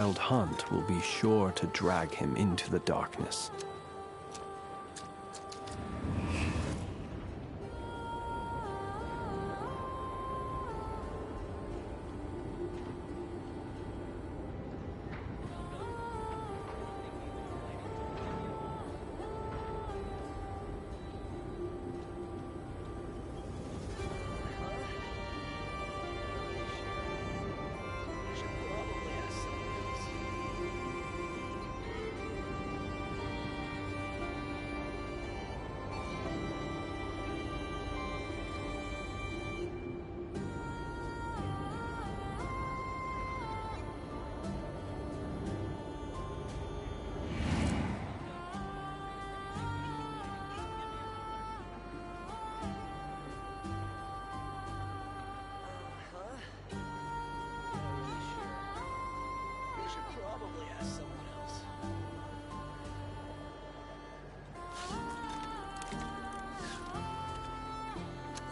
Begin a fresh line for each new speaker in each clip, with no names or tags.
Wild hunt will be sure to drag him into the darkness.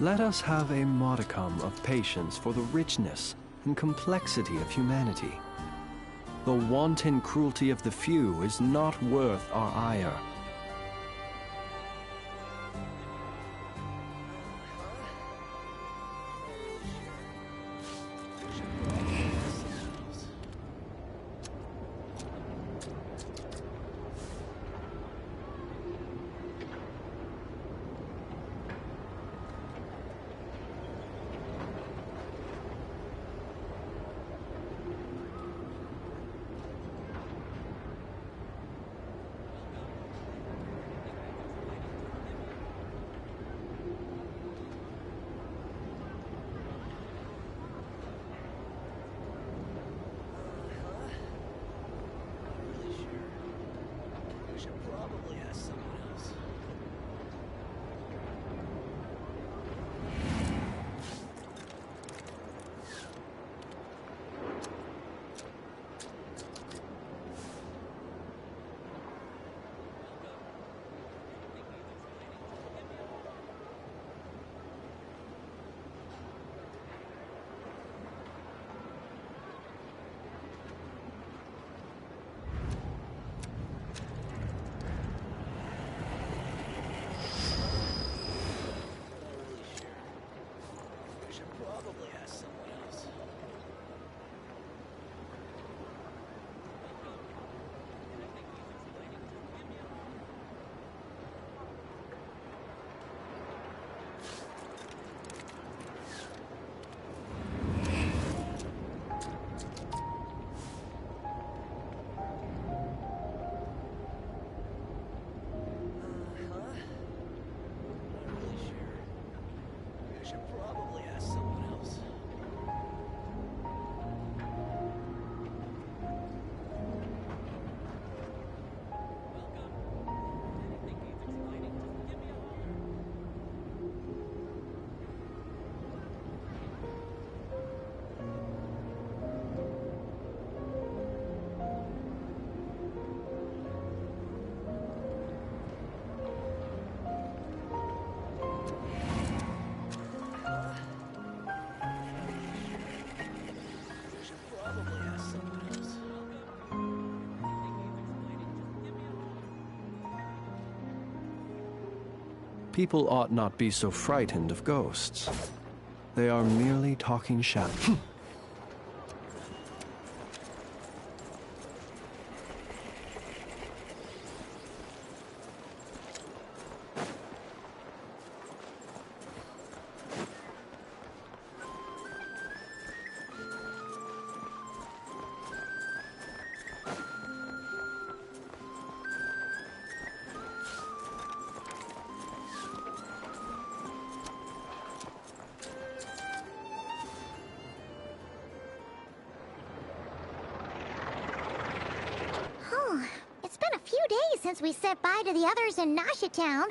Let us have a modicum of patience for the richness and complexity of humanity. The wanton cruelty of the few is not worth our ire. People ought not be so frightened of ghosts. They are merely talking shadows.
Since we said bye to the others in Nasha Town.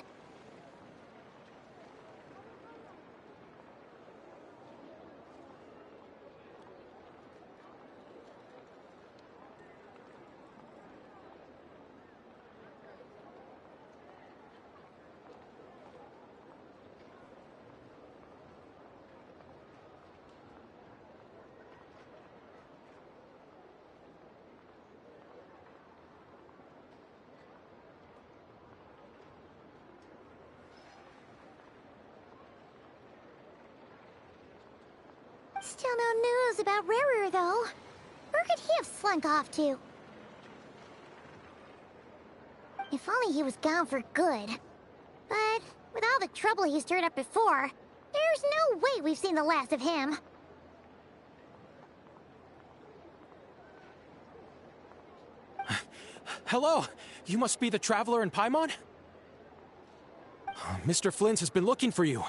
Still no news about Rarer, though. Where could he have slunk off to? If only he was gone for good. But with all the trouble he stirred up before, there's no way we've seen the last of him.
Hello! You must be the traveler in Paimon? Mr. Flynn has been looking for you.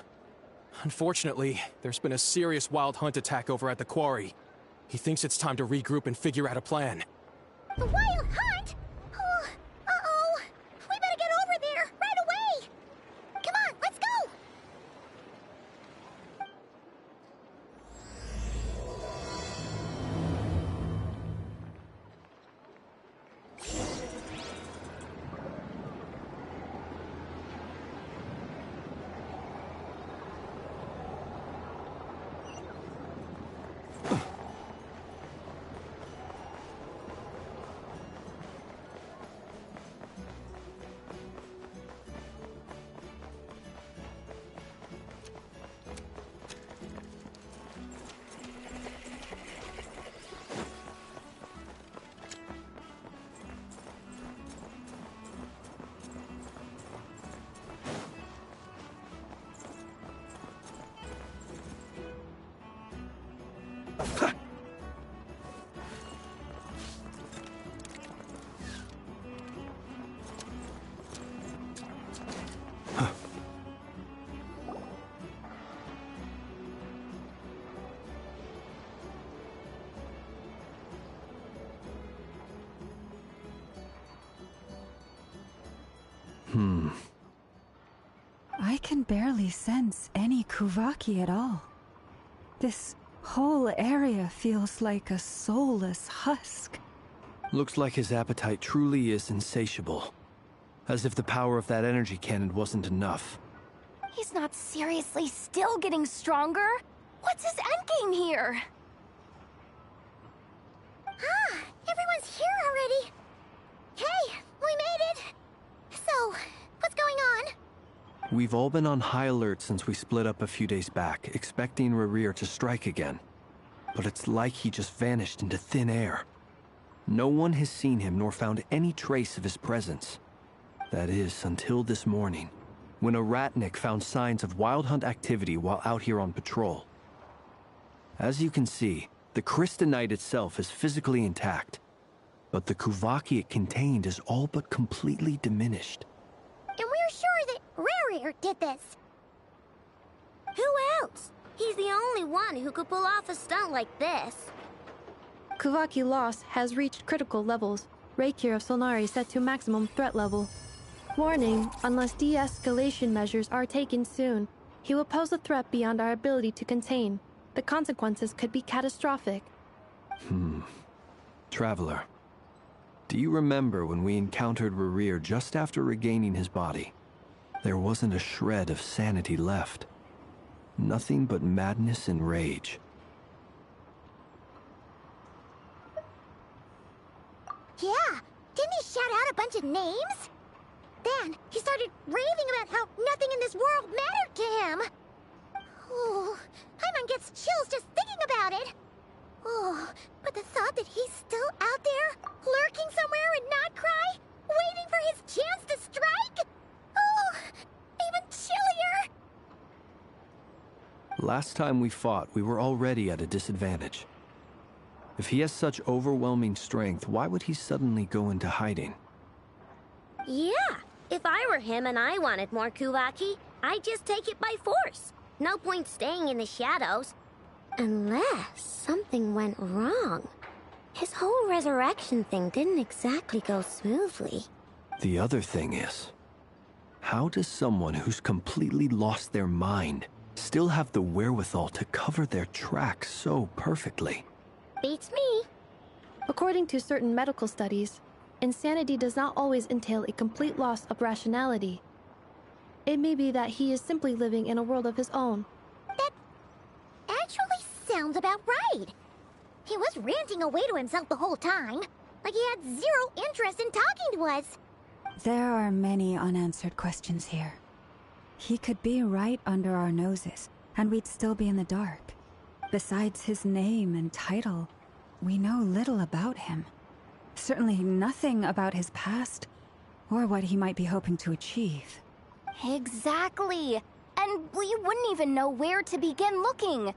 Unfortunately, there's been a serious wild hunt attack over at the quarry. He thinks it's time to regroup and figure out a plan.
The wild hunt? Oh, uh-oh. We better get over there, right away! Come on, let's go!
I can barely sense any Kuvaki at all. This whole area feels like a soulless husk.
Looks like his appetite truly is insatiable. As if the power of that energy cannon wasn't enough.
He's not seriously still getting stronger? What's his endgame here?
Ah, everyone's here already. Hey, we made it. So, what's going on?
We've all been on high alert since we split up a few days back, expecting Rarir to strike again. But it's like he just vanished into thin air. No one has seen him nor found any trace of his presence. That is, until this morning, when a ratnik found signs of wild hunt activity while out here on patrol. As you can see, the crystalline itself is physically intact, but the Kuvaki it contained is all but completely diminished.
And we're sure that Rarir did this.
Who else? He's the only one who could pull off a stunt like this.
Kuvaki loss has reached critical levels. Reikir of Solnari set to maximum threat level. Warning, unless de-escalation measures are taken soon, he will pose a threat beyond our ability to contain. The consequences could be catastrophic.
Traveler, do you remember when we encountered Rarir just after regaining his body? There wasn't a shred of sanity left. Nothing but madness and rage.
Yeah, didn't he shout out a bunch of names? Then he started raving about how nothing in this world mattered to him. Oh, Paimon gets chills just thinking about it. Oh, but the thought that he's still out there, lurking somewhere in Not Cry, waiting for his chance to strike? Oh, even chillier.
Last time we fought, we were already at a disadvantage. If he has such overwhelming strength, why would he suddenly go into hiding?
Yeah, if I were him and I wanted more Kuvaki, I'd just take it by force. No point staying in the shadows. Unless something went wrong. His whole resurrection thing didn't exactly go smoothly.
The other thing is, how does someone who's completely lost their mind still have the wherewithal to cover their tracks so perfectly?
Beats me.
According to certain medical studies, insanity does not always entail a complete loss of rationality. It may be that he is simply living in a world of his own.
That actually sounds about right. He was ranting away to himself the whole time, like he had zero interest in talking to us.
There are many unanswered questions here. He could be right under our noses, and we'd still be in the dark. Besides his name and title, we know little about him. Certainly nothing about his past, or what he might be hoping to achieve.
Exactly. And we wouldn't even know where to begin looking.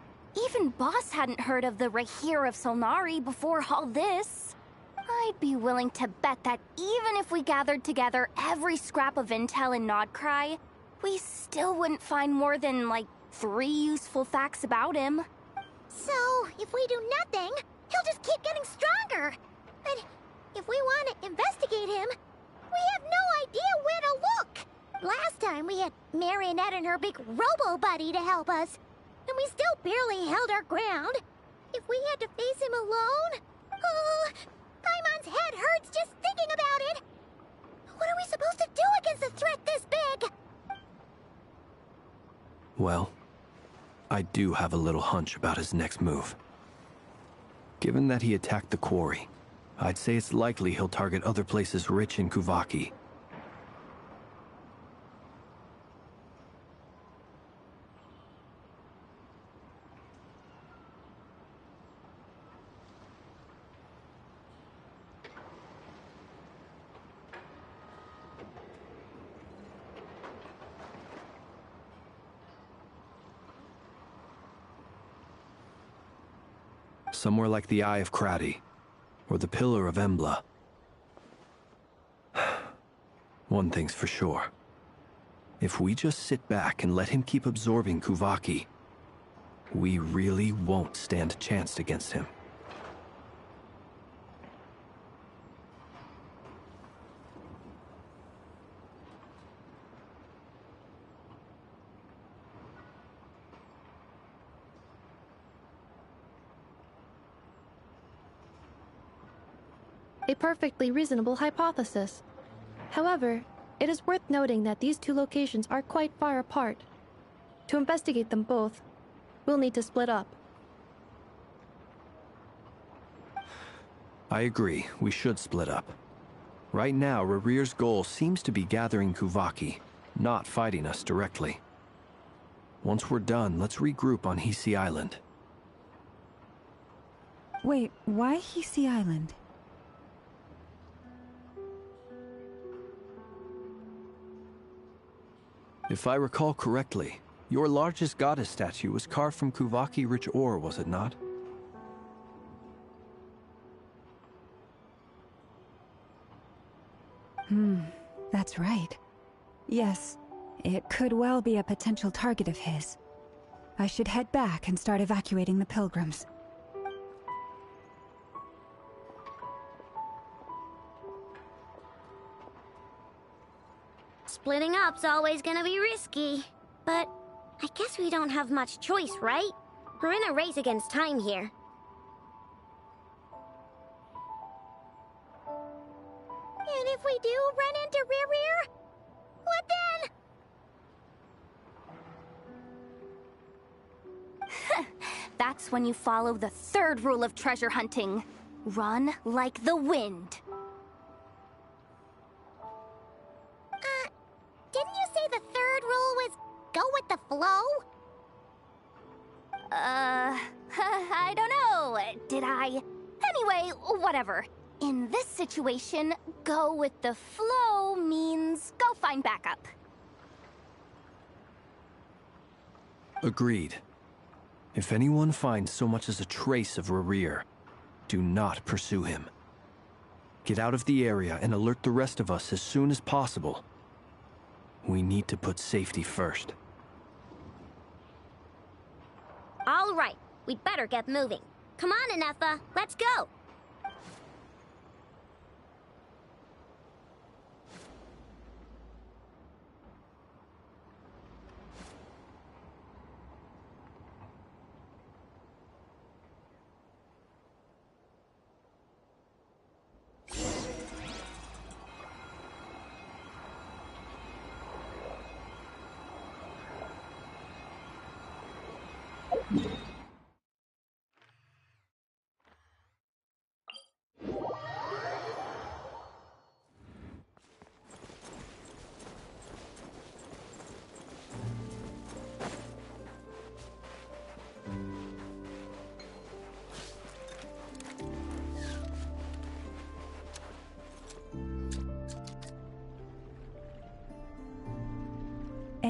Even Boss hadn't heard of the Rahir of Solnari before all this. I'd be willing to bet that even if we gathered together every scrap of intel in Nodcry, we still wouldn't find more than, like, 3 useful facts about him.
So, if we do nothing, he'll just keep getting stronger. But if we want to investigate him, we have no idea where to look. Last time we had Marionette and her big robo-buddy to help us, and we still barely held our ground. If we had to face him alone... Oh, Paimon's head hurts just thinking about it. What are we supposed to do against a threat this big?
Well, I do have a little hunch about his next move. Given that he attacked the quarry, I'd say it's likely he'll target other places rich in Kuvaki. Somewhere like the Eye of Krati, or the Pillar of Embla. One thing's for sure. If we just sit back and let him keep absorbing Kuvaki, we really won't stand a chance against him.
A perfectly reasonable hypothesis. However, it is worth noting that these 2 locations are quite far apart. To investigate them both, we'll need to split up.
I agree, we should split up. Right now, Rarir's goal seems to be gathering Kuvaki, not fighting us directly. Once we're done, let's regroup on Hisi Island.
Wait, why Hisi Island?
If I recall correctly, your largest goddess statue was carved from Kuvaki-rich ore, was it not?
That's right. Yes, it could well be a potential target of his. I should head back and start evacuating the pilgrims.
Splitting up's always gonna be risky. But I guess we don't have much choice, right? We're in a race against time here.
And if we do run into Rarir, what then?
That's when you follow the 3rd rule of treasure hunting. Run like the wind.
Didn't you say the 3rd rule was go with the flow?
I don't know. Did I? Anyway, whatever. In this situation, go with the flow means go find backup.
Agreed. If anyone finds so much as a trace of Rarir, do not pursue him. Get out of the area and alert the rest of us as soon as possible. We need to put safety first.
All right, we'd better get moving. Come on, Ineffa, let's go!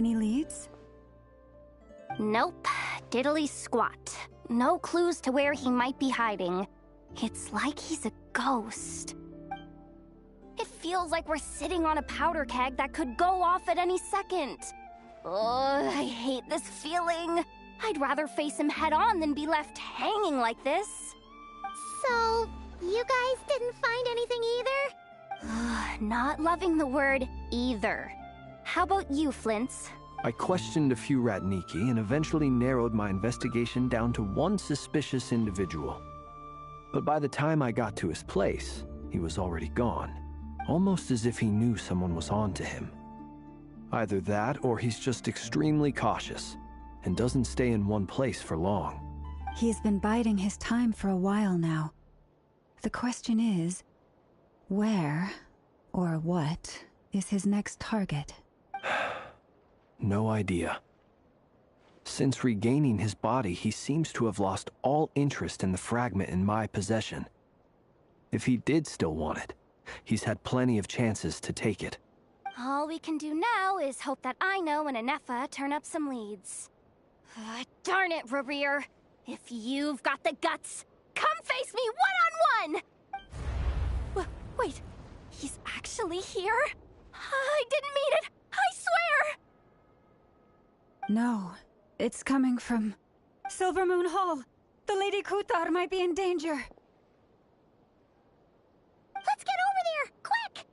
Any leads?
Nope. Diddly squat. No clues to where he might be hiding. It's like he's a ghost. It feels like we're sitting on a powder keg that could go off at any second. Ugh, I hate this feeling. I'd rather face him head on than be left hanging like this.
So, you guys didn't find anything either?
Not loving the word either. How about you, Flint's?
I questioned a few Ratniki and eventually narrowed my investigation down to one suspicious individual. But by the time I got to his place, he was already gone. Almost as if he knew someone was on to him. Either that, or he's just extremely cautious and doesn't stay in one place for long.
He's been biding his time for a while now. The question is, where or what is his next target?
No idea. Since regaining his body, he seems to have lost all interest in the fragment in my possession. If he did still want it, he's had plenty of chances to take it.
All we can do now is hope that Aino and Anefa turn up some leads. Darn it, Rerir. If you've got the guts, come face me one-on-one! Wait, he's actually here? I didn't mean it, I swear!
No, it's coming from Silver Moon Hall. The Lady Kutar might be in danger.
Let's get over there, quick!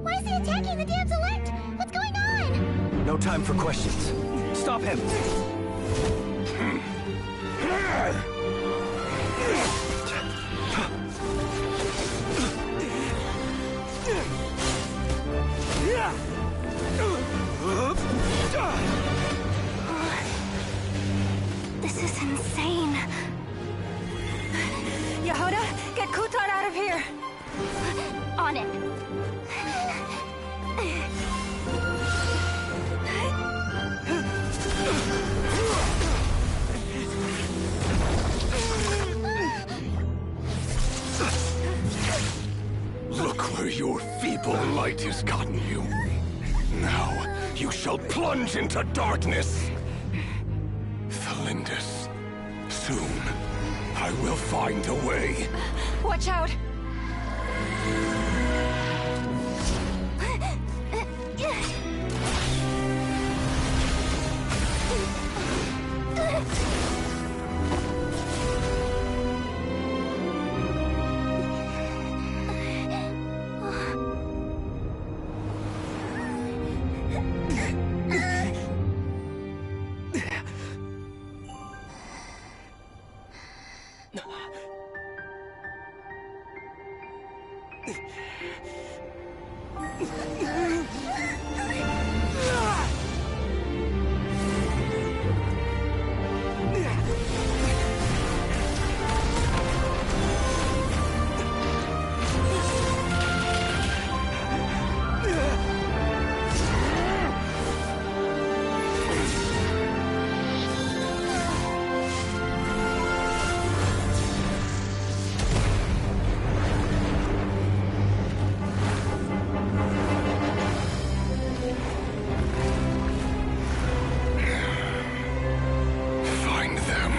Why is he attacking the damsel elect? What's going on?
No time for questions. Stop him!
This is insane.
Yehuda, get Kutar out of here!
On it.
Look where your feeble light has gotten you. Now, you shall plunge into darkness. Felindus, soon, I will find a way.
Watch out!
Find them.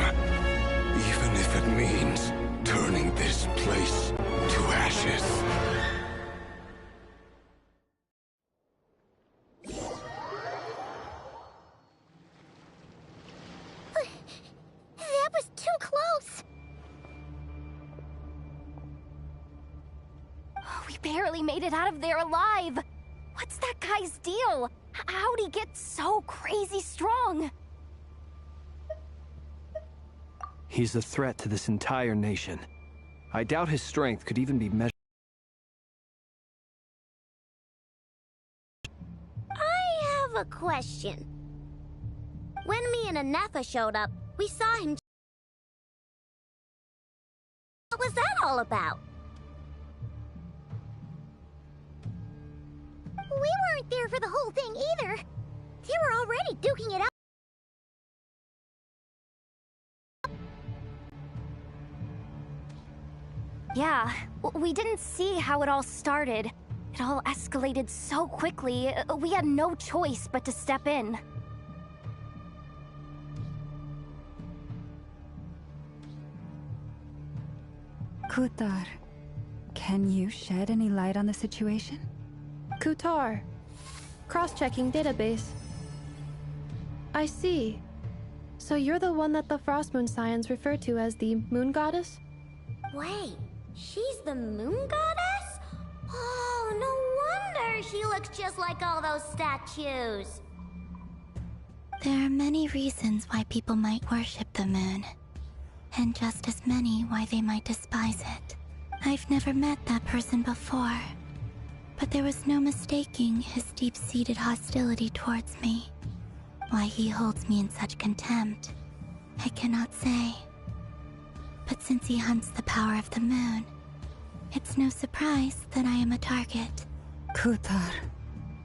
Even if it means turning this place to ashes.
That was too close!
We barely made it out of there alive. What's that guy's deal? How'd he get so crazy strong?
He's a threat to this entire nation. I doubt his strength could even be measured.
have a question. When me and Anefa showed up, we saw him. What was that all about?
We weren't there for the whole thing either. They were already duking it out.
Yeah, we didn't see how it all started. It all escalated so quickly, we had no choice but to step in.
Kutar, can you shed any light on the situation?
Kutar. Cross-checking database. I see. So you're the one that the Frost Moon Scions refer to as the Moon Goddess?
Wait, she's the moon goddess? Oh, no wonder she looks just like all those statues.
There are many reasons why people might worship the moon, and just as many why they might despise it. I've never met that person before, but there was no mistaking his deep-seated hostility towards me. Why he holds me in such contempt, I cannot say. But since he hunts the power of the moon, it's no surprise that I am a target.
Kutar.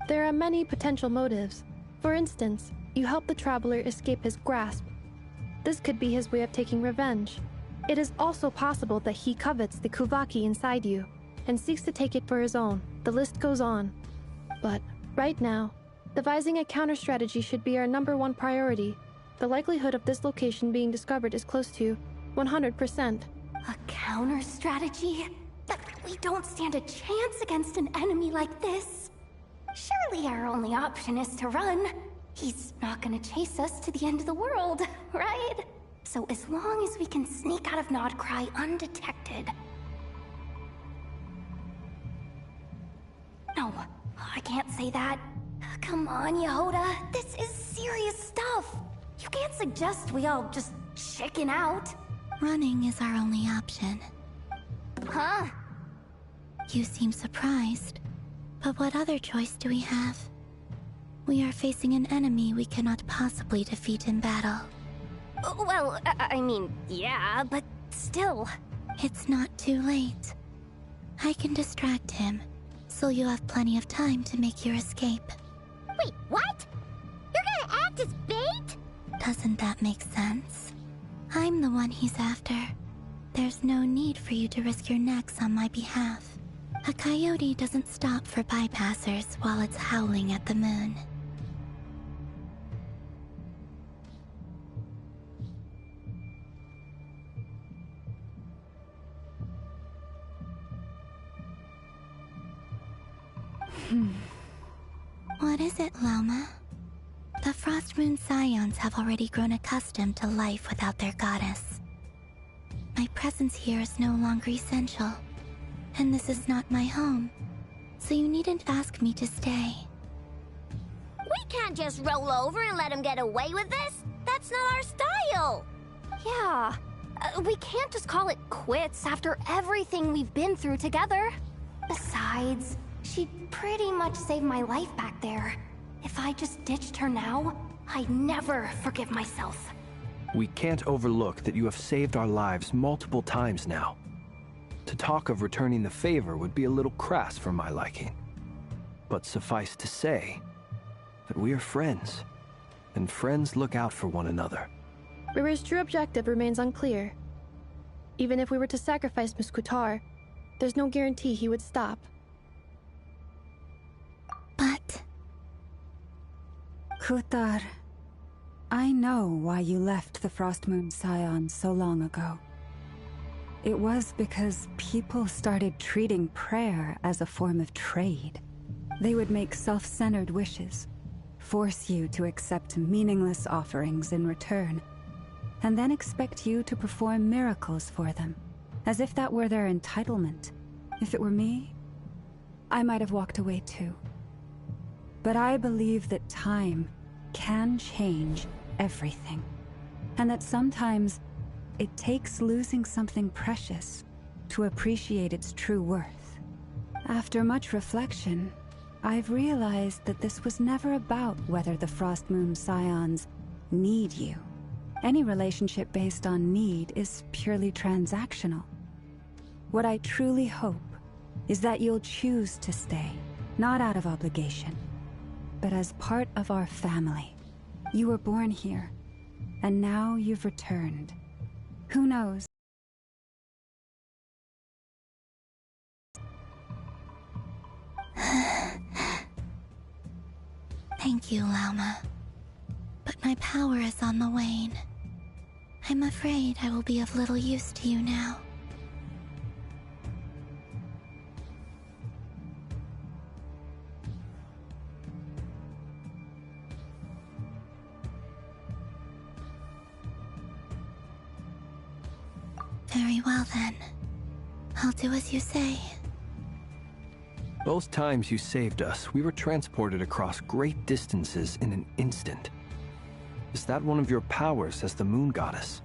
There are many potential motives. For instance, you help the Traveler escape his grasp. This could be his way of taking revenge. It is also possible that he covets the Kuvaki inside you, and seeks to take it for his own. The list goes on. But, right now, devising a counter-strategy should be our #1 priority. The likelihood of this location being discovered is close to 100%.
A counter-strategy? But we don't stand a chance against an enemy like this. Surely our only option is to run. He's not gonna chase us to the end of the world, right? So as long as we can sneak out of Nodcry undetected... No, I can't say that. Come on, Yehoda. This is serious stuff. You can't suggest we all just chicken out.
Running is our only option.
Huh?
You seem surprised, but what other choice do we have? We are facing an enemy we cannot possibly defeat in battle.
Well, I mean, yeah, but still.
It's not too late. I can distract him, so you'll have plenty of time to make your escape.
Wait, what? You're gonna act as bait?
Doesn't that make sense? I'm the one he's after. There's no need for you to risk your necks on my behalf. A coyote doesn't stop for bypassers while it's howling at the moon. What is it, Loma? The Frost Moon Scions have already grown accustomed to life without their goddess. My presence here is no longer essential, and this is not my home, so you needn't ask me to stay.
We can't just roll over and let him get away with this. That's not our style.
Yeah, we can't just call it quits after everything we've been through together. Besides, she pretty much saved my life back there. If I just ditched her now, I'd never forgive myself.
We can't overlook that you have saved our lives multiple times now. To talk of returning the favor would be a little crass for my liking. But suffice to say that we are friends, and friends look out for one another.
Rira's true objective remains unclear. Even if we were to sacrifice Miss Kutar, there's no guarantee he would stop.
But...
Kutar, I know why you left the Frost Moon Scions so long ago. It was because people started treating prayer as a form of trade. They would make self-centered wishes, force you to accept meaningless offerings in return, and then expect you to perform miracles for them, as if that were their entitlement. If it were me, I might have walked away too. But I believe that time can change everything, and that sometimes it takes losing something precious to appreciate its true worth. After much reflection, I've realized that this was never about whether the Frost Moon Scions need you. Any relationship based on need is purely transactional. What I truly hope is that you'll choose to stay, not out of obligation, but as part of our family. You were born here, and now you've returned. Who knows?
Thank you, Lauma. But my power is on the wane. I'm afraid I will be of little use to you now. Very well then. I'll do as you say.
Both times you saved us, we were transported across great distances in an instant. Is that one of your powers as the Moon Goddess?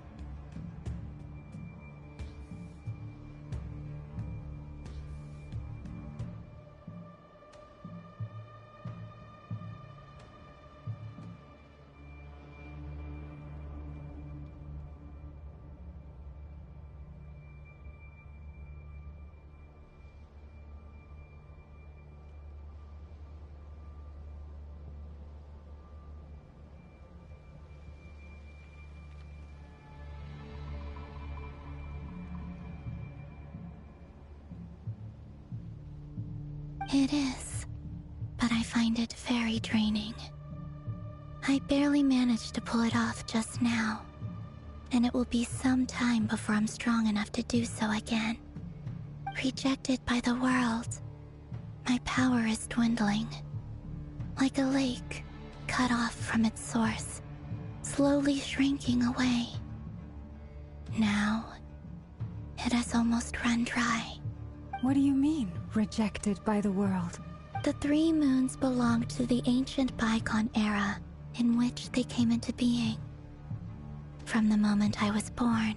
It is, but I find it very draining. I barely managed to pull it off just now, and it will be some time before I'm strong enough to do so again. Rejected by the world, my power is dwindling. Like a lake, cut off from its source, slowly shrinking away. Now, it has almost run dry.
What do you mean, rejected by the world?
The three moons belonged to the ancient bygone era in which they came into being. From the moment I was born,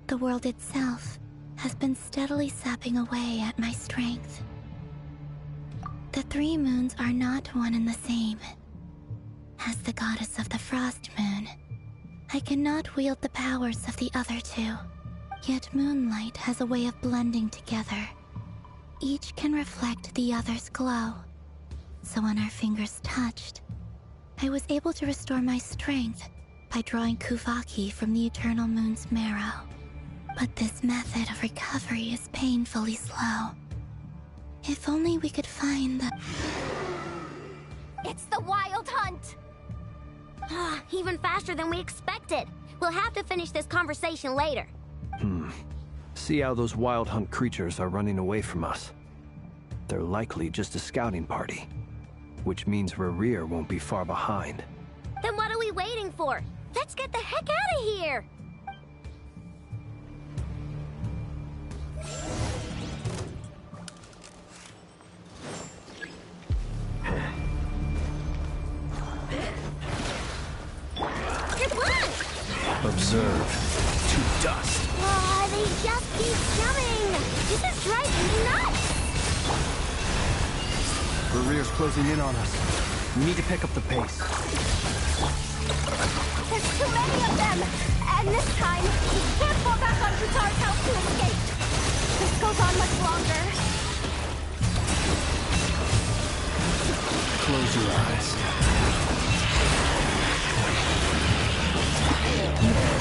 the world itself has been steadily sapping away at my strength. The three moons are not one and the same. As the goddess of the Frost Moon, I cannot wield the powers of the other two. Yet moonlight has a way of blending together. Each can reflect the other's glow. So when our fingers touched, I was able to restore my strength by drawing Kuvaki from the eternal moon's marrow. But this method of recovery is painfully slow. If only we could find the...
It's the Wild Hunt!
Even faster than we expected. We'll have to finish this conversation later.
See how those Wild Hunt creatures are running away from us. They're likely just a scouting party, which means Rerir won't be far behind.
Then what are we waiting for? Let's get the heck out of here!
Observe. To dust.
Oh, they just keep coming! This is driving me nuts!
Rerir's closing in on us. We need to pick up the pace.
There's too many of them! And this time, we can't fall back on Kutar's house to escape! This goes on much longer.
Close your eyes.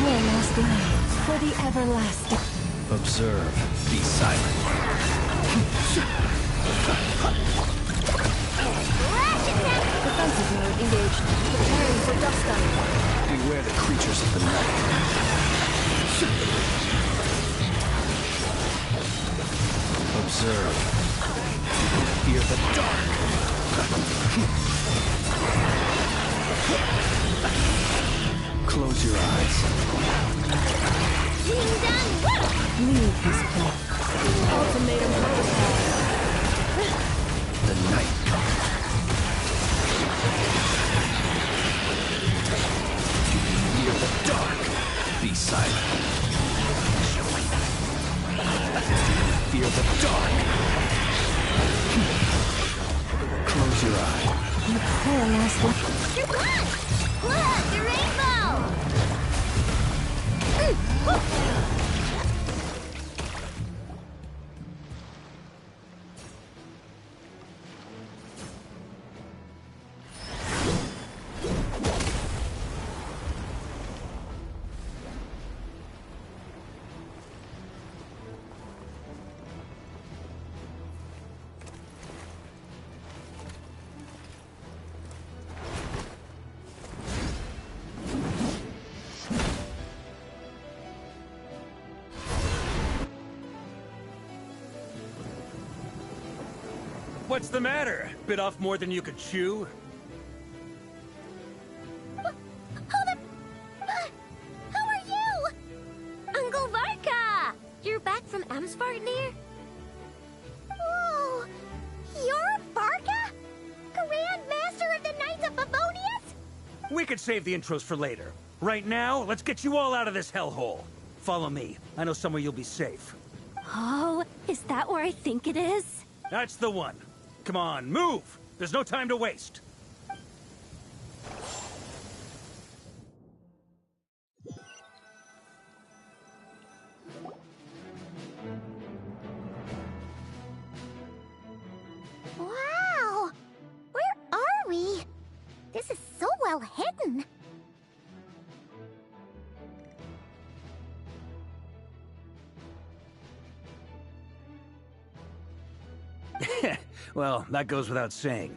Your last line for the everlasting.
Observe. Be silent.
Defensive mode engaged. Preparing for dust up.
Beware the creatures of the night. Observe. Fear the dark. Close your eyes.
Being done! Woo!
Leave this place.
Ultimatum protocol.
The night comes. Fear the dark. Be silent. Fear the dark. Close your eye.
Your prayer lasted.
You're gone! Look, the rainbow!
What's the matter? Bit off more than you could chew?
Hold up! Who are you? Uncle Varka! You're back from Amsvartnir?
Whoa! You're Varka? Grand Master of the Knights of Favonius?
We could save the intros for later. Right now, let's get you all out of this hellhole. Follow me. I know somewhere you'll be safe.
Oh, is that where I think it is?
That's the one. Come on, move! There's no time to waste.
Wow! Where are we? This is so well hidden.
Well, that goes without saying.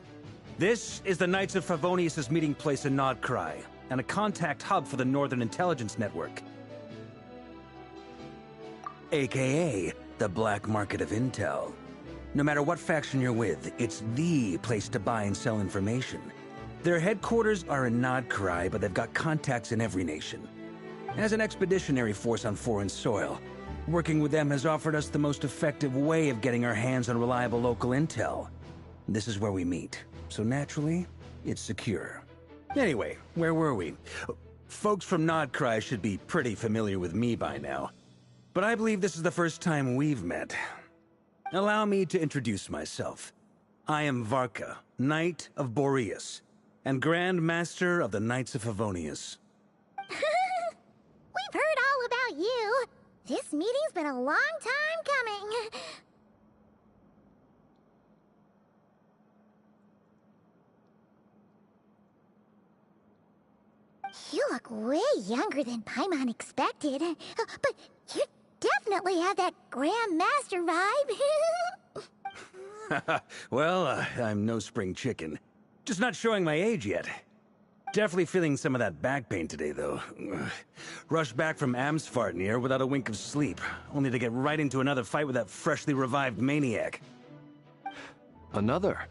This is the Knights of Favonius' meeting place in Nodcry, and a contact hub for the Northern Intelligence Network. AKA, the black market of intel. No matter what faction you're with, it's the place to buy and sell information. Their headquarters are in Nodcry, but they've got contacts in every nation. As an expeditionary force on foreign soil, working with them has offered us the most effective way of getting our hands on reliable local intel. This is where we meet, so naturally, it's secure. Anyway, where were we? Folks from Nodcry should be pretty familiar with me by now, but I believe this is the first time we've met. Allow me to introduce myself. I am Varka, Knight of Boreas, and Grand Master of the Knights of Favonius.
We've heard all about you. This meeting's been a long time coming. You look way younger than Paimon expected. But you definitely have that Grand Master vibe.
Well, I'm no spring chicken. Just not showing my age yet. Definitely feeling some of that back pain today, though. Rushed back from Amsvartnir without a wink of sleep, only to get right into another fight with that freshly revived maniac.
Another?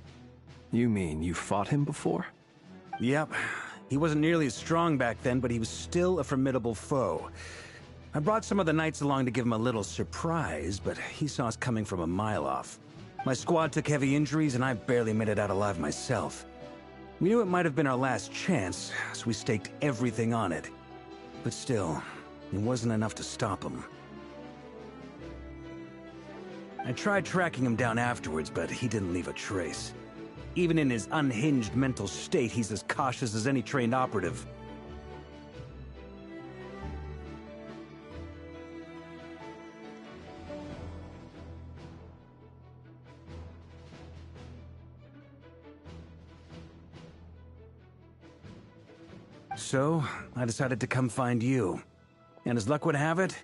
You mean you fought him before?
Yep. He wasn't nearly as strong back then, but he was still a formidable foe. I brought some of the knights along to give him a little surprise, but he saw us coming from a mile off. My squad took heavy injuries, and I barely made it out alive myself. We knew it might have been our last chance, so we staked everything on it. But still, it wasn't enough to stop him. I tried tracking him down afterwards, but he didn't leave a trace. Even in his unhinged mental state, he's as cautious as any trained operative. So, I decided to come find you. And as luck would have it,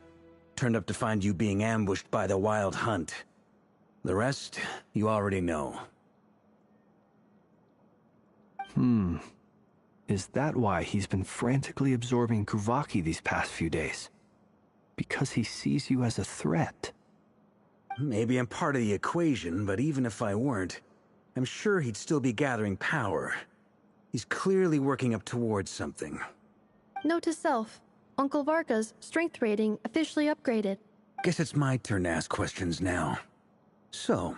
turned up to find you being ambushed by the Wild Hunt. The rest, you already know.
Is that why he's been frantically absorbing Kuvaki these past few days? Because he sees you as a threat?
Maybe I'm part of the equation, but even if I weren't, I'm sure he'd still be gathering power. He's clearly working up towards something.
Note to self, Uncle Varka's strength rating officially upgraded.
Guess it's my turn to ask questions now. So,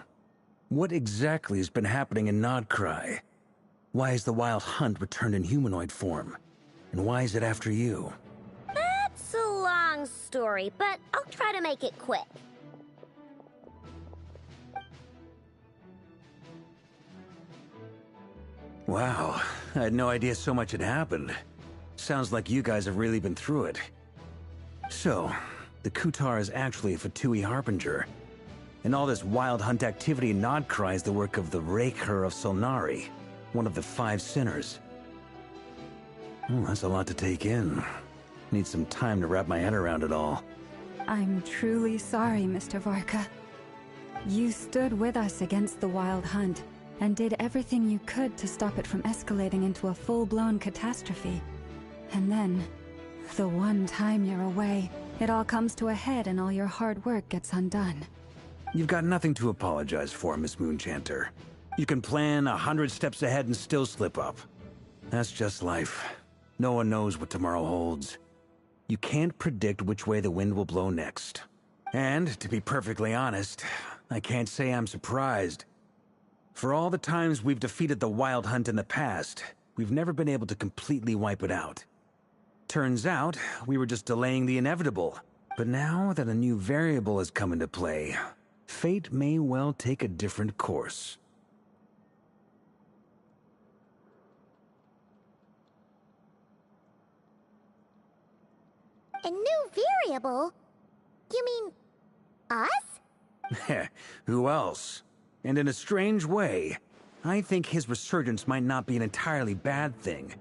what exactly has been happening in Nodcry? Why is the Wild Hunt returned in humanoid form? And why is it after you?
That's a long story, but I'll try to make it quick.
Wow, I had no idea so much had happened. Sounds like you guys have really been through it. So, the Kutar is actually a Fatui Harbinger. And all this wild hunt activity in Nodcry is the work of the Raker of Solnari, one of the 5 sinners. That's a lot to take in. Need some time to wrap my head around it all.
I'm truly sorry, Mr. Varka. You stood with us against the Wild Hunt, and did everything you could to stop it from escalating into a full-blown catastrophe. And then, the one time you're away, it all comes to a head and all your hard work gets undone.
You've got nothing to apologize for, Miss Moonchanter. You can plan 100 steps ahead and still slip up. That's just life. No one knows what tomorrow holds. You can't predict which way the wind will blow next. And, to be perfectly honest, I can't say I'm surprised. For all the times we've defeated the Wild Hunt in the past, we've never been able to completely wipe it out. Turns out, we were just delaying the inevitable. But now that a new variable has come into play, fate may well take a different course.
A new variable? You mean... us?
Who else? And in a strange way, I think his resurgence might not be an entirely bad thing.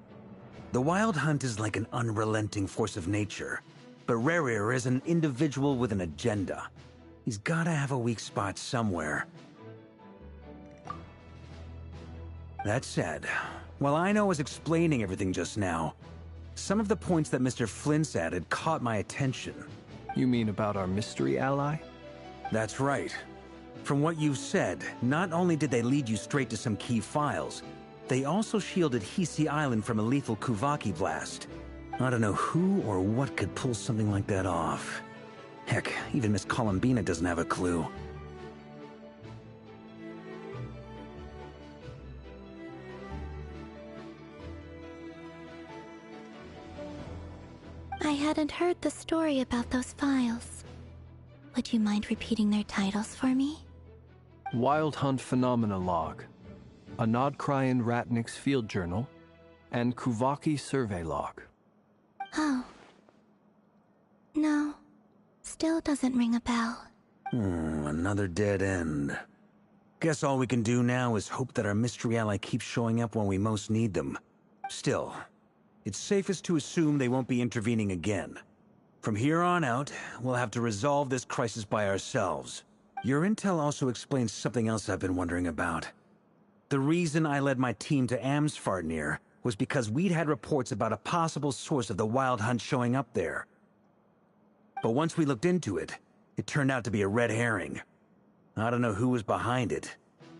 The Wild Hunt is like an unrelenting force of nature, but Rerir is an individual with an agenda. He's gotta have a weak spot somewhere. That said, while I was explaining everything just now, some of the points that Mr. Flint's added caught my attention.
You mean about our mystery ally?
That's right. From what you've said, not only did they lead you straight to some key files, they also shielded Hisi Island from a lethal Kuvaki blast. I don't know who or what could pull something like that off. Heck, even Miss Columbina doesn't have a clue.
I hadn't heard the story about those files. Would you mind repeating their titles for me?
Wild Hunt Phenomena Log, a Nodcryan Ratnik's Field Journal, and Kuvaki Survey Log.
Oh. No. Still doesn't ring a bell.
Another dead end. Guess all we can do now is hope that our mystery ally keeps showing up when we most need them. Still, it's safest to assume they won't be intervening again. From here on out, we'll have to resolve this crisis by ourselves. Your intel also explains something else I've been wondering about. The reason I led my team to Amsfarnir was because we'd had reports about a possible source of the Wild Hunt showing up there. But once we looked into it, it turned out to be a red herring. I don't know who was behind it,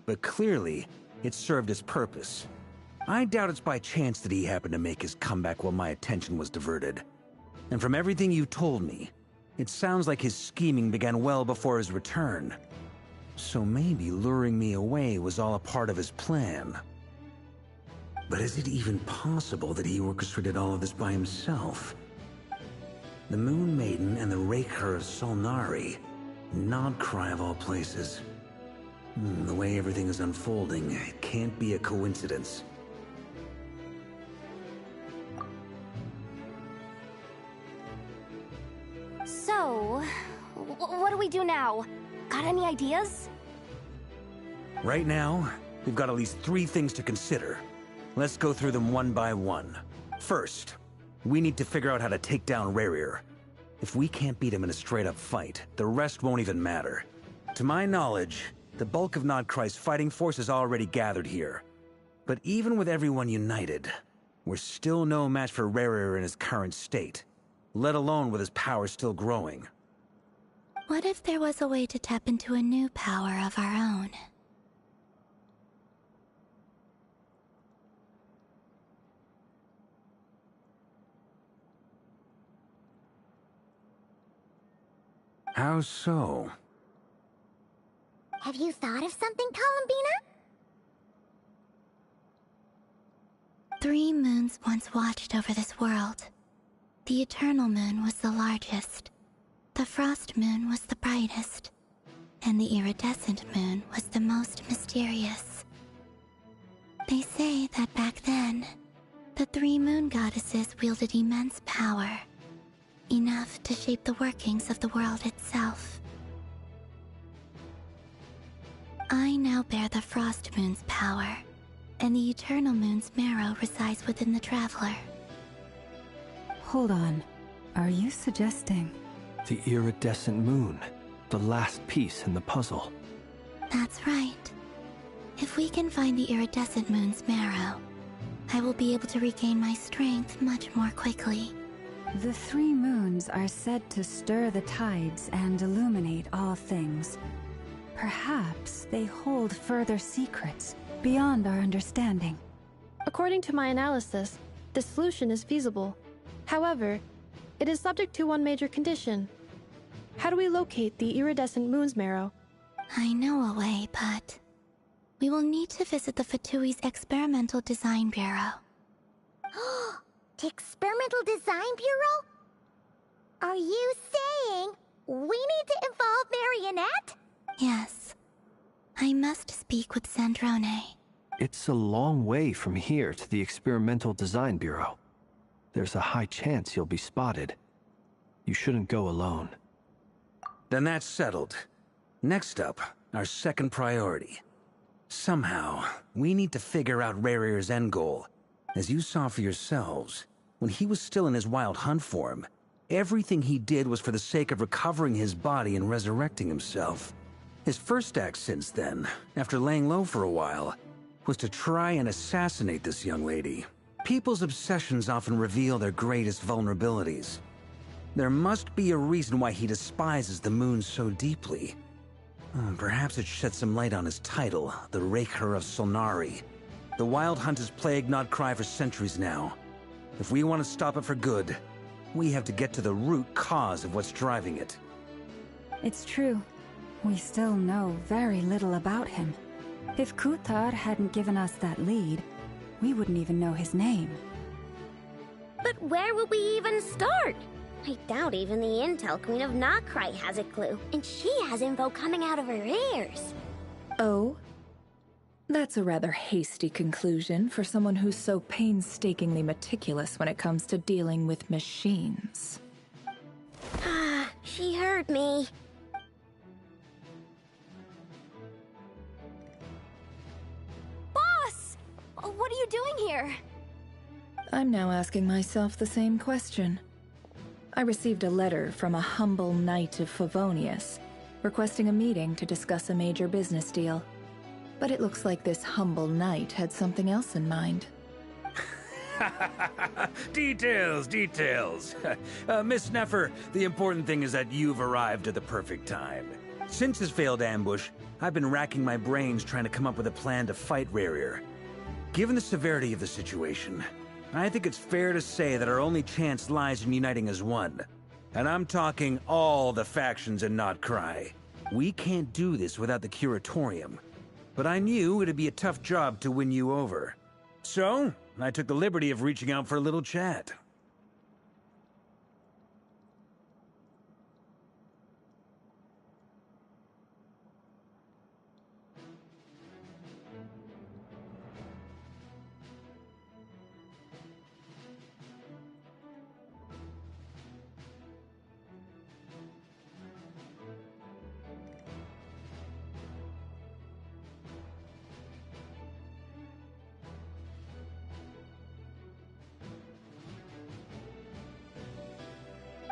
but clearly, it served its purpose. I doubt it's by chance that he happened to make his comeback while my attention was diverted. And from everything you told me, it sounds like his scheming began well before his return. So maybe luring me away was all a part of his plan. But is it even possible that he orchestrated all of this by himself? The Moon Maiden and the Raker of Solnari. Nodcry of all places. The way everything is unfolding, it can't be a coincidence.
So, what do we do now? Got any ideas?
Right now, we've got at least 3 things to consider. Let's go through them one by one. First, we need to figure out how to take down Rerir. If we can't beat him in a straight-up fight, the rest won't even matter. To my knowledge, the bulk of Nodcry's fighting force is already gathered here. But even with everyone united, we're still no match for Rerir in his current state, let alone with his power still growing.
What if there was a way to tap into a new power of our own?
How so?
Have you thought of something, Columbina?
3 moons once watched over this world. The Eternal Moon was the largest. The Frost Moon was the brightest. And the Iridescent Moon was the most mysterious. They say that back then, the three moon goddesses wielded immense power, enough to shape the workings of the world itself. I now bear the Frost Moon's power, and the Eternal Moon's marrow resides within the Traveler.
Hold on. Are you suggesting?
The iridescent moon, the last piece in the puzzle.
That's right. If we can find the iridescent moon's marrow, I will be able to regain my strength much more quickly.
The three moons are said to stir the tides and illuminate all things. Perhaps they hold further secrets beyond our understanding.
According to my analysis, the solution is feasible. However, it is subject to one major condition. How do we locate the iridescent moon's marrow?
I know a way, but we will need to visit the Fatui's Experimental Design Bureau.
The Experimental Design Bureau? Are you saying we need to involve Marionette?
Yes. I must speak with Sandrone.
It's a long way from here to the Experimental Design Bureau. There's a high chance you'll be spotted. You shouldn't go alone.
Then that's settled. Next up, our second priority. Somehow, we need to figure out Rarir's end goal. As you saw for yourselves, when he was still in his wild hunt form, everything he did was for the sake of recovering his body and resurrecting himself. His first act since then, after laying low for a while, was to try and assassinate this young lady. People's obsessions often reveal their greatest vulnerabilities. There must be a reason why he despises the moon so deeply. Perhaps it sheds some light on his title, the Raker of Solnari. The Wild Hunt has plagued Nodcry for centuries now. If we want to stop it for good, we have to get to the root cause of what's driving it.
It's true. We still know very little about him. If Kutar hadn't given us that lead, we wouldn't even know his name.
But where would we even start? I doubt even the Intel Queen of Nodcry has a clue, and she has info coming out of her ears.
Oh? That's a rather hasty conclusion for someone who's so painstakingly meticulous when it comes to dealing with machines.
Ah, she heard me.
Boss! What are you doing here?
I'm now asking myself the same question. I received a letter from a humble knight of Favonius, requesting a meeting to discuss a major business deal. But it looks like this humble knight had something else in mind.
Details, details. Miss Neffer, the important thing is that you've arrived at the perfect time. Since his failed ambush, I've been racking my brains trying to come up with a plan to fight Rarir. Given the severity of the situation, I think it's fair to say that our only chance lies in uniting as one. And I'm talking all the factions in Nodcry. We can't do this without the Curatorium. But I knew it'd be a tough job to win you over. So, I took the liberty of reaching out for a little chat.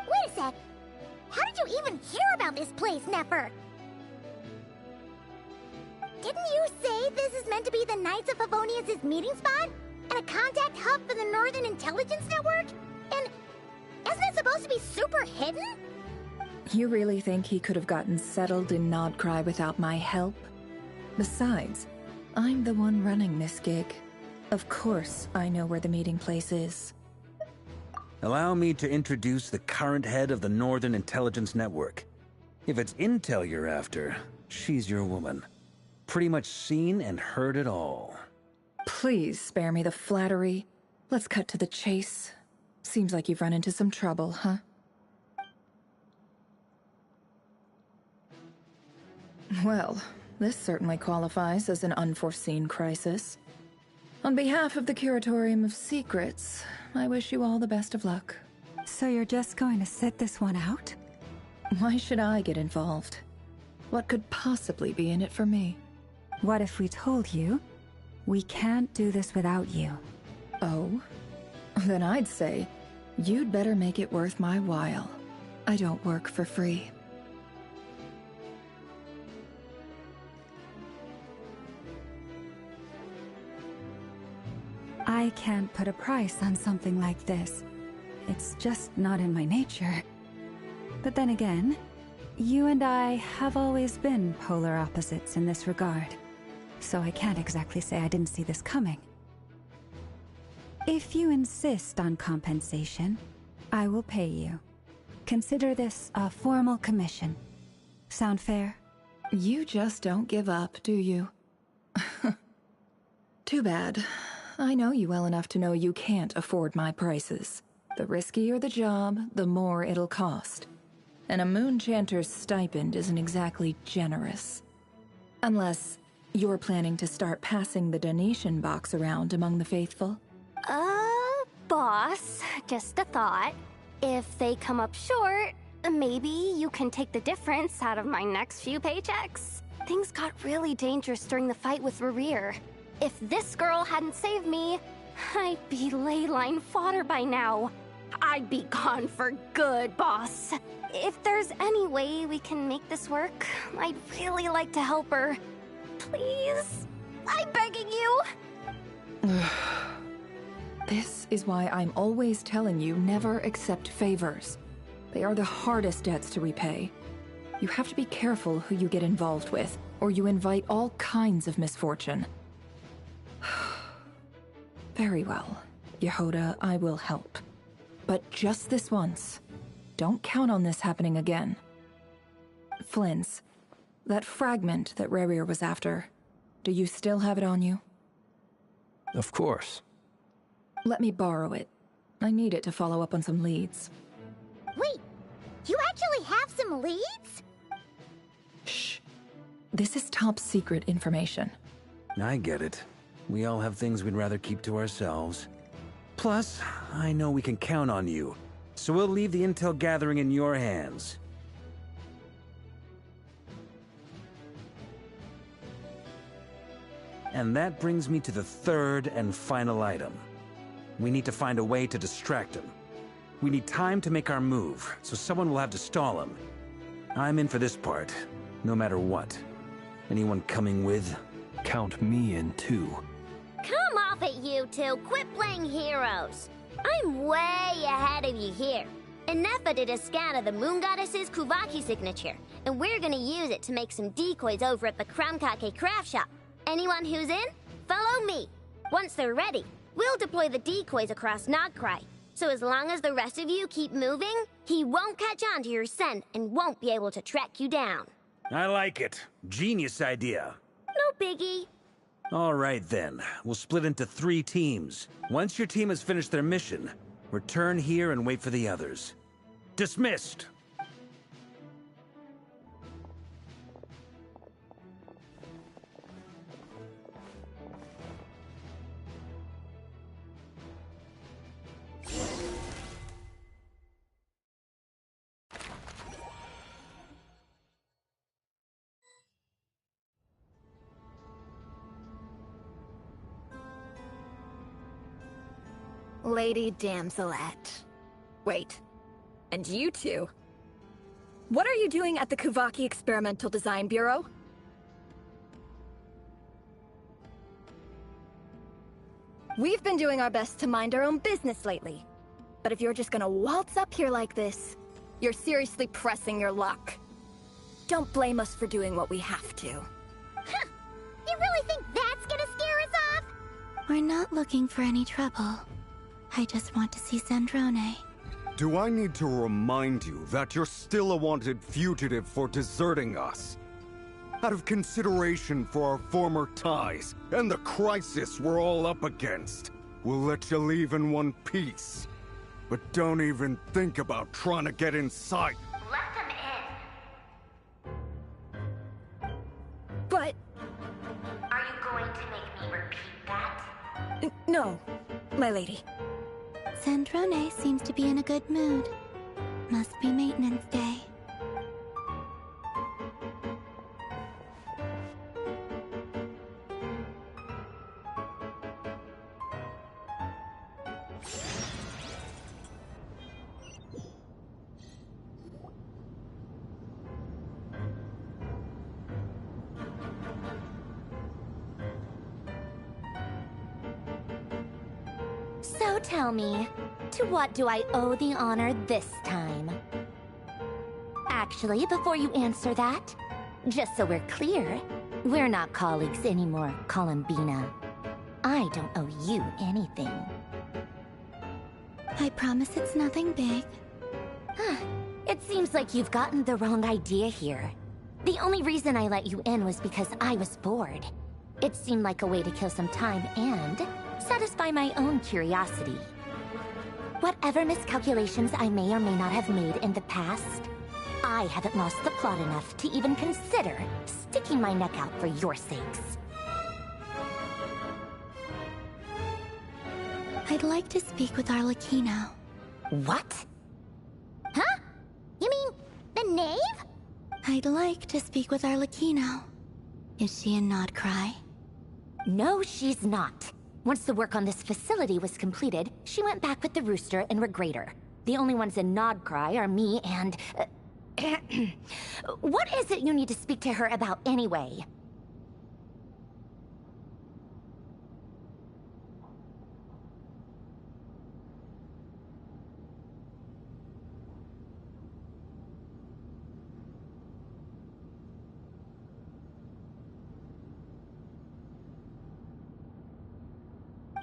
Wait a sec. How did you even hear about this place, Neffer? Didn't you say this is meant to be the Knights of Favonius' meeting spot? And a contact hub for the Northern Intelligence Network? And isn't it supposed to be super hidden?
You really think he could have gotten settled in Nodcry without my help? Besides, I'm the one running this gig. Of course I know where the meeting place is.
Allow me to introduce the current head of the Northern Intelligence Network. If it's intel you're after, she's your woman. Pretty much seen and heard it all.
Please spare me the flattery. Let's cut to the chase. Seems like you've run into some trouble, huh? Well, this certainly qualifies as an unforeseen crisis. On behalf of the Curatorium of Secrets, I wish you all the best of luck.
So you're just going to sit this one out?
Why should I get involved? What could possibly be in it for me?
What if we told you we can't do this without you?
Oh? Then I'd say you'd better make it worth my while. I don't work for free.
I can't put a price on something like this. It's just not in my nature. But then again, you and I have always been polar opposites in this regard. So I can't exactly say I didn't see this coming. If you insist on compensation, I will pay you. Consider this a formal commission. Sound fair?
You just don't give up, do you? Too bad. I know you well enough to know you can't afford my prices. The riskier the job, the more it'll cost. And a moon chanter's stipend isn't exactly generous. Unless you're planning to start passing the donation box around among the faithful.
Boss, just a thought. If they come up short, maybe you can take the difference out of my next few paychecks. Things got really dangerous during the fight with Rerir. If this girl hadn't saved me, I'd be ley line fodder by now. I'd be gone for good, boss. If there's any way we can make this work, I'd really like to help her. Please? I'm begging you.
This is why I'm always telling you never accept favors. They are the hardest debts to repay. You have to be careful who you get involved with, or you invite all kinds of misfortune. Very well, Yehoda, I will help. But just this once. Don't count on this happening again. Flynn's, that fragment that Rerir was after, do you still have it on you?
Of course.
Let me borrow it. I need it to follow up on some leads.
Wait, you actually have some leads?
Shh. This is top secret information.
I get it. We all have things we'd rather keep to ourselves. Plus, I know we can count on you, so we'll leave the intel gathering in your hands. And that brings me to the third and final item. We need to find a way to distract him. We need time to make our move, so someone will have to stall him. I'm in for this part, no matter what. Anyone coming with?
Count me in too.
Come off it, you two. Quit playing heroes. I'm way ahead of you here. Nefa did a scan of the Moon Goddess's Kuvaki signature, and we're gonna use it to make some decoys over at the Kramkake craft shop. Anyone who's in, follow me. Once they're ready, we'll deploy the decoys across Nogcry. So as long as the rest of you keep moving, he won't catch on to your scent and won't be able to track you down.
I like it. Genius idea.
No biggie.
All right then, we'll split into 3 teams. Once your team has finished their mission, return here and wait for the others. Dismissed!
Lady Damselette. Wait. And you two? What are you doing at the Kuvaki Experimental Design Bureau? We've been doing our best to mind our own business lately. But if you're just gonna waltz up here like this, you're seriously pressing your luck. Don't blame us for doing what we have to.
Huh. You really think that's gonna scare us off?
We're not looking for any trouble. I just want to see Zandrone.
Do I need to remind you that you're still a wanted fugitive for deserting us? Out of consideration for our former ties and the crisis we're all up against, we'll let you leave in one piece. But don't even think about trying to get inside.
Let them in.
But...
Are you going to make me repeat that?
No, my lady.
Sandrone seems to be in a good mood. Must be maintenance day.
So tell me, to what do I owe the honor this time? Actually, before you answer that, just so we're clear, we're not colleagues anymore, Columbina. I don't owe you anything.
I promise it's nothing big.
It seems like you've gotten the wrong idea here. The only reason I let you in was because I was bored. It seemed like a way to kill some time and satisfy my own curiosity. Whatever miscalculations I may or may not have made in the past, I haven't lost the plot enough to even consider sticking my neck out for your sakes.
I'd like to speak with Arlecchino.
What?
Huh? You mean the knave?
I'd like to speak with Arlecchino. Is she in Nodcry?
No, she's not. Once the work on this facility was completed, she went back with the Rooster and Regrator. The only ones in Nodcry are me and... What is it you need to speak to her about anyway?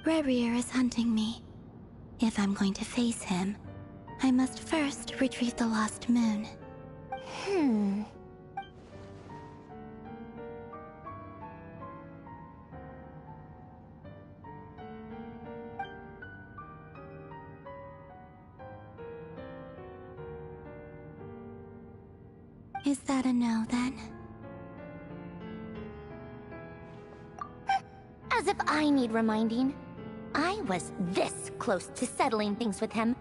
Rerir is hunting me. If I'm going to face him, I must first retrieve the lost moon. Is that a no, then?
As if I need reminding. I was this close to settling things with him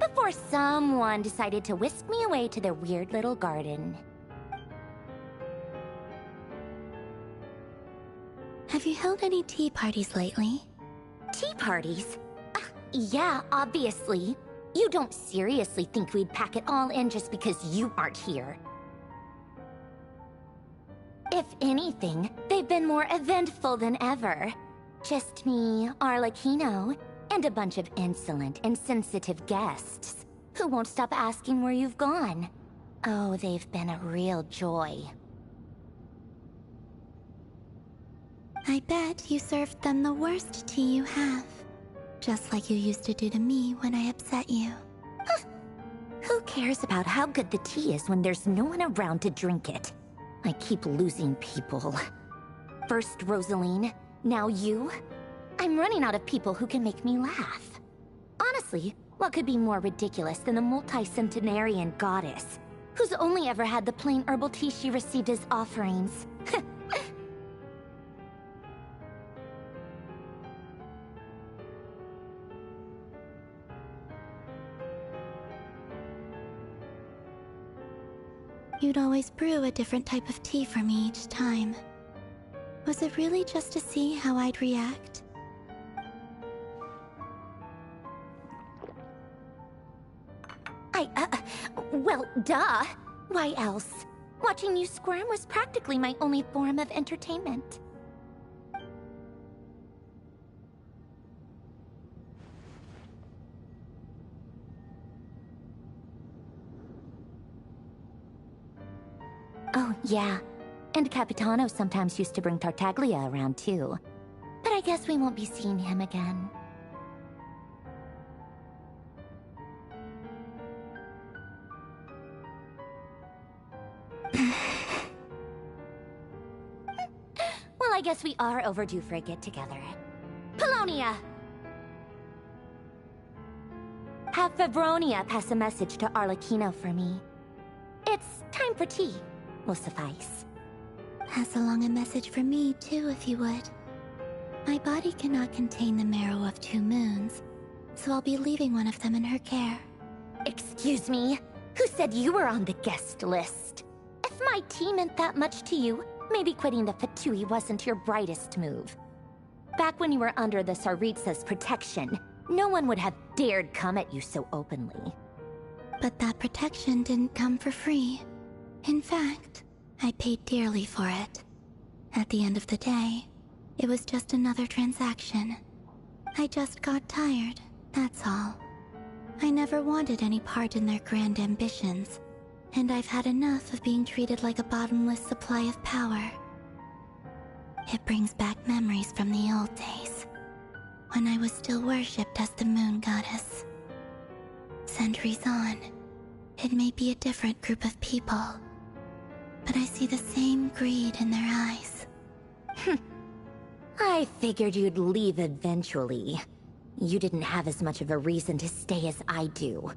before someone decided to whisk me away to their weird little garden.
Have you held any tea parties lately?
Tea parties? Yeah, obviously. You don't seriously think we'd pack it all in just because you aren't here. If anything, they've been more eventful than ever. Just me, Arlecchino, and a bunch of insolent and sensitive guests who won't stop asking where you've gone. Oh, they've been a real joy.
I bet you served them the worst tea you have. Just like you used to do to me when I upset you.
Who cares about how good the tea is when there's no one around to drink it? I keep losing people. First Rosaline, now you? I'm running out of people who can make me laugh. Honestly, what could be more ridiculous than the multi-centenarian goddess, who's only ever had the plain herbal tea she received as offerings?
You'd always brew a different type of tea for me each time. Was it really just to see how I'd react?
Well, duh. Why else? Watching you squirm was practically my only form of entertainment. Oh, yeah. And Capitano sometimes used to bring Tartaglia around, too. But I guess we won't be seeing him again. Well, I guess we are overdue for a get-together. Polonia! Have Favronia pass a message to Arlecchino for me. It's time for tea. Will suffice.
Pass along a message for me, too, if you would. My body cannot contain the marrow of 2 moons, so I'll be leaving one of them in her care.
Excuse me? Who said you were on the guest list? If my tea meant that much to you, maybe quitting the Fatui wasn't your brightest move. Back when you were under the Tsaritsa's protection, no one would have dared come at you so openly.
But that protection didn't come for free. In fact, I paid dearly for it. At the end of the day, it was just another transaction. I just got tired, that's all. I never wanted any part in their grand ambitions, and I've had enough of being treated like a bottomless supply of power. It brings back memories from the old days, when I was still worshipped as the moon goddess. Centuries on, it may be a different group of people, but I see the same greed in their eyes.
I figured you'd leave eventually. You didn't have as much of a reason to stay as I do.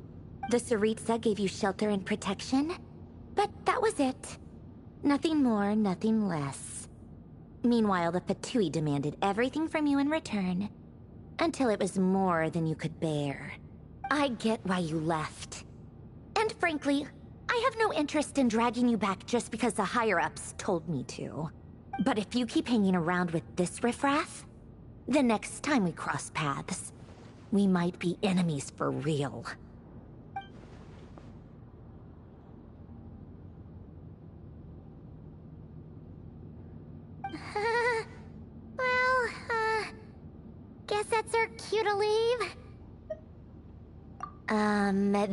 The Tsaritsa gave you shelter and protection, but that was it. Nothing more, nothing less. Meanwhile, the Fatui demanded everything from you in return, until it was more than you could bear. I get why you left. And frankly, I have no interest in dragging you back just because the higher-ups told me to. But if you keep hanging around with this riffraff, the next time we cross paths, we might be enemies for real.
Guess that's our cue to leave.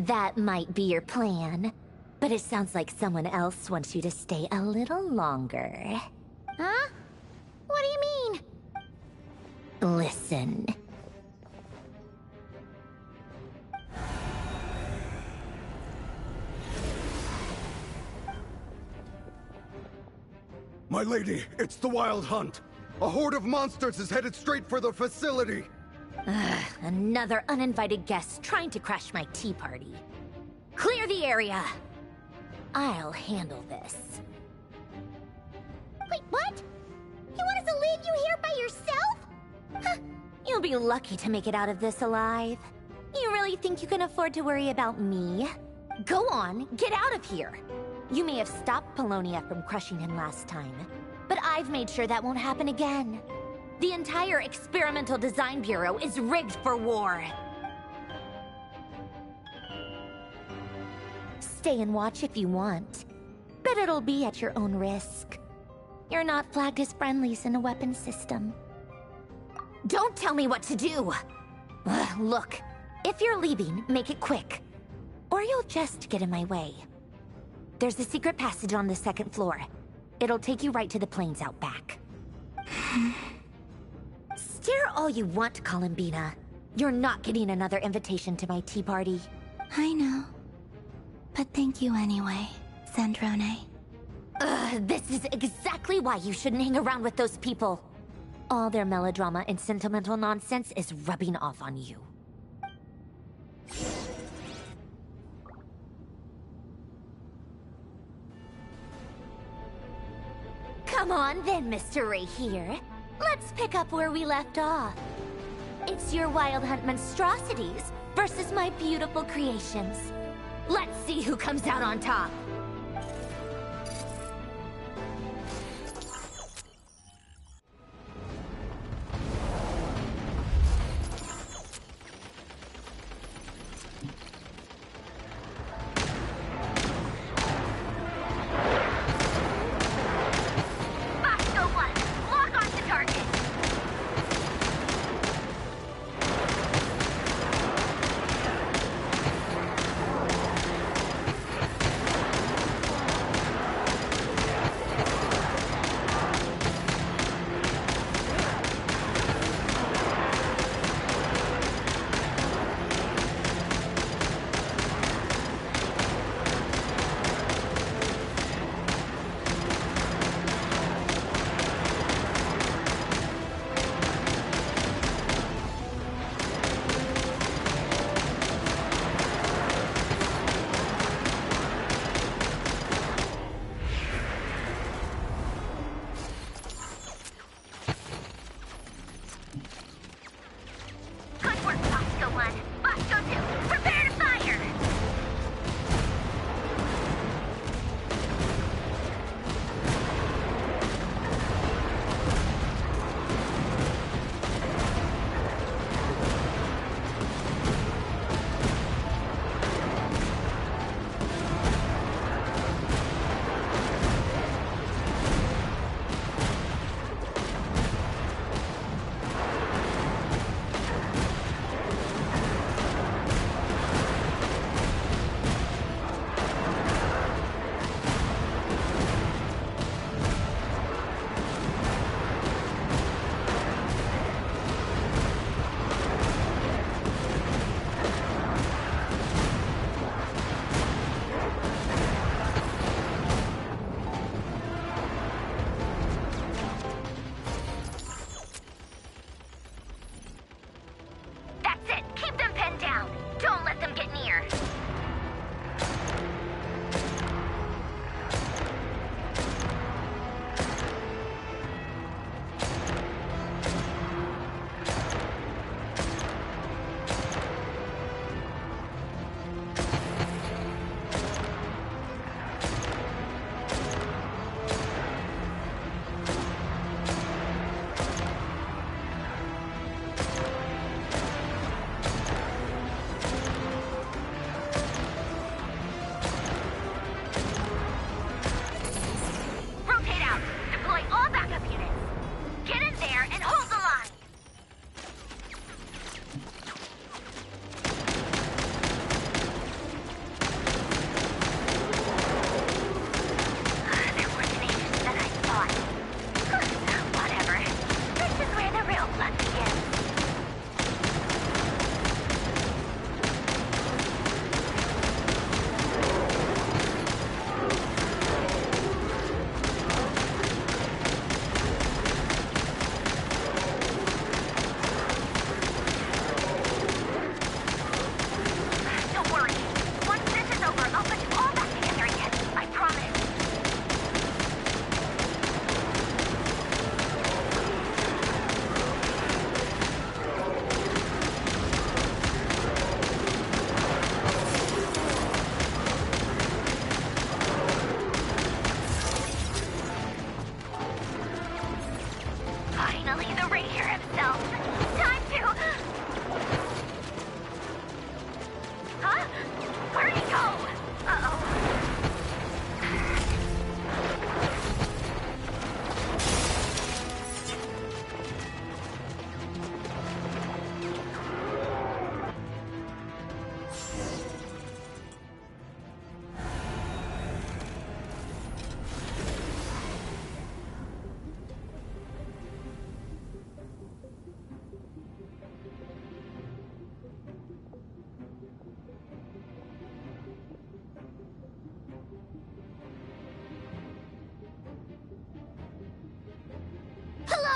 That might be your plan. But it sounds like someone else wants you to stay a little longer.
Huh? What do you mean?
Listen.
My lady, it's the Wild Hunt. A horde of monsters is headed straight for the facility.
Another uninvited guest trying to crash my tea party. Clear the area. I'll handle this.
Wait, what? You want us to leave you here by yourself?
Huh. You'll be lucky to make it out of this alive. You really think you can afford to worry about me? Go on, get out of here. You may have stopped Polonia from crushing him last time, but I've made sure that won't happen again. The entire Experimental Design Bureau is rigged for war. Stay and watch if you want, but it'll be at your own risk. You're not flagged as friendlies in a weapons system. Don't tell me what to do! Look, if you're leaving, make it quick, or you'll just get in my way. There's a secret passage on the 2nd floor. It'll take you right to the plains out back. Stare all you want, Columbina. You're not getting another invitation to my tea party.
I know. But thank you anyway, Sandrone.
This is exactly why you shouldn't hang around with those people. All their melodrama and sentimental nonsense is rubbing off on you. Come on then, Mr. Ray here. Let's pick up where we left off. It's your Wild Hunt monstrosities versus my beautiful creations. Let's see who comes out on top.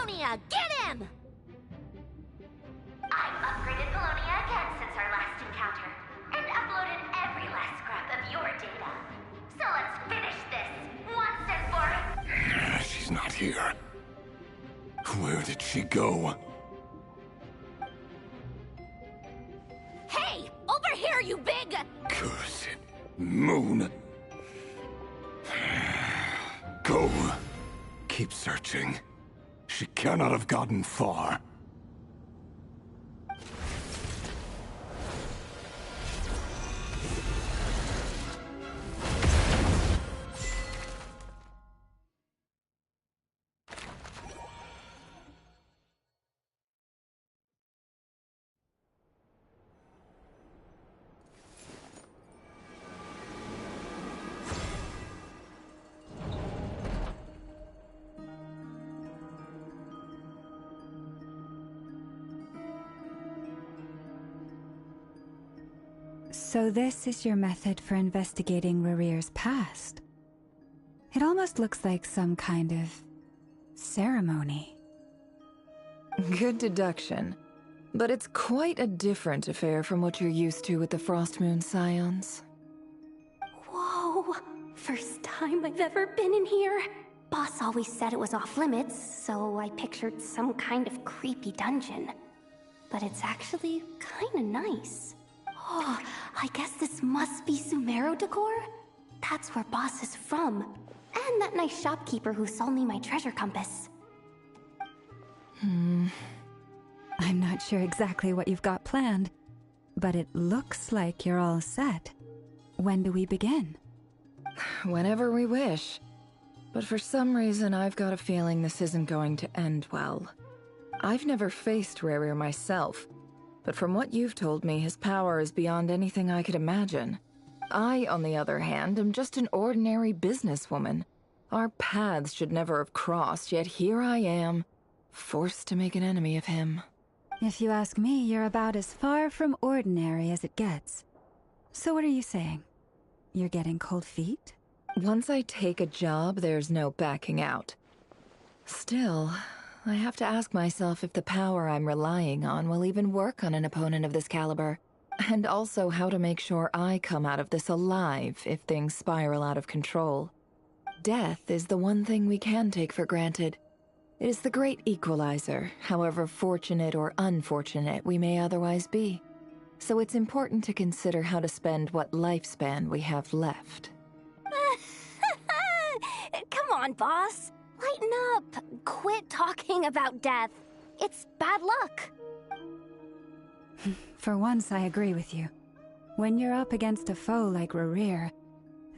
Polonia, get him!
I've upgraded Polonia again since our last encounter, and uploaded every last scrap of your data. So let's finish this, once and for...
She's not here. Where did she go?
Hey, over here, you big...
Curse it. Moon. Go. Keep searching. She cannot have gotten far.
So this is your method for investigating Rarir's past. It almost looks like some kind of ceremony.
Good deduction. But it's quite a different affair from what you're used to with the Frostmoon Scions.
Whoa! First time I've ever been in here. Boss always said it was off limits, so I pictured some kind of creepy dungeon. But it's actually kinda nice. Oh, I guess this must be Sumero decor? That's where Boss is from. And that nice shopkeeper who sold me my treasure compass.
I'm not sure exactly what you've got planned, but it looks like you're all set. When do we begin?
Whenever we wish. But for some reason, I've got a feeling this isn't going to end well. I've never faced Rarir myself, but from what you've told me, his power is beyond anything I could imagine. I, on the other hand, am just an ordinary businesswoman. Our paths should never have crossed, yet here I am, forced to make an enemy of him.
If you ask me, you're about as far from ordinary as it gets. So what are you saying? You're getting cold feet?
Once I take a job, there's no backing out. Still, I have to ask myself if the power I'm relying on will even work on an opponent of this caliber. And also how to make sure I come out of this alive if things spiral out of control. Death is the one thing we can take for granted. It is the great equalizer, however fortunate or unfortunate we may otherwise be. So it's important to consider how to spend what lifespan we have left.
Come on, boss. Lighten up. Quit talking about death. It's bad luck.
For once, I agree with you. When you're up against a foe like Rarir,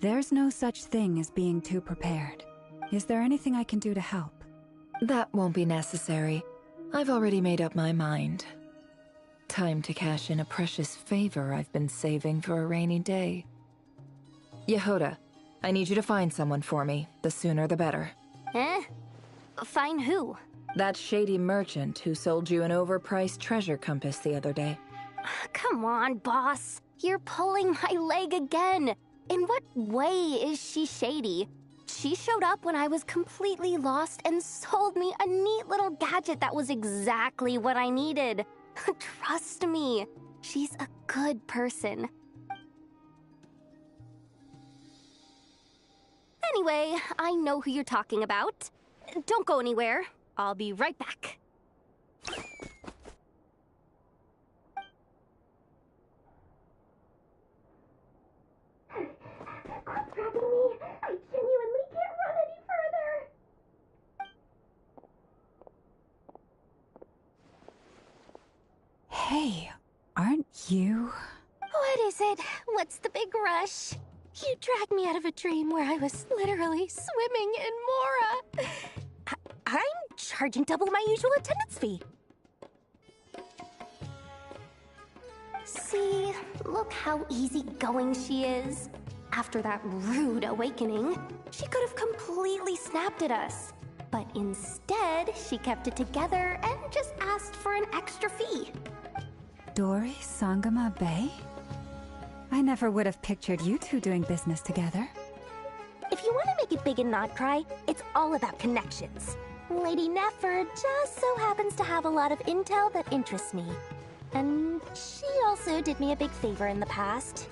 there's no such thing as being too prepared. Is there anything I can do to help?
That won't be necessary. I've already made up my mind. Time to cash in a precious favor I've been saving for a rainy day. Yehoda, I need you to find someone for me. The sooner the better.
Eh? Find who?
That shady merchant who sold you an overpriced treasure compass the other day.
Come on, boss. You're pulling my leg again. In what way is she shady? She showed up when I was completely lost and sold me a neat little gadget that was exactly what I needed. Trust me, she's a good person. Anyway, I know who you're talking about. Don't go anywhere. I'll be right back.
Quit grabbing me. I genuinely can't run any further.
Hey, aren't you?
What is it? What's the big rush? You dragged me out of a dream where I was literally swimming in Mora. I'm charging double my usual attendance fee. See, look how easygoing she is. After that rude awakening, she could have completely snapped at us. But instead, she kept it together and just asked for an extra fee.
Dori Sangama Bay? I never would have pictured you two doing business together.
If you want to make it big and not cry, it's all about connections. Lady Nefer just so happens to have a lot of intel that interests me. And she also did me a big favor in the past.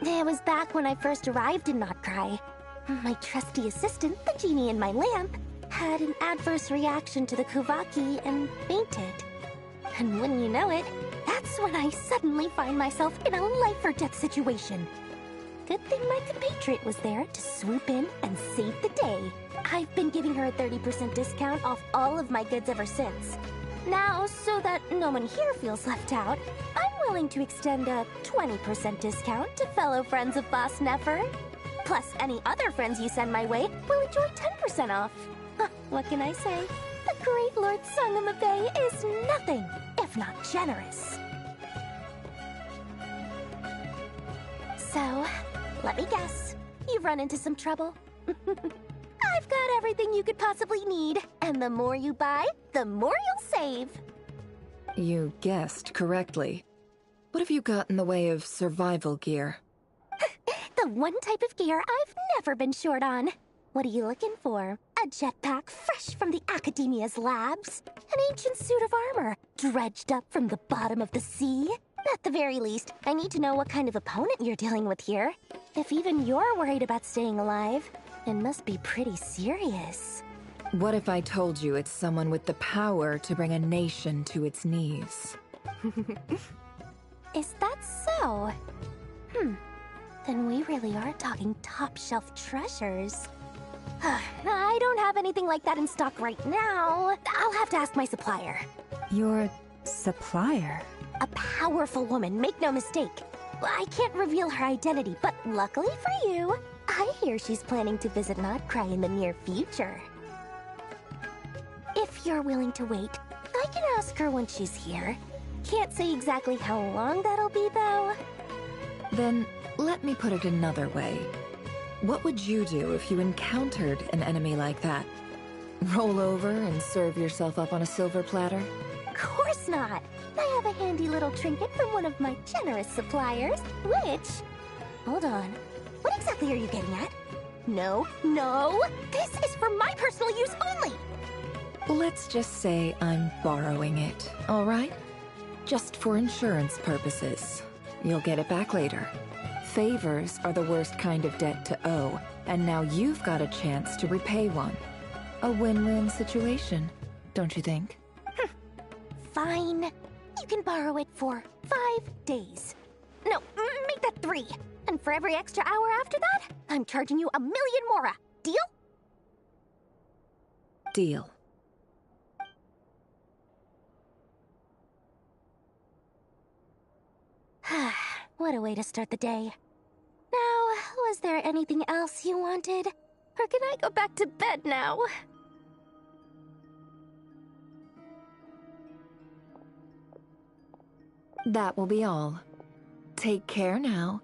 It was back when I first arrived in Notcry. My trusty assistant, the genie in my lamp, had an adverse reaction to the Kuvaki and fainted. And wouldn't you know it, that's when I suddenly find myself in a life-or-death situation. Good thing my compatriot was there to swoop in and save the day. I've been giving her a 30% discount off all of my goods ever since. Now, so that no one here feels left out, I'm willing to extend a 20% discount to fellow friends of Boss Nefer. Plus, any other friends you send my way will enjoy 10% off. What can I say? The great Lord Sangamabe is nothing if not generous. So, let me guess. You've run into some trouble? I've got everything you could possibly need, and the more you buy, the more you'll save.
You guessed correctly. What have you got in the way of survival gear?
The one type of gear I've never been short on. What are you looking for? A jetpack fresh from the Academia's labs? An ancient suit of armor dredged up from the bottom of the sea? At the very least, I need to know what kind of opponent you're dealing with here. If even you're worried about staying alive, it must be pretty serious.
What if I told you it's someone with the power to bring a nation to its knees?
Is that so? Then we really are talking top-shelf treasures. I don't have anything like that in stock right now. I'll have to ask my supplier.
Your supplier?
A powerful woman, make no mistake. I can't reveal her identity, but luckily for you, I hear she's planning to visit Notcry in the near future. If you're willing to wait, I can ask her when she's here. Can't say exactly how long that'll be, though.
Then, let me put it another way. What would you do if you encountered an enemy like that? Roll over and serve yourself up on a silver platter?
Of course not! I have a handy little trinket from one of my generous suppliers, which... Hold on. What exactly are you getting at? No, no! This is for my personal use only!
Let's just say I'm borrowing it, all right? Just for insurance purposes. You'll get it back later. Favors are the worst kind of debt to owe, and now you've got a chance to repay one. A win-win situation, don't you think?
Fine. You can borrow it for 5 days. No, make that 3. And for every extra hour after that, I'm charging you 1,000,000 mora. Deal?
Deal.
What a way to start the day. Now, was there anything else you wanted? Or can I go back to bed now?
That will be all. Take care now.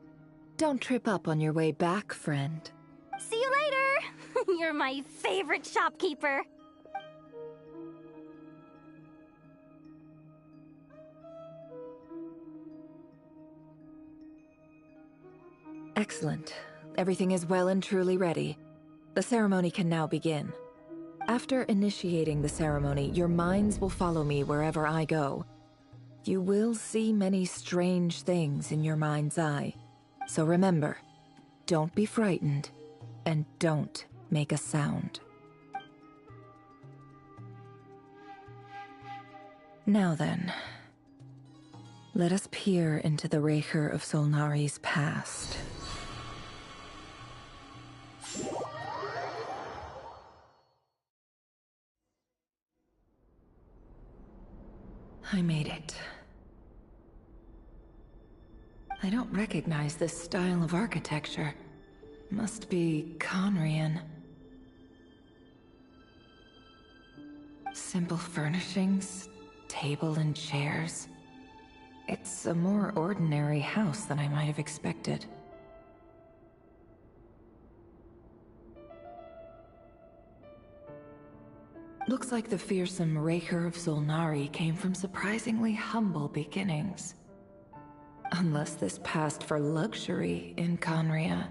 Don't trip up on your way back, friend.
See you later! You're my favorite shopkeeper.
Excellent. Everything is well and truly ready. The ceremony can now begin. After initiating the ceremony, your minds will follow me wherever I go. You will see many strange things in your mind's eye. So remember, don't be frightened, and don't make a sound. Now then, let us peer into the Raker of Solnari's past. I made it. I don't recognize this style of architecture. Must be Conrian. Simple furnishings, table and chairs. It's a more ordinary house than I might have expected. Looks like the fearsome Raker of Solnari came from surprisingly humble beginnings. Unless this passed for luxury in Conria.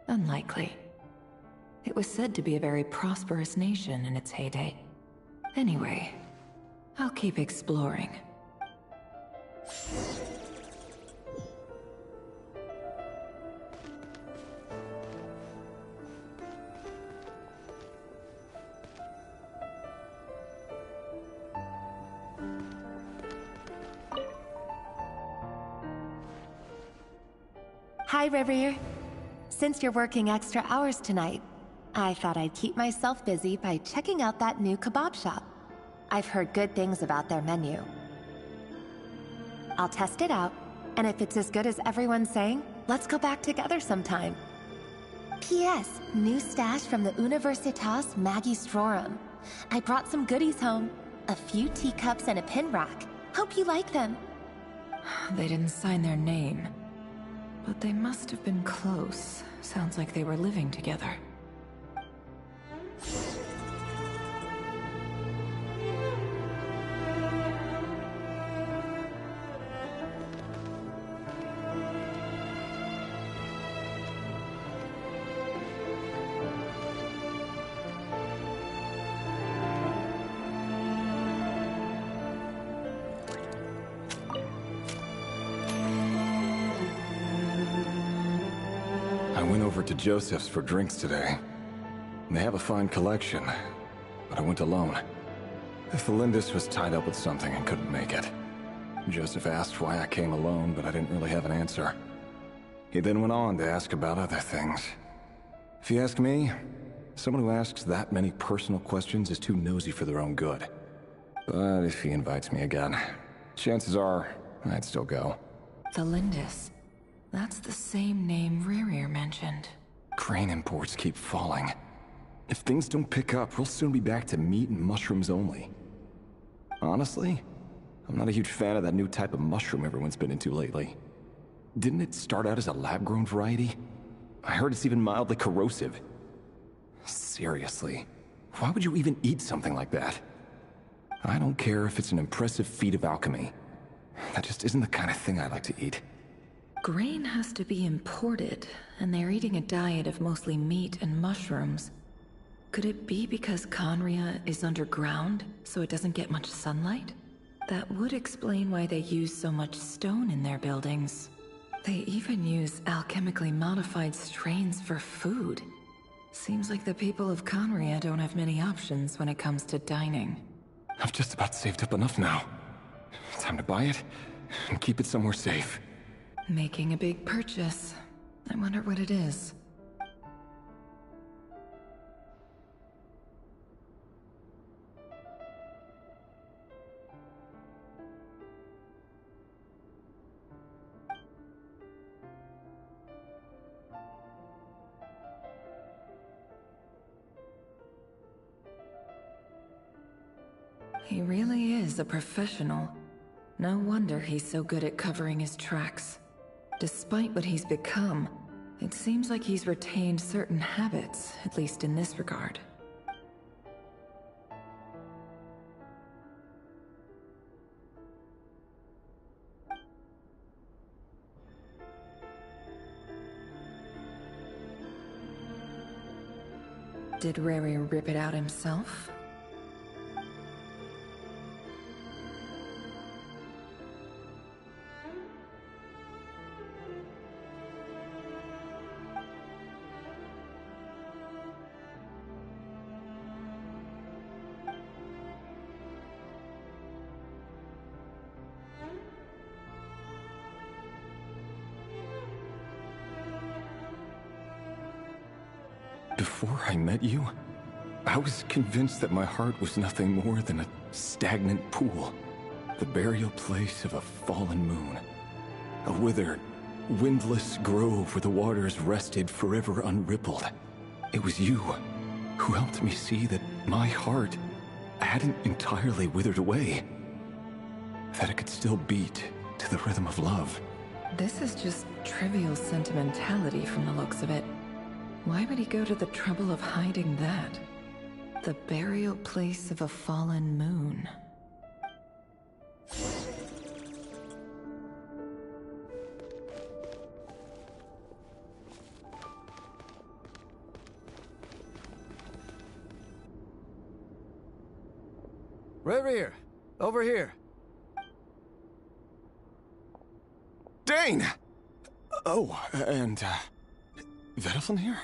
Unlikely. It It was said to be a very prosperous nation in its heyday. Anyway, I'll keep exploring.
Hi, Rivier. Since you're working extra hours tonight, I thought I'd keep myself busy by checking out that new kebab shop. I've heard good things about their menu. I'll test it out, and if it's as good as everyone's saying, let's go back together sometime. P.S. New stash from the Universitas Magistrorum. I brought some goodies home. A few teacups and a pin rack. Hope you like them.
They didn't sign their name. But they must have been close. Sounds like they were living together.
I went over to Joseph's for drinks today. They have a fine collection, but I went alone. Felindis was tied up with something and couldn't make it. Joseph asked why I came alone, but I didn't really have an answer. He then went on to ask about other things. If you ask me, someone who asks that many personal questions is too nosy for their own good. But if he invites me again, chances are I'd still go.
Felindis. That's the same name Rerir mentioned.
Crane imports keep falling. If things don't pick up, we'll soon be back to meat and mushrooms only. Honestly, I'm not a huge fan of that new type of mushroom everyone's been into lately. Didn't it start out as a lab-grown variety? I heard it's even mildly corrosive. Seriously, why would you even eat something like that? I don't care if it's an impressive feat of alchemy. That just isn't the kind of thing I like to eat.
Grain has to be imported, and they're eating a diet of mostly meat and mushrooms. Could it be because Conria is underground, so it doesn't get much sunlight? That would explain why they use so much stone in their buildings. They even use alchemically modified strains for food. Seems like the people of Conria don't have many options when it comes to dining.
I've just about saved up enough now. Time to buy it and keep it somewhere safe.
Making a big purchase. I wonder what it is. He really is a professional. No wonder he's so good at covering his tracks. Despite what he's become, it seems like he's retained certain habits, at least in this regard. Did Rary rip it out himself?
Before I met you, I was convinced that my heart was nothing more than a stagnant pool. The burial place of a fallen moon. A withered, windless grove where the waters rested forever unrippled. It was you who helped me see that my heart hadn't entirely withered away. That it could still beat to the rhythm of love.
This is just trivial sentimentality from the looks of it. Why would he go to the trouble of hiding that? The burial place of a fallen moon.
Rear, over here.
Dane! Oh, and, Vedafin here?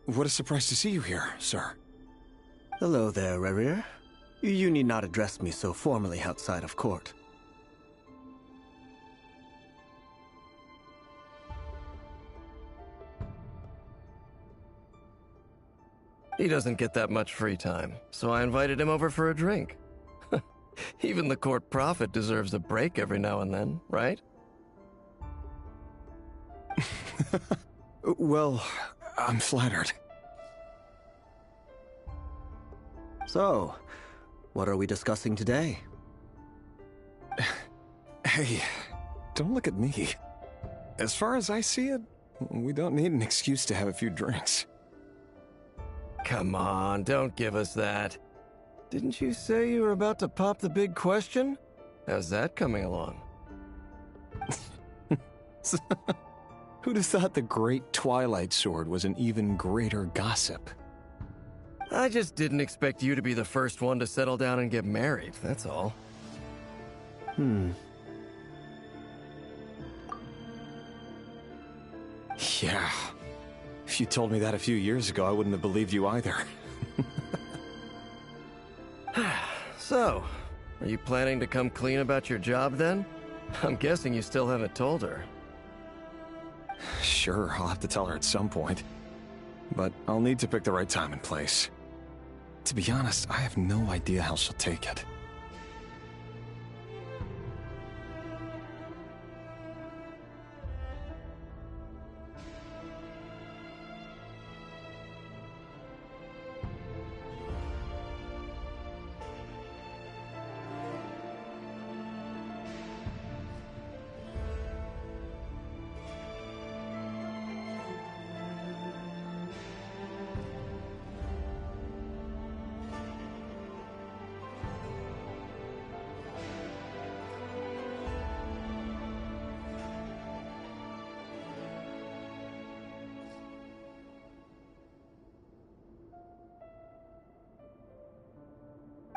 What a surprise to see you here, sir.
Hello there, Rerir. You need not address me so formally outside of court. He doesn't get that much free time, so I invited him over for a drink. Even the court prophet deserves a break every now and then, right?
Well, I'm flattered.
So, what are we discussing today?
Hey, don't look at me. As far as I see it, we don't need an excuse to have a few drinks.
Come on, don't give us that. Didn't you say you were about to pop the big question? How's that coming along?
Who'd have thought the Great Twilight Sword was an even greater gossip?
I just didn't expect you to be the first one to settle down and get married, that's all.
Yeah. If you told me that a few years ago, I wouldn't have believed you either.
So, are you planning to come clean about your job then? I'm guessing you still haven't told her.
Sure, I'll have to tell her at some point. But I'll need to pick the right time and place. To be honest, I have no idea how she'll take it.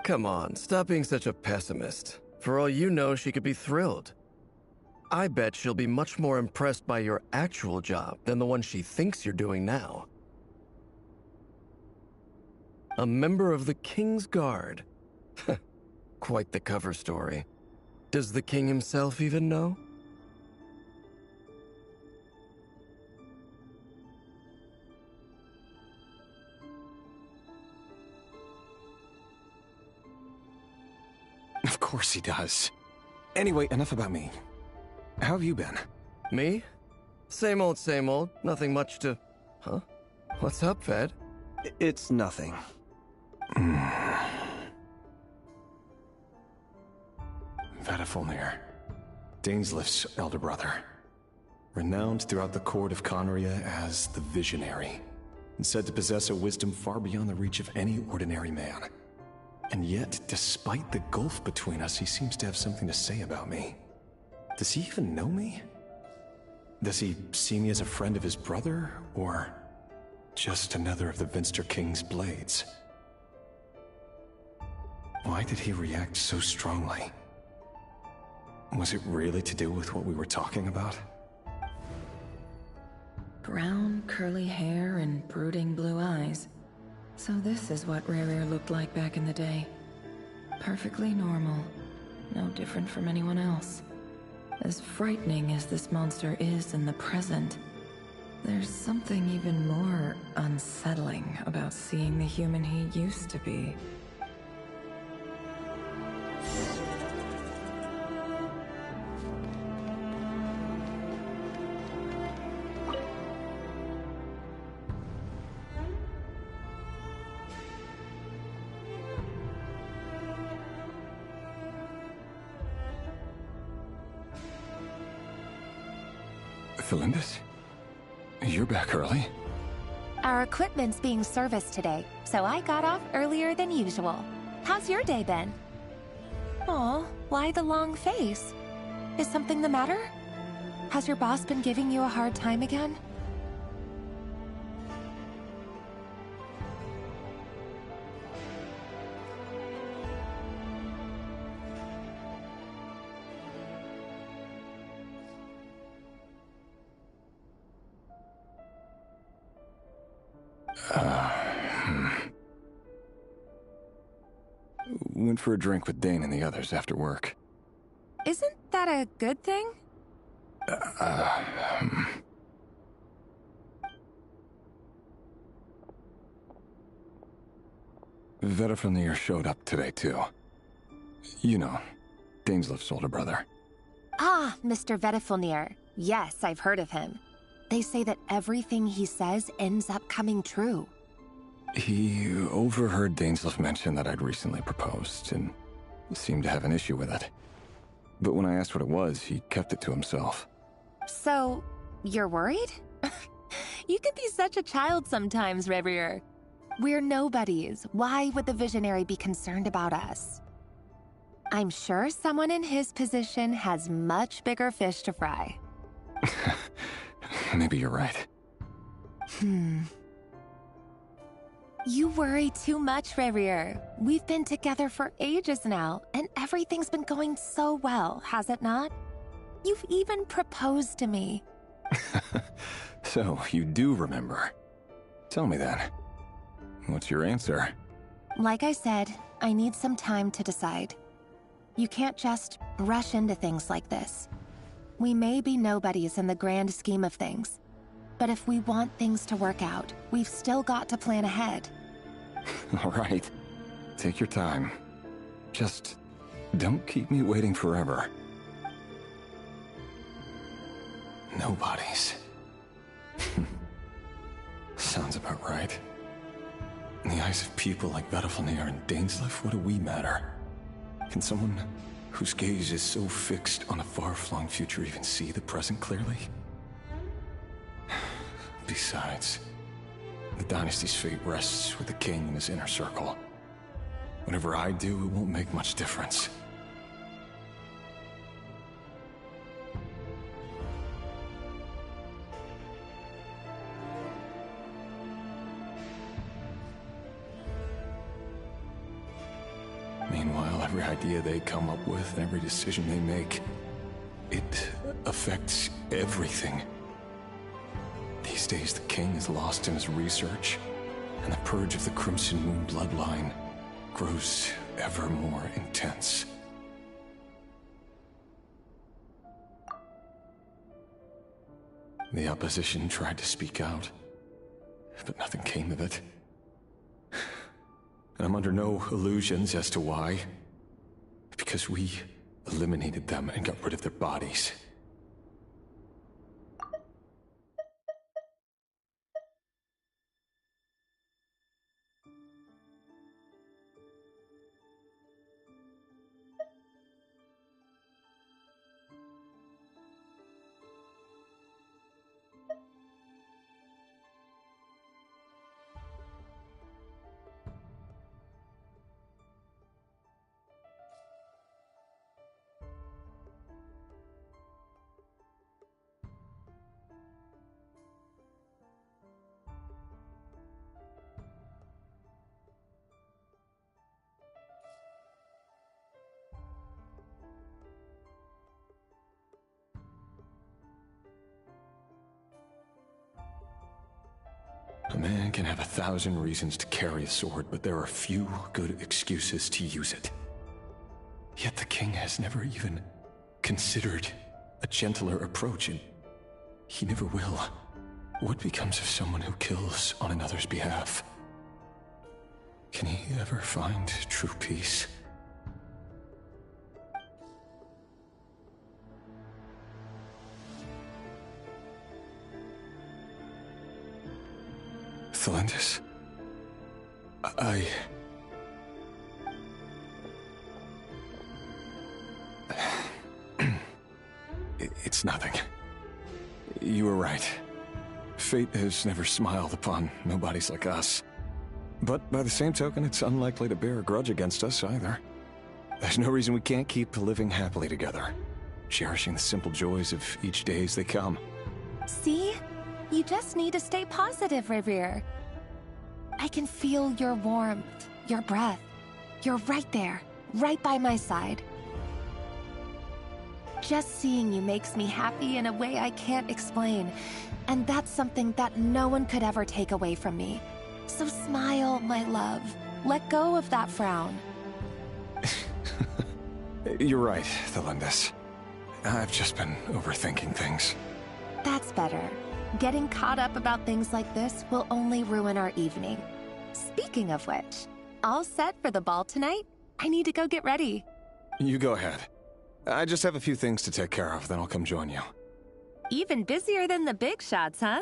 Come on, stop being such a pessimist. For all you know, she could be thrilled. I bet she'll be much more impressed by your actual job than the one she thinks you're doing now. A member of the King's Guard. Quite the cover story. Does the king himself even know?
Of course he does. Anyway, enough about me. How have you been?
Me? Same old, same old. Nothing much to... Huh? What's up, Ved?
It's nothing.
Vedafilnir, Dainslift's elder brother. Renowned throughout the court of Conria as the Visionary, and said to possess a wisdom far beyond the reach of any ordinary man. And yet, despite the gulf between us, he seems to have something to say about me. Does he even know me? Does he see me as a friend of his brother, or just another of the Vinster King's blades? Why did he react so strongly? Was it really to do with what we were talking about?
Brown, curly hair and brooding blue eyes. So this is what Rerir looked like back in the day. Perfectly normal. No different from anyone else. As frightening as this monster is in the present, there's something even more unsettling about seeing the human he used to be.
Felindis? You're back early?
Our equipment's being serviced today, so I got off earlier than usual. How's your day been? Aw, why the long face? Is something the matter? Has your boss been giving you a hard time again?
Went for a drink with Dane and the others after work.
Isn't that a good thing?
Vedifnir showed up today, too. You know, Daneslif's older brother.
Ah, Mr. Vedifnir. Yes, I've heard of him. They say that everything he says ends up coming true.
He overheard Daneslif mention that I'd recently proposed, and seemed to have an issue with it. But when I asked what it was, he kept it to himself.
So, you're worried? You could be such a child sometimes, Revier. We're nobodies. Why would the Visionary be concerned about us? I'm sure someone in his position has much bigger fish to fry.
Maybe you're right.
You worry too much, Revier. We've been together for ages now, and everything's been going so well, has it not? You've even proposed to me.
So, you do remember. Tell me then. What's your answer?
Like I said, I need some time to decide. You can't just rush into things like this. We may be nobodies in the grand scheme of things, but if we want things to work out, we've still got to plan ahead.
All right. Take your time. Just don't keep me waiting forever. Nobodies. Sounds about right. In the eyes of people like Vedifnir and Daneslif, what do we matter? Can someone whose gaze is so fixed on a far-flung future even see the present clearly? Besides, the dynasty's fate rests with the king and his inner circle. Whatever I do, it won't make much difference. Meanwhile, every idea they come up with, and every decision they make, it affects everything. These days, the king is lost in his research, and the purge of the Crimson Moon bloodline grows ever more intense. The opposition tried to speak out, but nothing came of it. And I'm under no illusions as to why. Because we eliminated them and got rid of their bodies. A man can have 1,000 reasons to carry a sword, but there are few good excuses to use it. Yet the king has never even considered a gentler approach, and he never will. What becomes of someone who kills on another's behalf? Can he ever find true peace? Thelindis? It's nothing. You were right. Fate has never smiled upon nobodies like us. But by the same token, it's unlikely to bear a grudge against us either. There's no reason we can't keep living happily together, cherishing the simple joys of each day as they come.
See? You just need to stay positive, Revier. I can feel your warmth, your breath. You're right there, right by my side. Just seeing you makes me happy in a way I can't explain. And that's something that no one could ever take away from me. So smile, my love. Let go of that frown.
You're right, Thelindis. I've just been overthinking things.
That's better. Getting caught up about things like this will only ruin our evening. Speaking of which, all set for the ball tonight? I need to go get ready.
You go ahead. I just have a few things to take care of, then I'll come join you.
Even busier than the big shots, huh?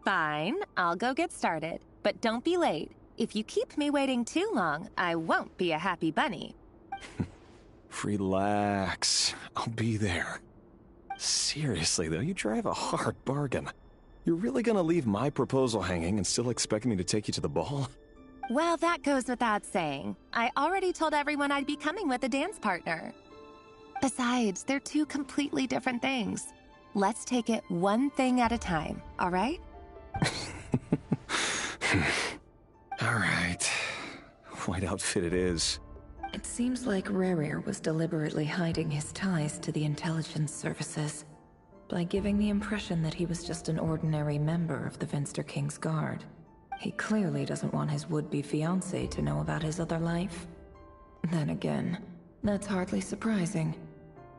Fine, I'll go get started. But don't be late. If you keep me waiting too long, I won't be a happy bunny.
Relax. I'll be there. Seriously, though, you drive a hard bargain. You're really gonna leave my proposal hanging and still expect me to take you to the ball?
Well, that goes without saying. I already told everyone I'd be coming with a dance partner. Besides, they're two completely different things. Let's take it one thing at a time, all right?
All right. White outfit it is.
It seems like Rerir was deliberately hiding his ties to the intelligence services by giving the impression that he was just an ordinary member of the Vinster King's Guard. He clearly doesn't want his would-be fiancée to know about his other life. Then again, that's hardly surprising.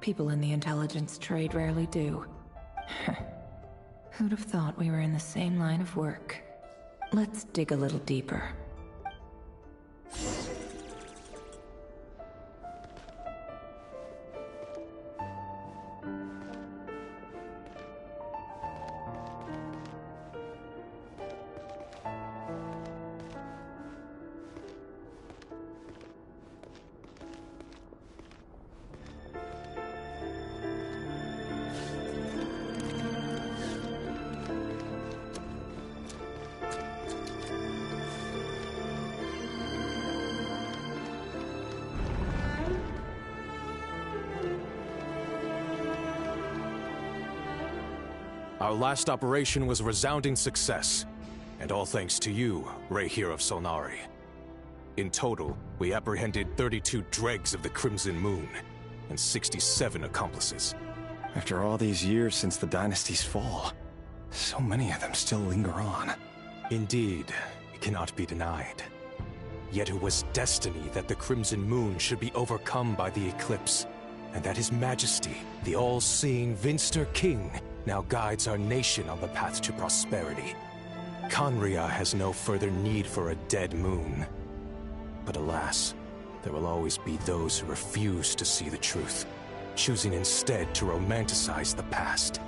People in the intelligence trade rarely do. Who'd have thought we were in the same line of work? Let's dig a little deeper.
Our last operation was a resounding success, and all thanks to you, Reihir of Solnari. In total, we apprehended 32 dregs of the Crimson Moon, and 67 accomplices.
After all these years since the dynasty's fall, so many of them still linger on.
Indeed, it cannot be denied. Yet it was destiny that the Crimson Moon should be overcome by the eclipse, and that His Majesty, the all-seeing Vinster King, now guides our nation on the path to prosperity. Conria has no further need for a dead moon. But alas, there will always be those who refuse to see the truth, choosing instead to romanticize the past.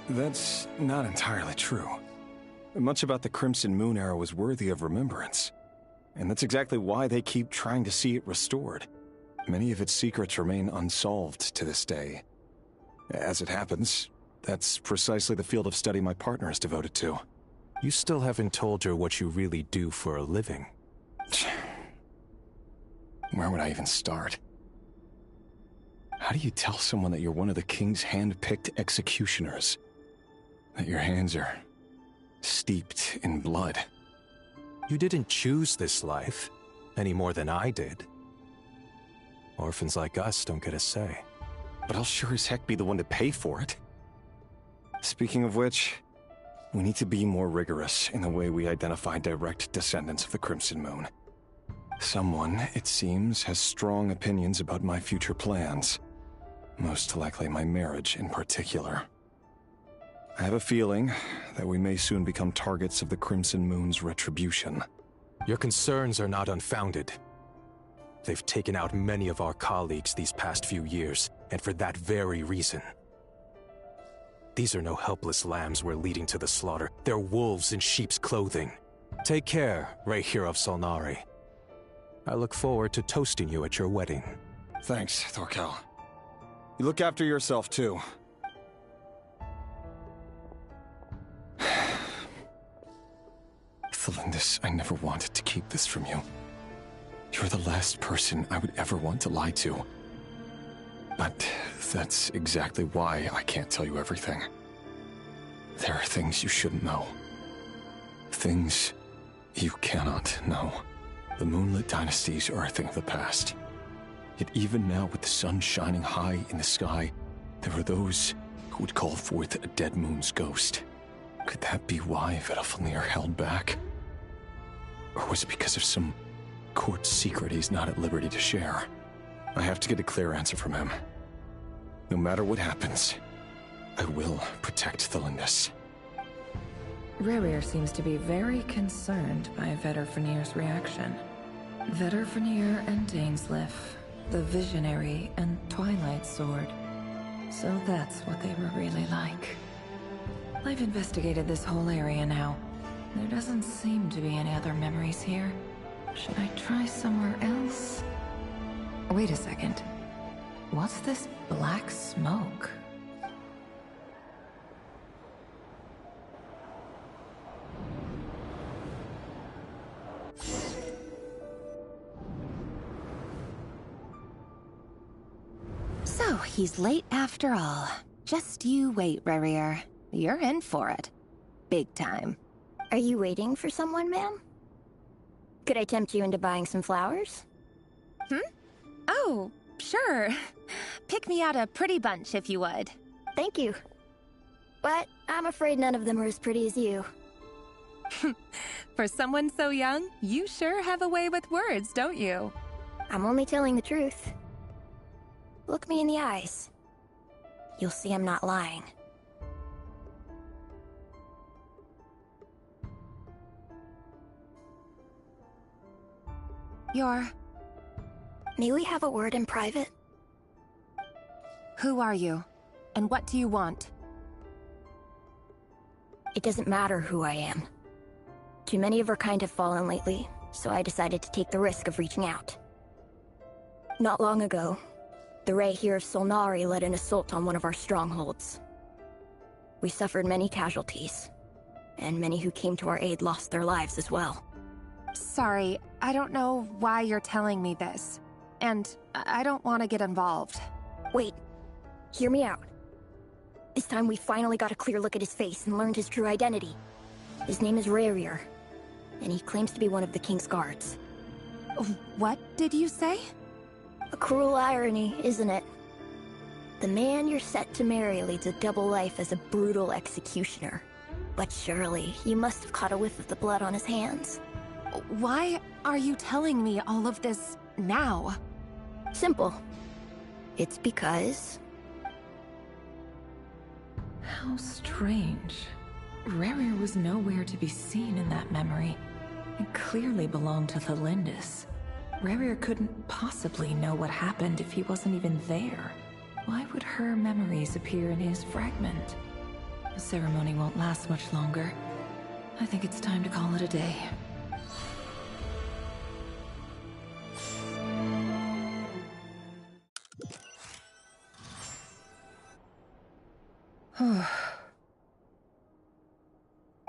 That's not entirely true. Much about the Crimson Moon era was worthy of remembrance. And that's exactly why they keep trying to see it restored. Many of its secrets remain unsolved to this day. As it happens, that's precisely the field of study my partner is devoted to.
You still haven't told her what you really do for a living.
Where would I even start? How do you tell someone that you're one of the king's hand-picked executioners? That your hands are steeped in blood?
You didn't choose this life, any more than I did. Orphans like us don't get a say.
But I'll sure as heck be the one to pay for it. Speaking of which, we need to be more rigorous in the way we identify direct descendants of the Crimson Moon. Someone, it seems, has strong opinions about my future plans. Most likely my marriage in particular. I have a feeling that we may soon become targets of the Crimson Moon's retribution.
Your concerns are not unfounded. They've taken out many of our colleagues these past few years, and for that very reason. These are no helpless lambs we're leading to the slaughter. They're wolves in sheep's clothing. Take care, Reihir of Solnari. I look forward to toasting you at your wedding.
Thanks, Thorkel. You look after yourself, too. Thelindis, I never wanted to keep this from you. You're the last person I would ever want to lie to. But that's exactly why I can't tell you everything. There are things you shouldn't know. Things you cannot know. The moonlit dynasties are a thing of the past. Yet even now, with the sun shining high in the sky, there are those who would call forth a dead moon's ghost. Could that be why Vedalfnir held back? Or was it because of some court secret he's not at liberty to share? I have to get a clear answer from him. No matter what happens, I will protect the Lindis.
Rerir seems to be very concerned by Vedderfenir's reaction. Vedderfenir and Dainsleif, the Visionary and Twilight Sword. So that's what they were really like. I've investigated this whole area now. There doesn't seem to be any other memories here. Should I try somewhere else? Wait a second. What's this black smoke?
So, he's late after all. Just you wait, Rerir. You're in for it. Big time.
Are you waiting for someone, ma'am? Could I tempt you into buying some flowers?
Oh, sure. Pick me out a pretty bunch if you would.
Thank you. But I'm afraid none of them are as pretty as you.
For someone so young, you sure have a way with words, don't you?
I'm only telling the truth. Look me in the eyes. You'll see I'm not lying. May we have a word in private?
Who are you? And what do you want?
It doesn't matter who I am. Too many of our kind have fallen lately, so I decided to take the risk of reaching out. Not long ago, the Ray here of Solnari led an assault on one of our strongholds. We suffered many casualties, and many who came to our aid lost their lives as well.
Sorry, I don't know why you're telling me this. And I don't want to get involved.
Wait, hear me out. This time we finally got a clear look at his face and learned his true identity. His name is Rerir, and he claims to be one of the King's guards.
What did you say?
A cruel irony, isn't it? The man you're set to marry leads a double life as a brutal executioner. But surely, you must have caught a whiff of the blood on his hands.
Why are you telling me all of this now?
Simple. It's because...
How strange. Rerir was nowhere to be seen in that memory. It clearly belonged to the Lindis. Rerir couldn't possibly know what happened if he wasn't even there. Why would her memories appear in his fragment? The ceremony won't last much longer. I think it's time to call it a day.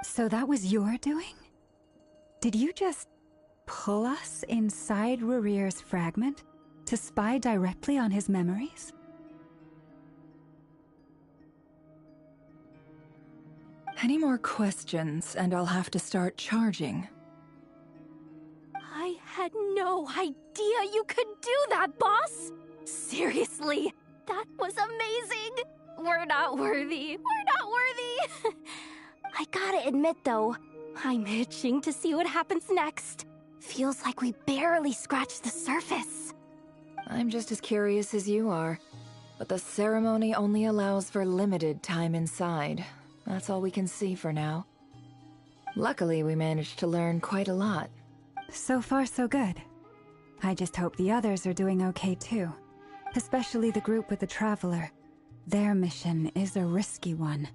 So that was your doing? Did you just pull us inside Rerir's fragment to spy directly on his memories?
Any more questions, and I'll have to start charging.
I had no idea you could do that, boss! Seriously, that was amazing! We're not worthy. We're not worthy! I gotta admit, though, I'm itching to see what happens next. Feels like we barely scratched the surface.
I'm just as curious as you are, but the ceremony only allows for limited time inside. That's all we can see for now. Luckily, we managed to learn quite a lot.
So far, so good. I just hope the others are doing okay too. Especially the group with the Traveler. Their mission is a risky one.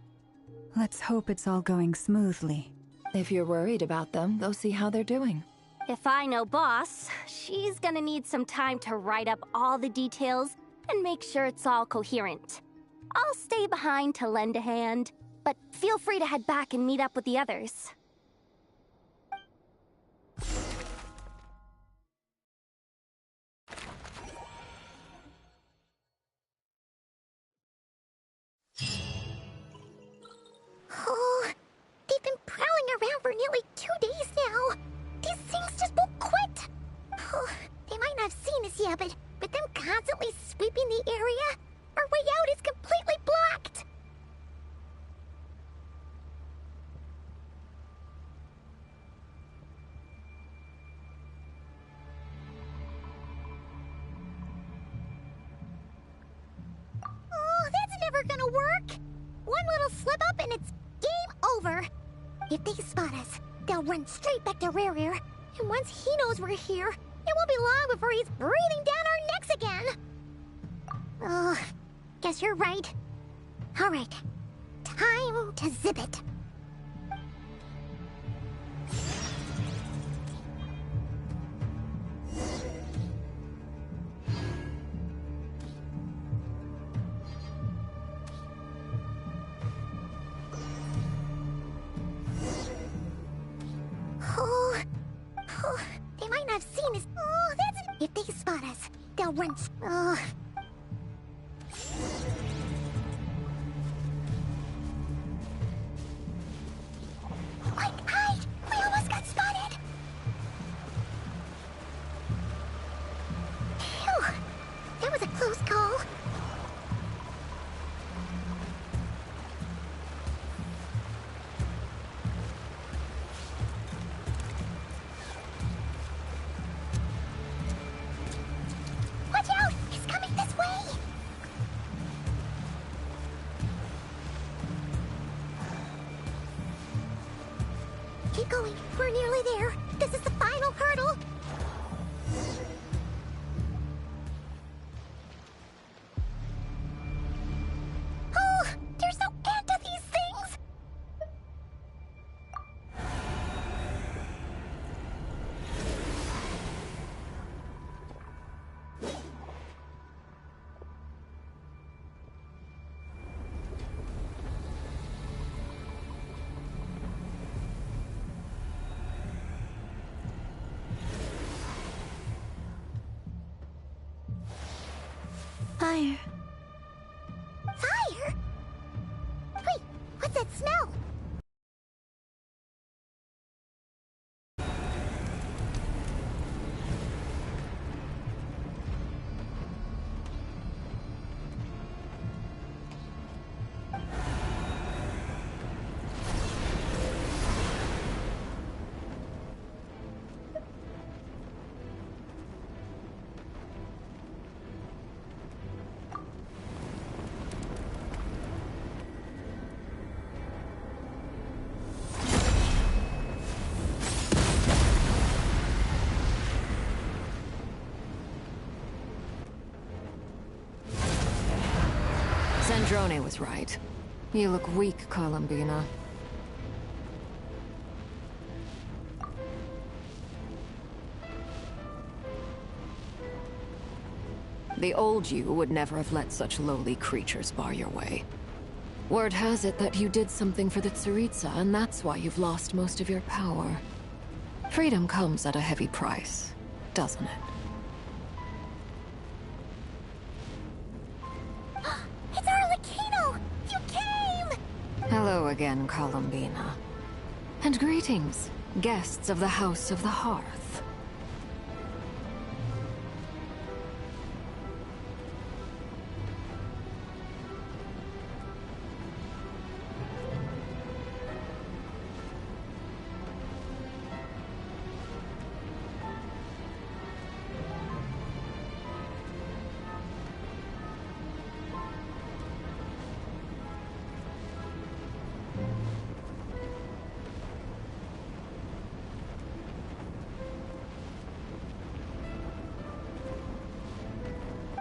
Let's hope it's all going smoothly.
If you're worried about them, go see how they're doing.
If I know boss, she's gonna need some time to write up all the details and make sure it's all coherent. I'll stay behind to lend a hand, but feel free to head back and meet up with the others.
Oh, they've been prowling around for nearly 2 days now. These things just won't quit. Oh, they might not have seen us yet, but them constantly sweeping the area, our way out is completely blocked. work. One little slip-up and it's game over. If they spot us, they'll run straight back to Rear. And once he knows we're here, it won't be long before he's breathing down our necks again. Oh, guess you're right. All right, time to zip it. Oh, they might not have seen us. Oh, that's... If they spot us, they'll run... Oh... Quick, hide! We almost got spotted! Phew! That was a close call. Watch out! He's coming this way! Keep going. We're nearly there. This is the final hurdle. Oh, they're so into these things.
Fire.
Fire? Wait, what's that smell?
Sandrone was right. You look weak, Columbina. The old you would never have let such lowly creatures bar your way. Word has it that you did something for the Tsaritsa, and that's why you've lost most of your power. Freedom comes at a heavy price, doesn't it?
It's Arlecchino! You came!
Hello again, Columbina. And greetings, guests of the House of the Hearth.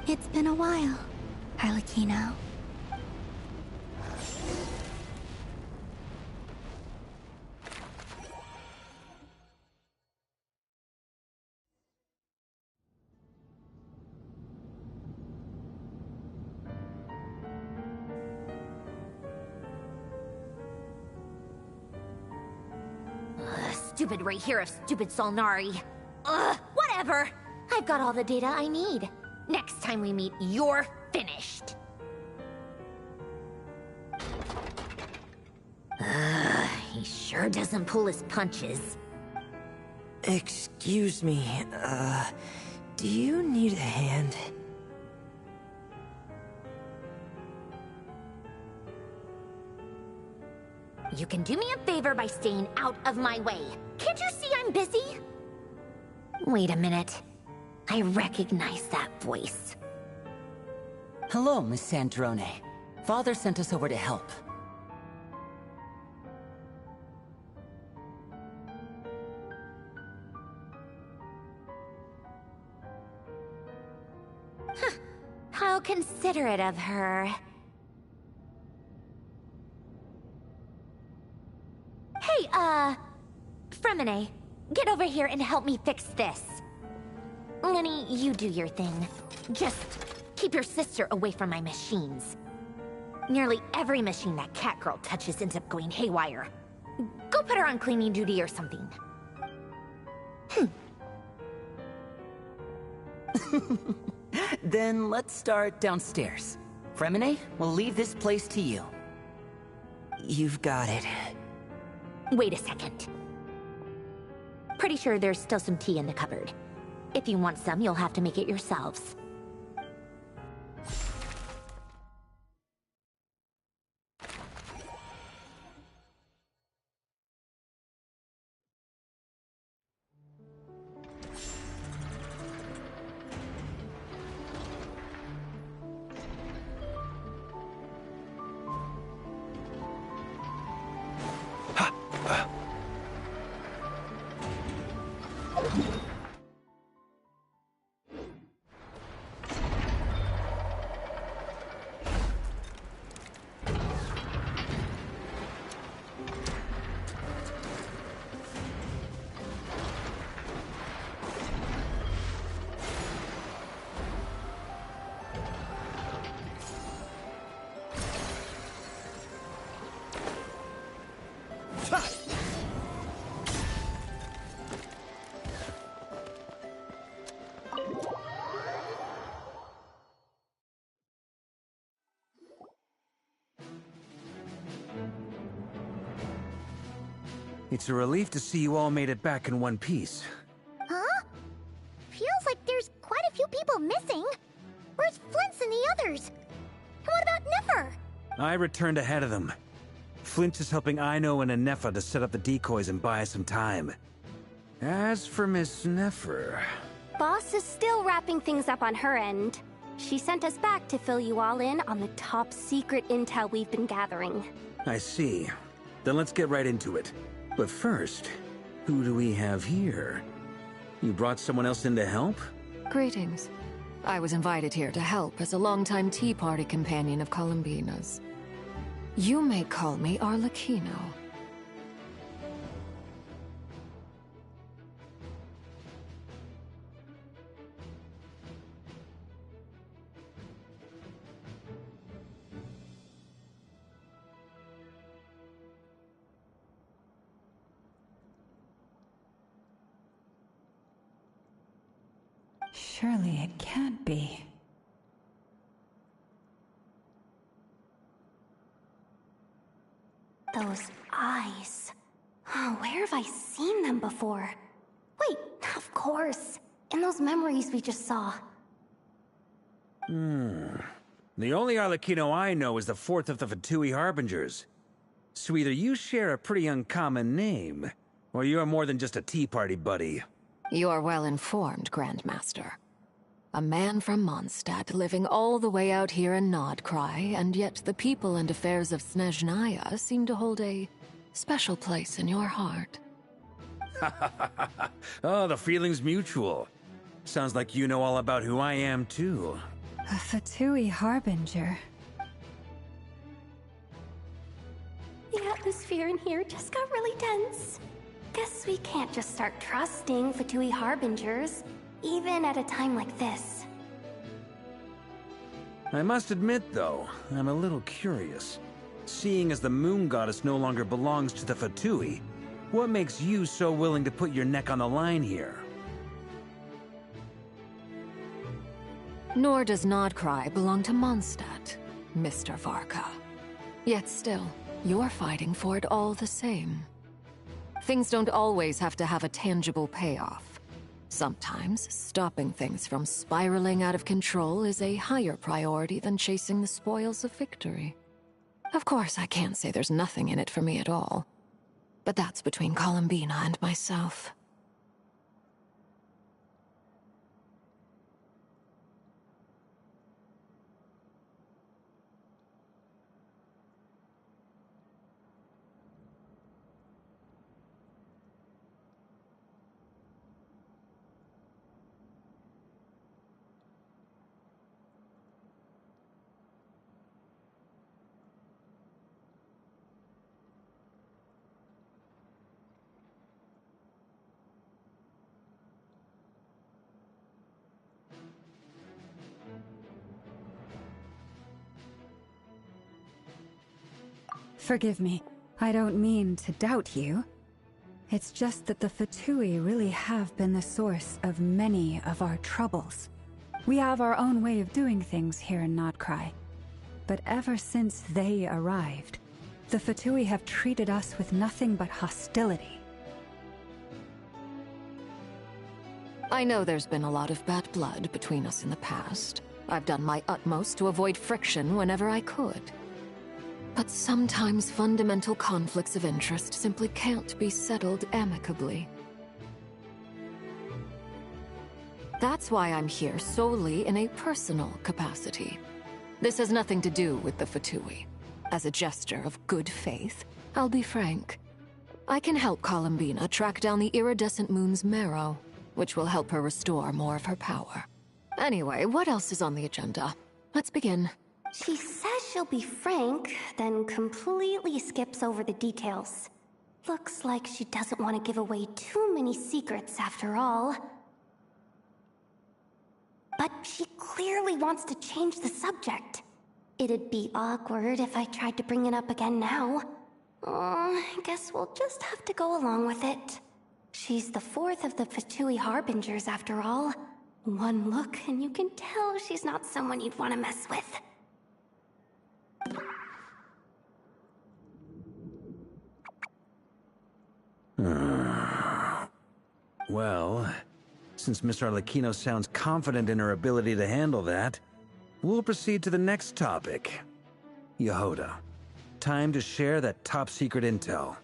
It's been a while, Arlecchino.
Stupid right here of stupid Solnari. Ugh, whatever. I've got all the data I need. Next time we meet, you're finished. He sure doesn't pull his punches.
Excuse me, do you need a hand?
You can do me a favor by staying out of my way. Can't you see I'm busy? Wait a minute. I recognize that voice.
Hello, Miss Sandrone. Father sent us over to help.
How considerate of her. Hey, Fremine, get over here and help me fix this. Lenny, you do your thing. Just keep your sister away from my machines. Nearly every machine that cat girl touches ends up going haywire. Go put her on cleaning duty or something.
Then let's start downstairs. Fremine, we'll leave this place to you.
You've got it.
Wait a second. Pretty sure there's still some tea in the cupboard. If you want some, you'll have to make it yourselves.
It's a relief to see you all made it back in one piece.
Huh? Feels like there's quite a few people missing. Where's Flint's and the others? And what about Nefer?
I returned ahead of them. Flint is helping Aino and Anefa to set up the decoys and buy us some time. As for Miss Nefer...
Boss is still wrapping things up on her end. She sent us back to fill you all in on the top secret intel we've been gathering.
I see. Then let's get right into it. But first, who do we have here? You brought someone else in to help?
Greetings. I was invited here to help as a longtime Tea Party companion of Columbina's. You may call me Arlecchino.
Surely it can't be.
Those eyes. Oh, where have I seen them before? Wait, of course. In those memories we just saw.
The only Arlecchino I know is the fourth of the Fatui Harbingers. So either you share a pretty uncommon name, or you're more than just a Tea Party buddy.
You are well informed, Grandmaster. A man from Mondstadt living all the way out here in Nodcry, and yet the people and affairs of Snezhnaya seem to hold a special place in your heart.
Oh, the feeling's mutual. Sounds like you know all about who I am, too.
A Fatui Harbinger.
The atmosphere in here just got really tense. Guess we can't just start trusting Fatui Harbingers, even at a time like this.
I must admit, though, I'm a little curious. Seeing as the Moon Goddess no longer belongs to the Fatui, what makes you so willing to put your neck on the line here?
Nor does Nodcry belong to Mondstadt, Mr. Varka. Yet still, you're fighting for it all the same. Things don't always have to have a tangible payoff. Sometimes, stopping things from spiraling out of control is a higher priority than chasing the spoils of victory. Of course, I can't say there's nothing in it for me at all. But that's between Columbina and myself.
Forgive me. I don't mean to doubt you. It's just that the Fatui really have been the source of many of our troubles. We have our own way of doing things here in Notcry. But ever since they arrived, the Fatui have treated us with nothing but hostility.
I know there's been a lot of bad blood between us in the past. I've done my utmost to avoid friction whenever I could. But sometimes fundamental conflicts of interest simply can't be settled amicably. That's why I'm here solely in a personal capacity. This has nothing to do with the Fatui. As a gesture of good faith, I'll be frank. I can help Columbina track down the iridescent moon's marrow, which will help her restore more of her power. Anyway, what else is on the agenda? Let's begin.
She says she'll be frank, then completely skips over the details. Looks like she doesn't want to give away too many secrets after all. But she clearly wants to change the subject. It'd be awkward if I tried to bring it up again now. I guess we'll just have to go along with it. She's the fourth of the Fatui Harbingers after all. One look and you can tell she's not someone you'd want to mess with.
Well, since Miss Arlecchino sounds confident in her ability to handle that, we'll proceed to the next topic. Yehoda, time to share that top-secret intel.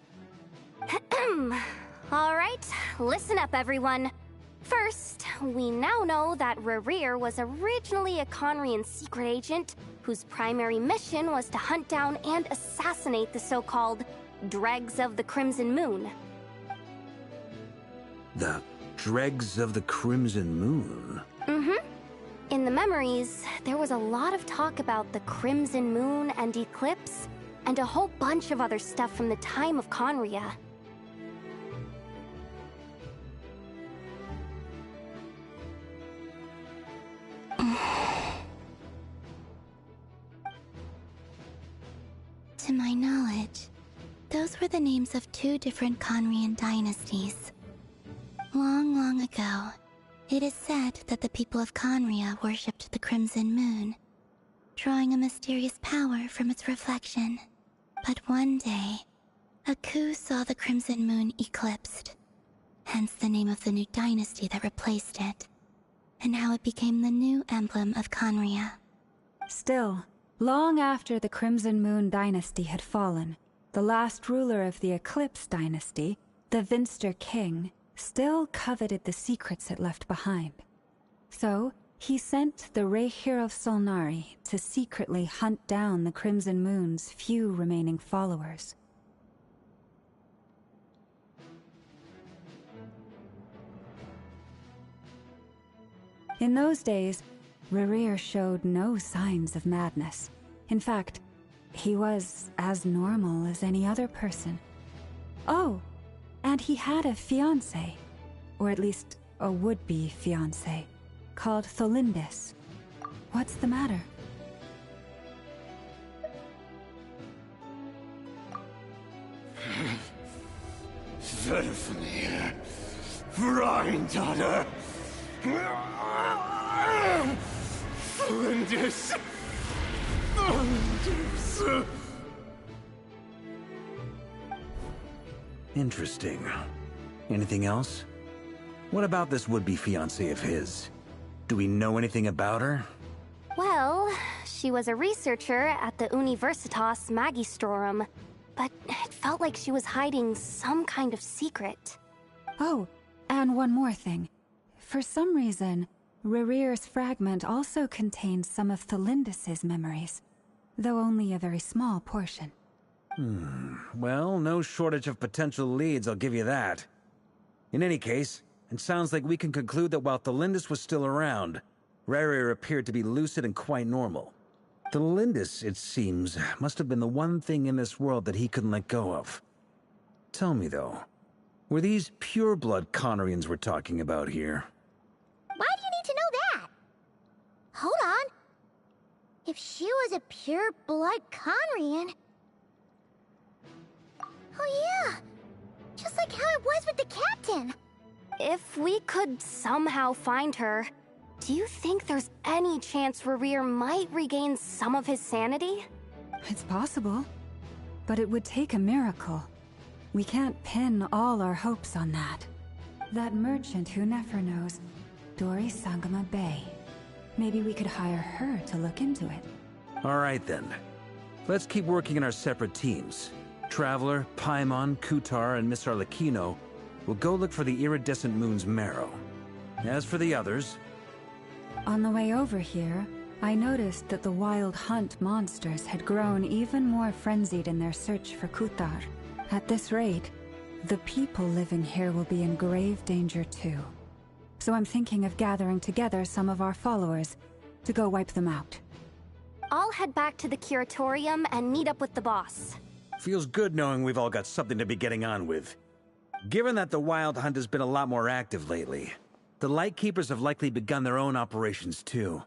Alright, listen up everyone. First, we now know that Rerir was originally a Conrian secret agent whose primary mission was to hunt down and assassinate the so-called Dregs of the Crimson Moon.
The Dregs of the Crimson Moon?
Mm-hmm. In the memories, there was a lot of talk about the Crimson Moon and Eclipse, and a whole bunch of other stuff from the time of Conria.
To my knowledge, those were the names of two different Conrian dynasties. Long, long ago, it is said that the people of Conria worshipped the Crimson Moon, drawing a mysterious power from its reflection. But one day, a coup saw the Crimson Moon eclipsed, hence the name of the new dynasty that replaced it, and how it became the new emblem of Conria.
Still, long after the Crimson Moon dynasty had fallen, the last ruler of the Eclipse dynasty, the Vinster King, still coveted the secrets it left behind. So, he sent the Rehir of Solnari to secretly hunt down the Crimson Moon's few remaining followers. In those days, Rerir showed no signs of madness. In fact, he was as normal as any other person. Oh, and he had a fiancé, or at least a would-be fiancé, called Tholindis. What's the matter?
Verfnir, Freindaughter, Flinders.
Interesting. Anything else? What about this would-be fiancé of his? Do we know anything about her?
Well, she was a researcher at the Universitas Magistrorum, but it felt like she was hiding some kind of secret.
Oh, and one more thing. For some reason, Rerir's fragment also contains some of Tholindis' memories, though only a very small portion.
Well, no shortage of potential leads, I'll give you that. In any case, it sounds like we can conclude that while Tholindis was still around, Rerir appeared to be lucid and quite normal. Tholindis, it seems, must have been the one thing in this world that he couldn't let go of. Tell me, though, were these pure-blood Conrians we're talking about here?
Why do you need to know that? Hold on. If she was a pure-blood Conrian, Oh yeah, just like how it was with the captain.
If we could somehow find her, do you think there's any chance Rerir might regain some of his sanity?
It's possible, but it would take a miracle. We can't pin all our hopes on that. That merchant who Nefer knows, Dori Sangama Bay. Maybe we could hire her to look into it.
All right then. Let's keep working in our separate teams. Traveler, Paimon, Kutar, and Miss Arlecchino will go look for the iridescent moon's marrow. As for the others...
On the way over here, I noticed that the Wild Hunt monsters had grown even more frenzied in their search for Kutar. At this rate, the people living here will be in grave danger too. So I'm thinking of gathering together some of our followers to go wipe them out.
I'll head back to the curatorium and meet up with the boss.
Feels good knowing we've all got something to be getting on with. Given that the Wild Hunt has been a lot more active lately, the Lightkeepers have likely begun their own operations too.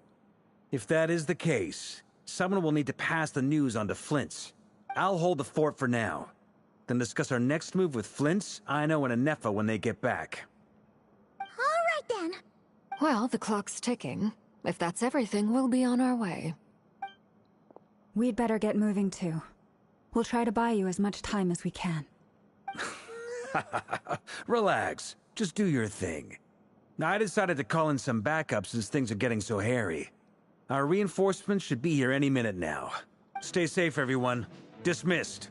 If that is the case, someone will need to pass the news on to Flint's. I'll hold the fort for now, then discuss our next move with Flint's, Aino, and Anefa when they get back.
All right then.
Well, the clock's ticking. If that's everything, we'll be on our way.
We'd better get moving too. We'll try to buy you as much time as we can.
Relax. Just do your thing. I decided to call in some backup since things are getting so hairy. Our reinforcements should be here any minute now. Stay safe, everyone. Dismissed.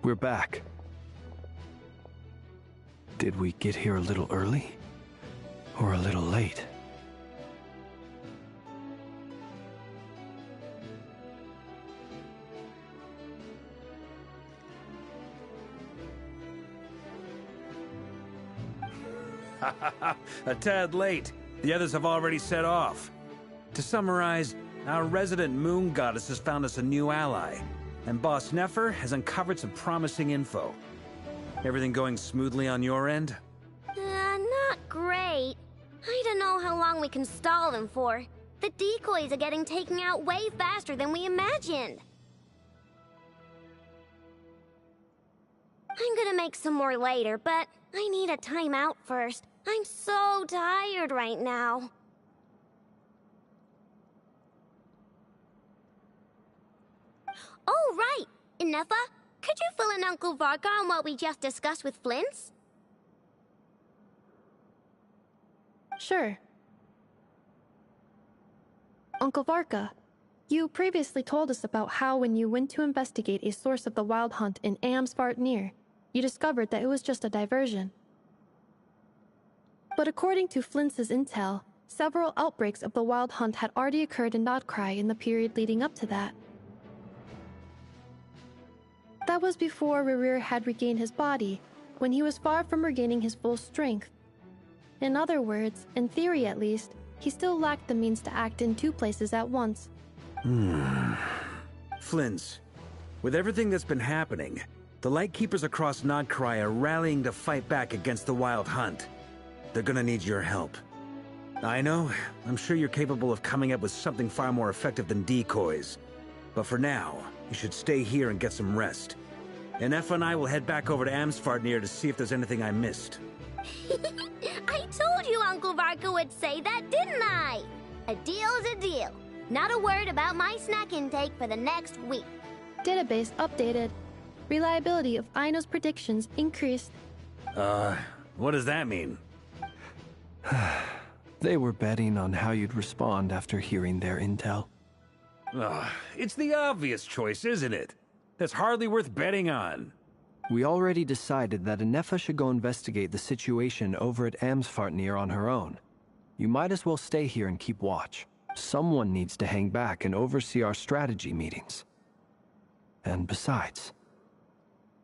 We're back. Did we get here a little early? Or a little late?
A tad late. The others have already set off. To summarize, our resident moon goddess has found us a new ally, and Boss Nefer has uncovered some promising info. Everything going smoothly on your end?
Not great. I don't know how long we can stall them for. The decoys are getting taken out way faster than we imagined. I'm gonna make some more later, but I need a timeout first. I'm so tired right now. Oh, right! Inefa, could you fill in Uncle Varka on what we just discussed with Flint's?
Sure. Uncle Varka, you previously told us about how when you went to investigate a source of the Wild Hunt in Amsvartnir, you discovered that it was just a diversion. But according to Flint's intel, several outbreaks of the Wild Hunt had already occurred in Nodcry in the period leading up to that. That was before Rerir had regained his body, when he was far from regaining his full strength. In other words, in theory at least, he still lacked the means to act in two places at once.
Flint's, with everything that's been happening, the Lightkeepers across Nodcry are rallying to fight back against the Wild Hunt. They're gonna need your help. I know, I'm sure you're capable of coming up with something far more effective than decoys. But for now, you should stay here and get some rest. Anefa and I will head back over to Amsvartnir to see if there's anything I missed.
I told you Uncle Varka would say that, didn't I? A deal's a deal. Not a word about my snack intake for the next week.
Database updated. Reliability of Aino's predictions increased.
What does that mean?
They were betting on how you'd respond after hearing their intel.
It's the obvious choice, isn't it? That's hardly worth betting on.
We already decided that Anefa should go investigate the situation over at Amsvartnir on her own. You might as well stay here and keep watch. Someone needs to hang back and oversee our strategy meetings. And besides,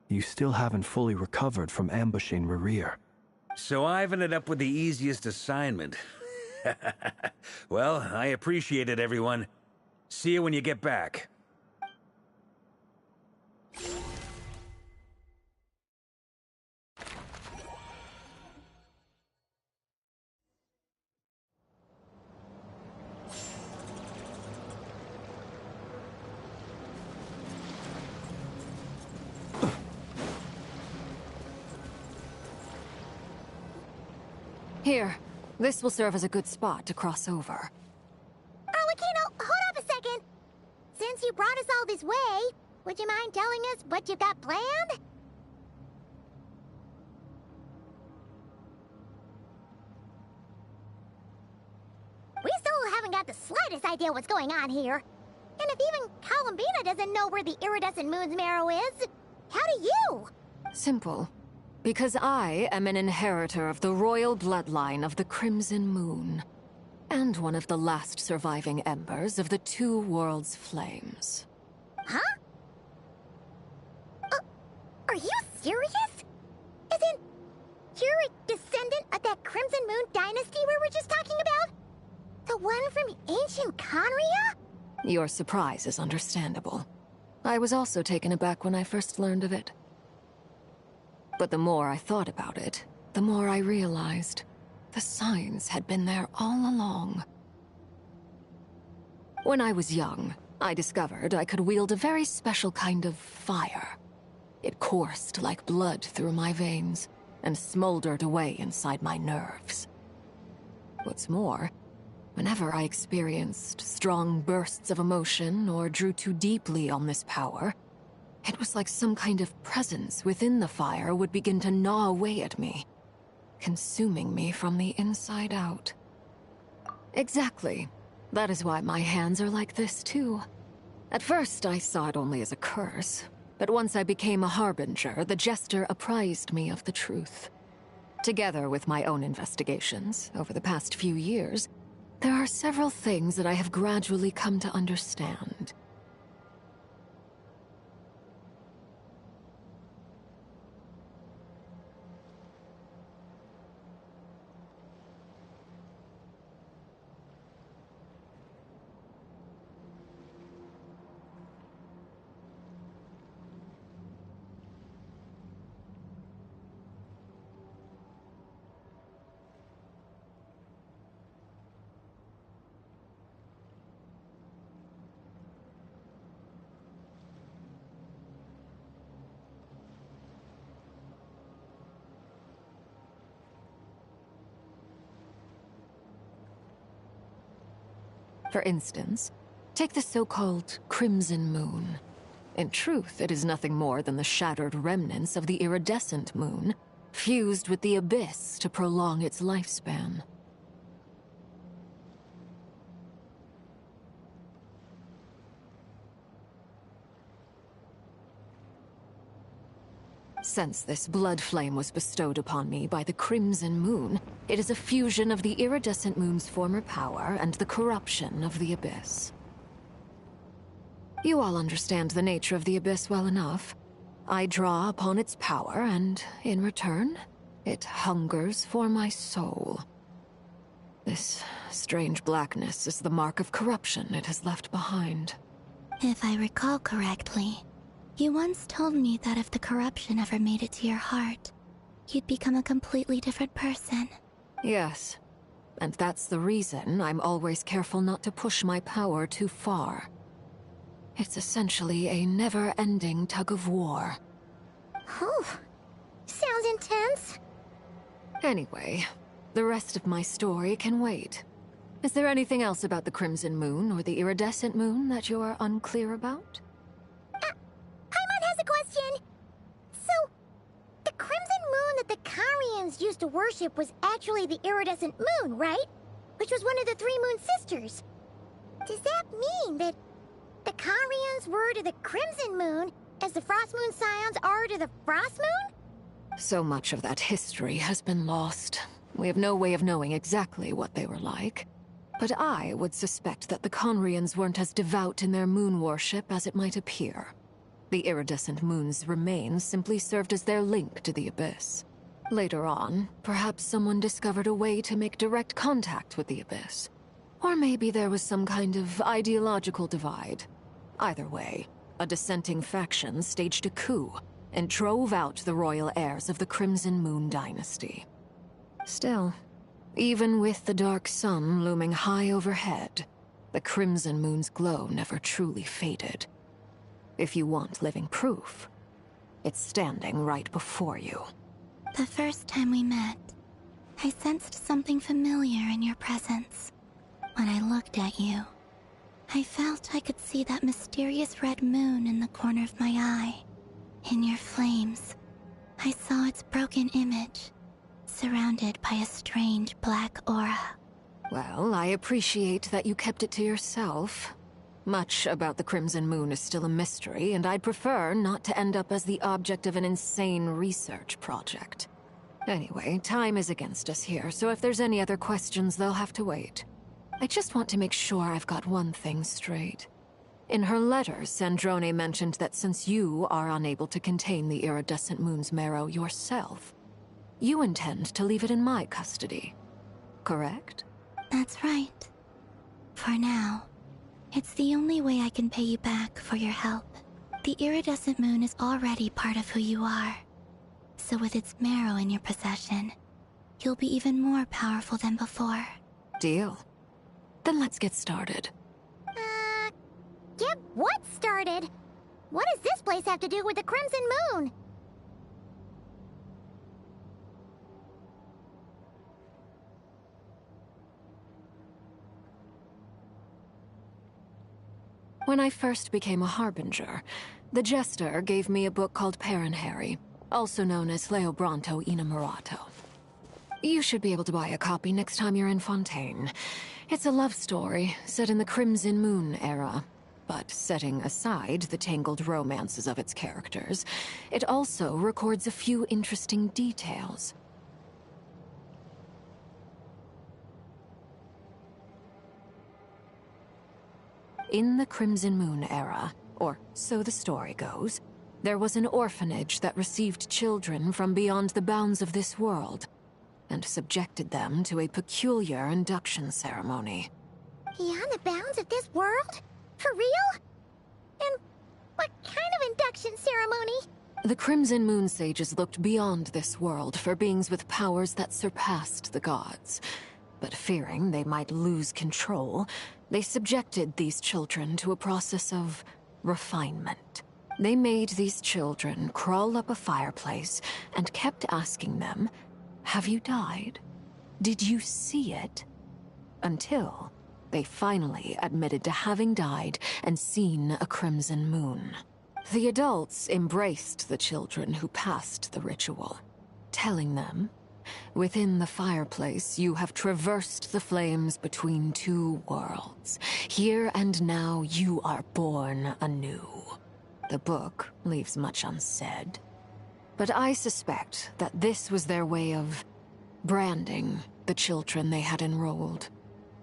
you still haven't fully recovered from ambushing Rerir.
So I've ended up with the easiest assignment. Well, I appreciate it, everyone. See you when you get back.
Here, this will serve as a good spot to cross over.
Arlecchino, hold up a second. Since you brought us all this way, would you mind telling us what you've got planned? We still haven't got the slightest idea what's going on here. And if even Columbina doesn't know where the iridescent moon's marrow is, how do you?
Simple. Because I am an inheritor of the royal bloodline of the Crimson Moon. And one of the last surviving embers of the Two Worlds' flames.
Huh? Are you serious? Isn't you're a descendant of that Crimson Moon dynasty we were just talking about? The one from ancient Conria?
Your surprise is understandable. I was also taken aback when I first learned of it. But the more I thought about it, the more I realized the signs had been there all along. When I was young, I discovered I could wield a very special kind of fire. It coursed like blood through my veins and smoldered away inside my nerves. What's more, whenever I experienced strong bursts of emotion or drew too deeply on this power, it was like some kind of presence within the fire would begin to gnaw away at me, consuming me from the inside out. Exactly. That is why my hands are like this, too. At first, I saw it only as a curse, but once I became a harbinger, the Jester apprised me of the truth. Together with my own investigations, over the past few years, there are several things that I have gradually come to understand. For instance, take the so-called Crimson Moon. In truth, it is nothing more than the shattered remnants of the iridescent moon, fused with the Abyss to prolong its lifespan. Since this blood flame was bestowed upon me by the Crimson Moon, it is a fusion of the iridescent moon's former power and the corruption of the Abyss. You all understand the nature of the Abyss well enough. I draw upon its power, and in return, it hungers for my soul. This strange blackness is the mark of corruption it has left behind.
If I recall correctly, you once told me that if the corruption ever made it to your heart, you'd become a completely different person.
Yes, and that's the reason I'm always careful not to push my power too far. It's essentially a never-ending tug-of-war.
Whew. Sounds intense.
Anyway, the rest of my story can wait. Is there anything else about the Crimson Moon or the Iridescent Moon that you're unclear about?
Paimon has a question. So, the Crimson Moon that the Carians used to worship was actually the Iridescent Moon, right? Which was one of the three Moon Sisters. Does that mean that the Carians were to the Crimson Moon as the Frost Moon Scions are to the Frost Moon?
So much of that history has been lost. We have no way of knowing exactly what they were like. But I would suspect that the Conrians weren't as devout in their moon worship as it might appear. The iridescent moon's remains simply served as their link to the Abyss. Later on, perhaps someone discovered a way to make direct contact with the Abyss. Or maybe there was some kind of ideological divide. Either way, a dissenting faction staged a coup and drove out the royal heirs of the Crimson Moon dynasty. Still, even with the dark sun looming high overhead, the Crimson Moon's glow never truly faded. If you want living proof, it's standing right before you.
The first time we met, I sensed something familiar in your presence. When I looked at you, I felt I could see that mysterious red moon in the corner of my eye. In your flames, I saw its broken image, surrounded by a strange black aura.
Well, I appreciate that you kept it to yourself. Much about the Crimson Moon is still a mystery, and I'd prefer not to end up as the object of an insane research project. Anyway, time is against us here, so if there's any other questions, they'll have to wait. I just want to make sure I've got one thing straight. In her letter, Sandrone mentioned that since you are unable to contain the iridescent moon's marrow yourself, you intend to leave it in my custody. Correct?
That's right. For now. It's the only way I can pay you back for your help. The iridescent moon is already part of who you are. So with its marrow in your possession, you'll be even more powerful than before.
Deal. Then let's get started.
Get what started? What does this place have to do with the Crimson Moon?
When I first became a Harbinger, the Jester gave me a book called Harry, also known as Leobranto Innamorato. You should be able to buy a copy next time you're in Fontaine. It's a love story set in the Crimson Moon era, but setting aside the tangled romances of its characters, it also records a few interesting details. In the Crimson Moon era, or so the story goes, there was an orphanage that received children from beyond the bounds of this world, and subjected them to a peculiar induction ceremony.
Beyond the bounds of this world? For real? And what kind of induction ceremony?
The Crimson Moon sages looked beyond this world for beings with powers that surpassed the gods. But fearing they might lose control, they subjected these children to a process of refinement. They made these children crawl up a fireplace and kept asking them, "Have you died? Did you see it?" Until they finally admitted to having died and seen a crimson moon. The adults embraced the children who passed the ritual, telling them, "Within the fireplace, you have traversed the flames between two worlds. Here and now, you are born anew." The book leaves much unsaid, but I suspect that this was their way of branding the children they had enrolled,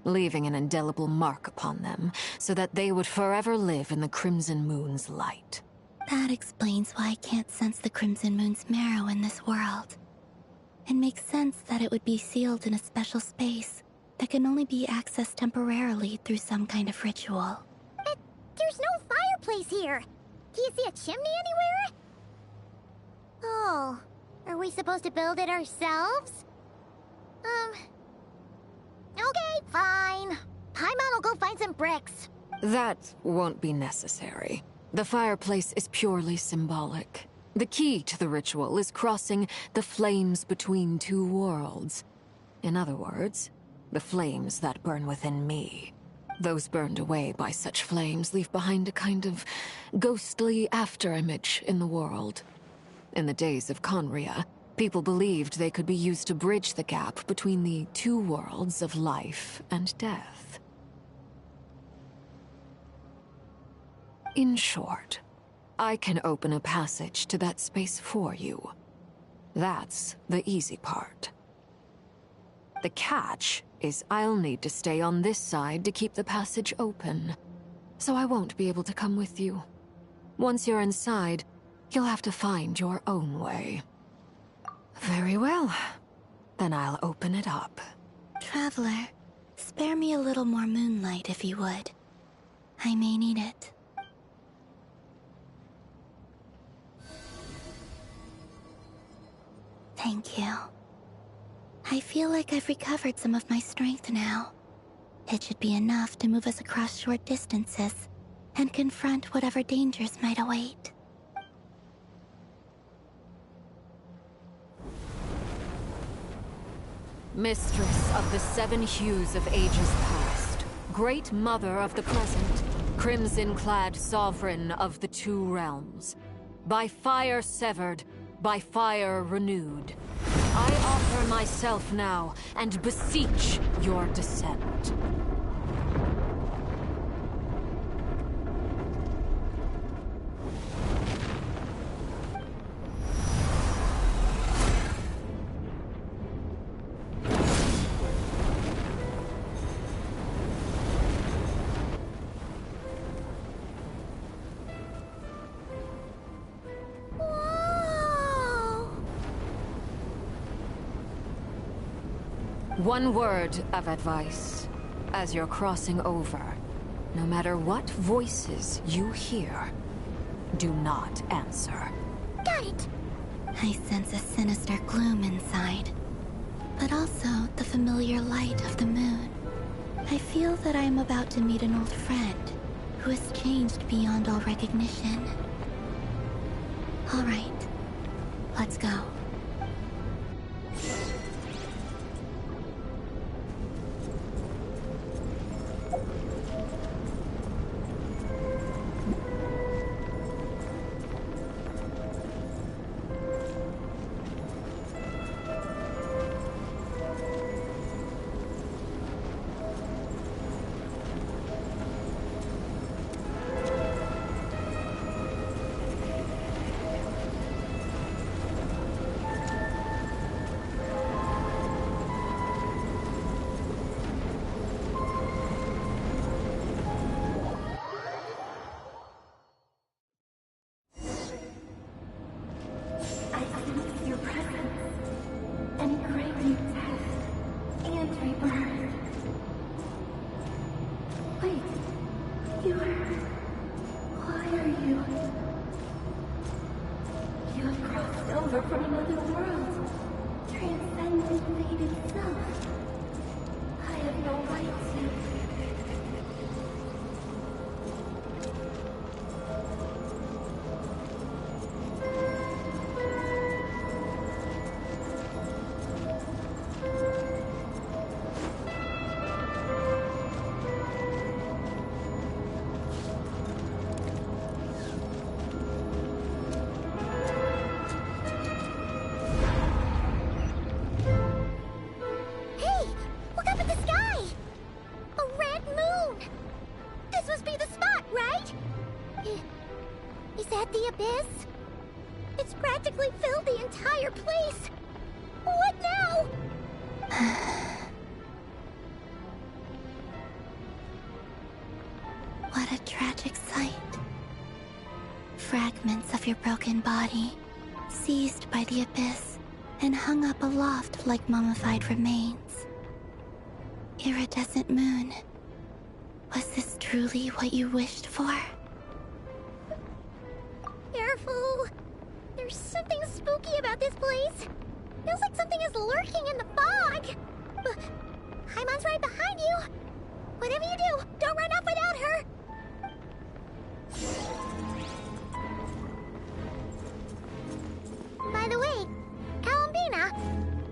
leaving an indelible mark upon them so that they would forever live in the Crimson Moon's light.
That explains why I can't sense the Crimson Moon's marrow in this world. It makes sense that it would be sealed in a special space that can only be accessed temporarily through some kind of ritual.
But there's no fireplace here. Do you see a chimney anywhere? Oh, are we supposed to build it ourselves? Okay, fine. Paimon will go find some bricks.
That won't be necessary. The fireplace is purely symbolic. The key to the ritual is crossing the flames between two worlds. In other words, the flames that burn within me. Those burned away by such flames leave behind a kind of ghostly afterimage in the world. In the days of Conria, people believed they could be used to bridge the gap between the two worlds of life and death. In short, I can open a passage to that space for you. That's the easy part. The catch is I'll need to stay on this side to keep the passage open, so I won't be able to come with you. Once you're inside, you'll have to find your own way. Very well. Then I'll open it up.
Traveler, spare me a little more moonlight if you would. I may need it. Thank you. I feel like I've recovered some of my strength now. It should be enough to move us across short distances and confront whatever dangers might await.
Mistress of the seven hues of ages past, great mother of the present, crimson-clad sovereign of the two realms, by fire severed, by fire renewed, I offer myself now and beseech your descent. One word of advice. As you're crossing over, no matter what voices you hear, do not answer.
Got it!
I sense a sinister gloom inside, but also the familiar light of the moon. I feel that I am about to meet an old friend who has changed beyond all recognition. All right, let's go.
The abyss? It's practically filled the entire place. What now?
What a tragic sight. Fragments of your broken body, seized by the abyss and hung up aloft like mummified remains. Iridescent moon, was this truly what you wished for?
Careful! There's something spooky about this place. Feels like something is lurking in the fog. Haimon's right behind you. Whatever you do, don't run off without her. By the way, Kalambina,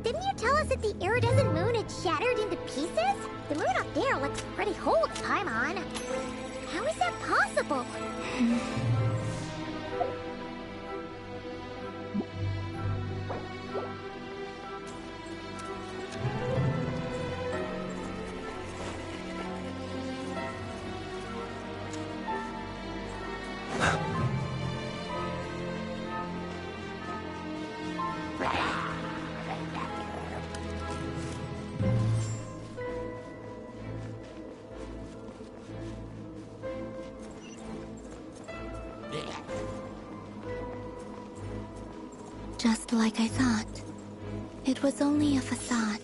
didn't you tell us that the iridescent moon had shattered into pieces? The moon up there looks pretty whole to Paimon. How is that possible?
Just like I thought. It was only a facade.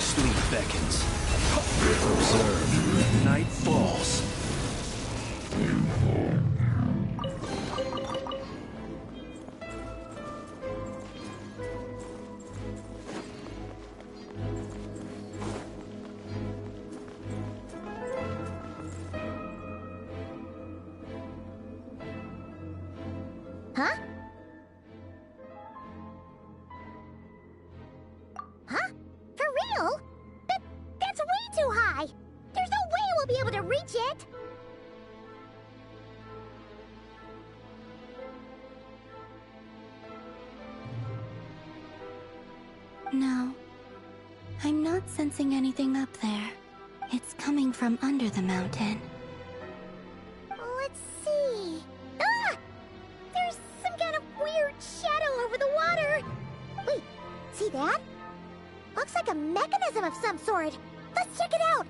Sleep beckons. Observe. Night falls.
Huh? Huh? For real? That's way too high! There's no way we'll be able to reach it!
No. I'm not sensing anything up there. It's coming from under the mountain.
Let's see... Ah! There's some kind of weird shadow over the water! Wait, see that? Looks like a mechanism of some sort. Let's check it out!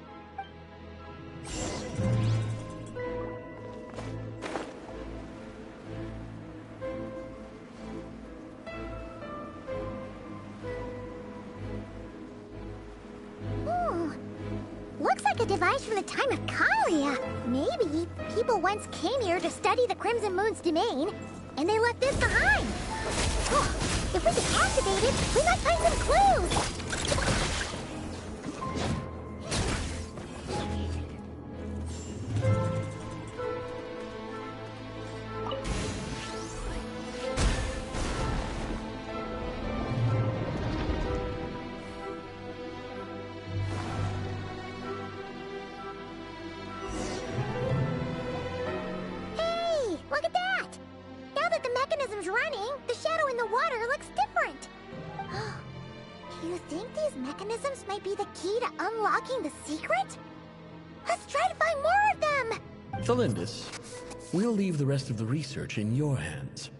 Looks like a device from the time of Kalia. Maybe people once came here to study the Crimson Moon's domain, and they left this behind. Oh, if we can activate it, we might find some clues. Mechanisms might be the key to unlocking the secret? Let's try to find more of them!
Thalindis, we'll leave the rest of the research in your hands.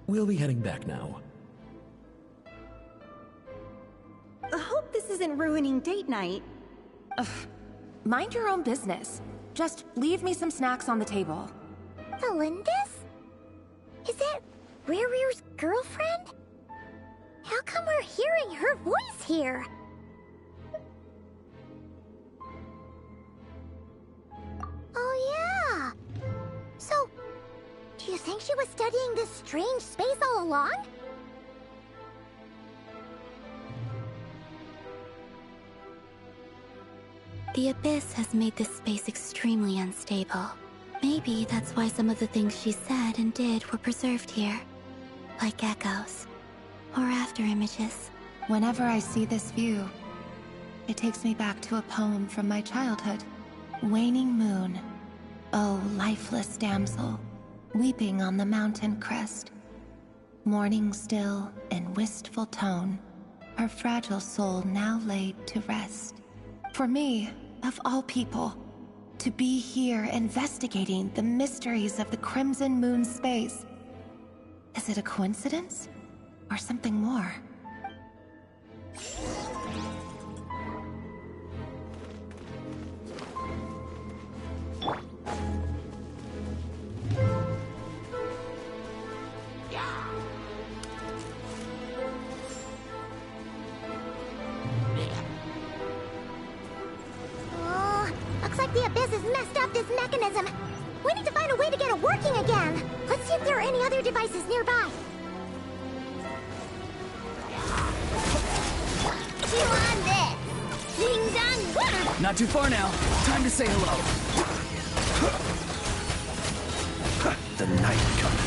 We'll be heading back now.
I hope this isn't ruining date night.
Ugh. Mind your own business. Just leave me some snacks on the table.
Thalindis? Is that Rear's girlfriend? How come we're hearing her voice here? Oh yeah! So, do you think she was studying this strange space all along?
The Abyss has made this space extremely unstable. Maybe that's why some of the things she said and did were preserved here. Like echoes. Or after images.
Whenever I see this view, it takes me back to a poem from my childhood. Waning moon, oh lifeless damsel, weeping on the mountain crest. Mourning still in wistful tone, her fragile soul now laid to rest. For me, of all people, to be here investigating the mysteries of the Crimson Moon space. Is it a coincidence? Or something more?
Oh, looks like the Abyss has messed up this mechanism. We need to find a way to get it working again. Let's see if there are any other devices nearby.
Chew on this! Ding dong water!
Not too far now. Time to say hello.
The night cometh.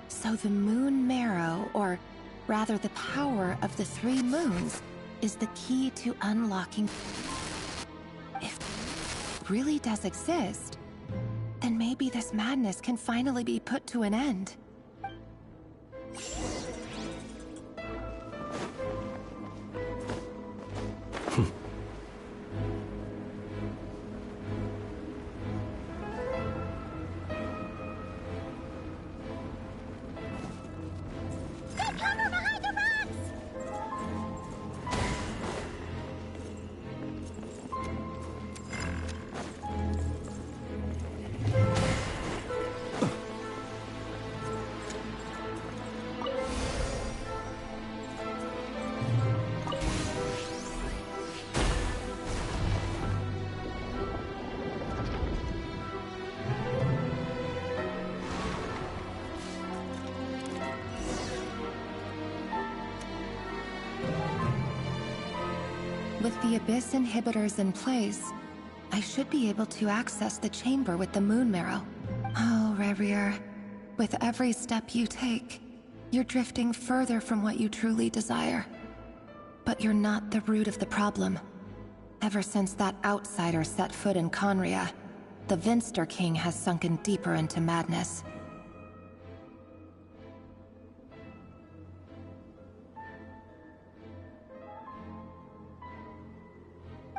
So the moon marrow, or Rather, the power of the 3 moons is the key to unlocking... If it really does exist, then maybe this madness can finally be put to an end. With the Abyss inhibitors in place, I should be able to access the chamber with the Moon Marrow. Oh, Rerir, with every step you take, you're drifting further from what you truly desire. But you're not the root of the problem. Ever since that outsider set foot in Conria, the Vinster King has sunken deeper into madness.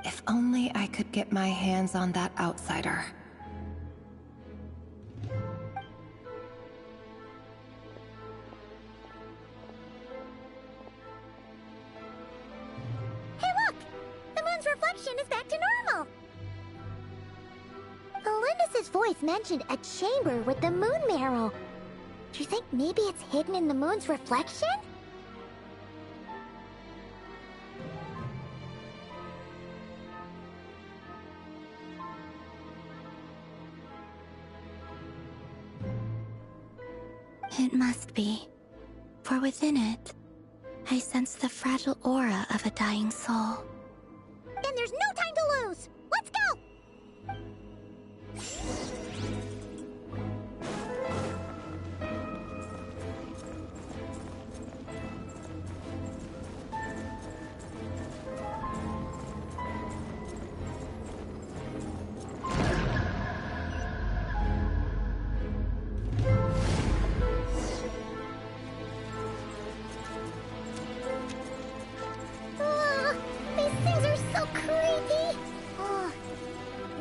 If only I could get my hands on that outsider.
Hey look! The moon's reflection is back to normal! Elindis' voice mentioned a chamber with the Moon Marrow. Do you think maybe it's hidden in the moon's reflection?
It must be, for within it, I sense the fragile aura of a dying soul.
Then there's no time to lose! Let's go!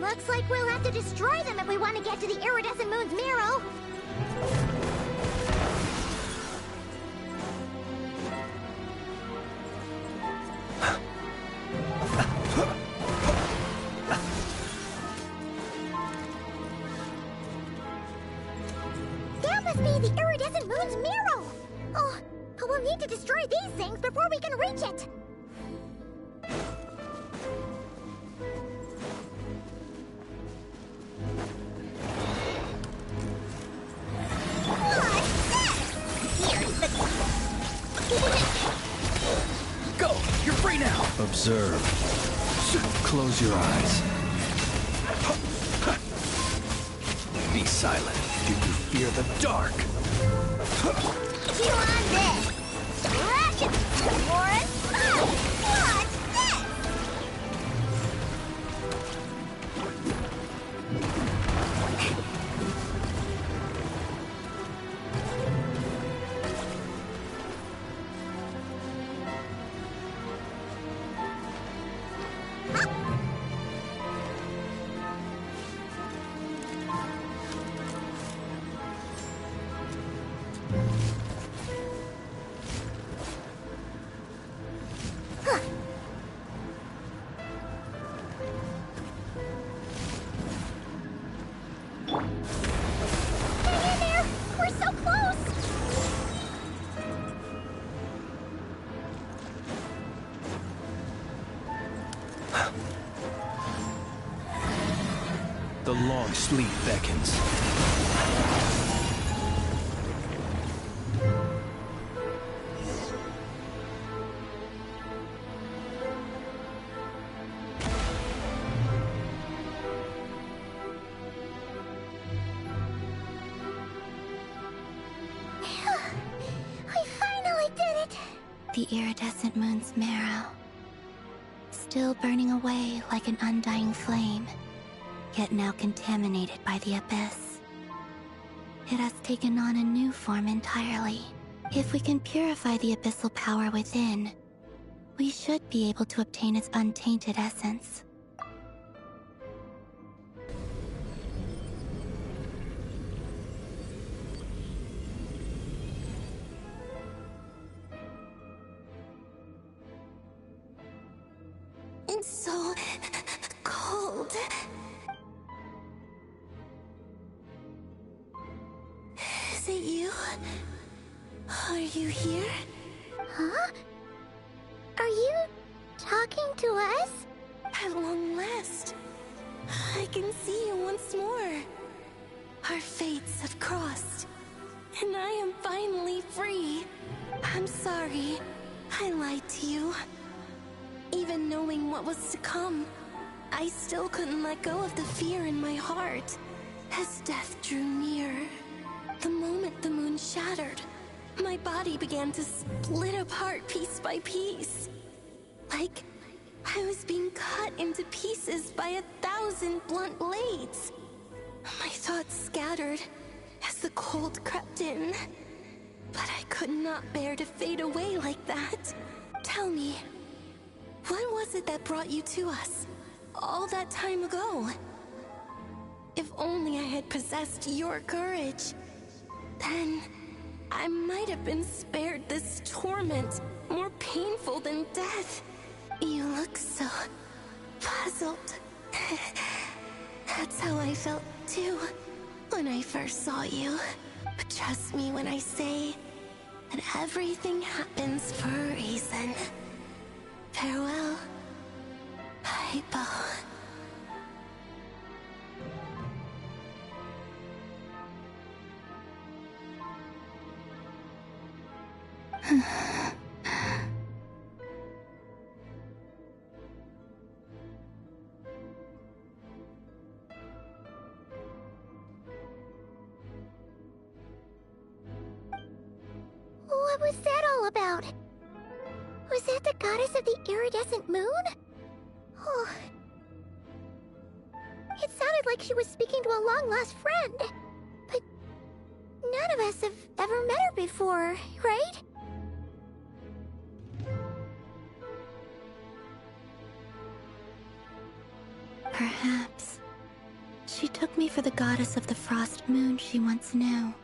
Looks like we'll have to destroy them if we want to get to the iridescent moon's marrow. That must be the iridescent moon's marrow. Oh, we'll need to destroy these things before we can reach it.
Go! You're free now!
Observe. Close your eyes. Be silent. Do you fear the dark?
Chew on this! Scratch it, Warren! What's this? Hang in there! We're so close!
The long sleep beckons.
We finally did it!
The iridescent moon's marrow. Still burning away like an undying flame, yet now contaminated by the abyss. It has taken on a new form entirely. If we can purify the abyssal power within, we should be able to obtain its untainted essence. It's so cold. Is it you? Are you here?
Huh? Are you talking to us?
At long last, I can see you once more. Our fates have crossed, and I am finally free. I'm sorry, I lied to you. Even knowing what was to come, I still couldn't let go of the fear in my heart. As death drew near, the moment the moon shattered, my body began to split apart piece by piece. Like I was being cut into pieces by 1,000 blunt blades. My thoughts scattered as the cold crept in. But I could not bear to fade away like that. Tell me, what was it that brought you to us all that time ago? If only I had possessed your courage, then I might have been spared this torment, more painful than death. You look so puzzled. That's how I felt too when I first saw you. But trust me when I say that everything happens for a reason. Farewell, Hypo.
What was that all about? Was that the goddess of the iridescent moon? Oh. It sounded like she was speaking to a long-lost friend. But none of us have ever met her before, right?
Perhaps. She took me for the goddess of the frost moon she once knew.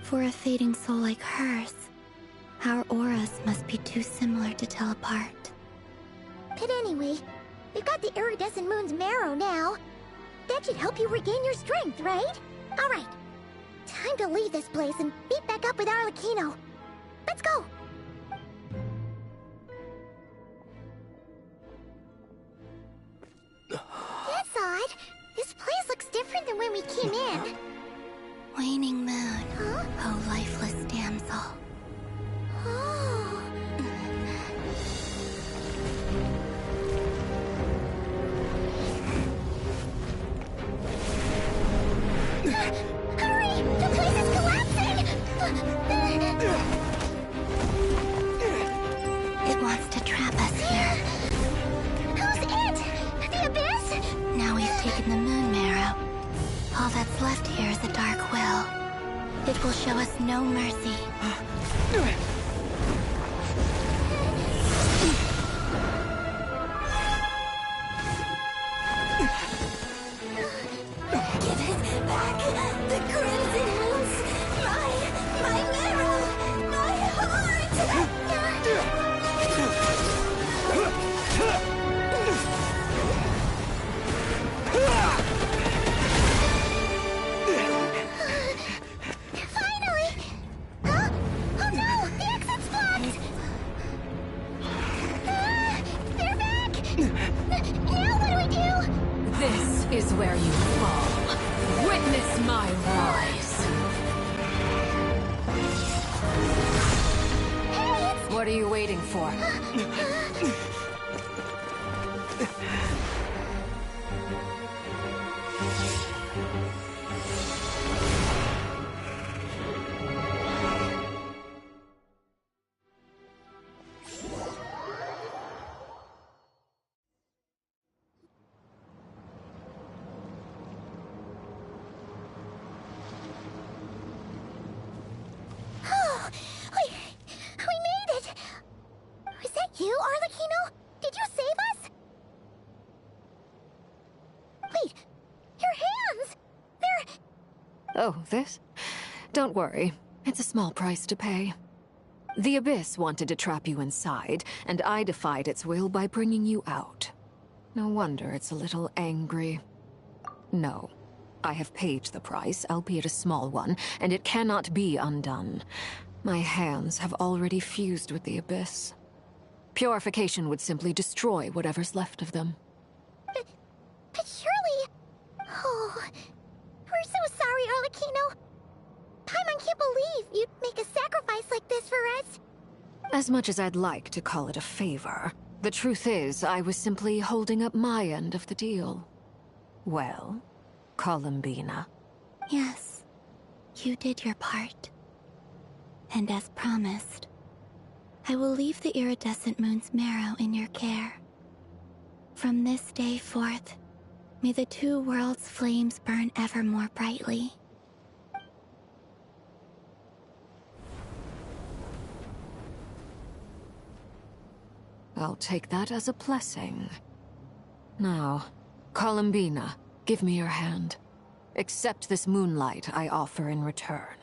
For a fading soul like hers, our auras must be too similar to tell apart.
But anyway, we've got the iridescent moon's marrow now. That should help you regain your strength, right? Alright. Time to leave this place and meet back up with Arlecchino. Let's go! That's odd. This place looks different than when we came in.
Waning moon,
huh?
O lifeless damsel.
Oh. Hurry! The place is collapsing!
It wants to trap us here.
Who's it? The abyss?
Now we've taken the moon marrow. All that's left here is a dark will. It will show us no mercy. Give it back! The crimson moons! My marrow! My heart!
Finally! Huh? Oh no! The exit's blocked! They're back! Now what do we do?
This is where you fall. Witness my rise.
Hey,
What are you waiting for? Oh, this? Don't worry. It's a small price to pay. The Abyss wanted to trap you inside, and I defied its will by bringing you out. No wonder it's a little angry. No. I have paid the price, albeit a small one, and it cannot be undone. My hands have already fused with the Abyss. Purification would simply destroy whatever's left of them.
But surely... Oh... We're so sorry, Arlecchino. Paimon can't believe you'd make a sacrifice like this for us.
As much as I'd like to call it a favor, the truth is I was simply holding up my end of the deal. Well, Columbina.
Yes, you did your part. And as promised, I will leave the iridescent moon's marrow in your care. From this day forth, may the two worlds' flames burn ever more brightly.
I'll take that as a blessing. Now, Columbina, give me your hand. Accept this moonlight I offer in return.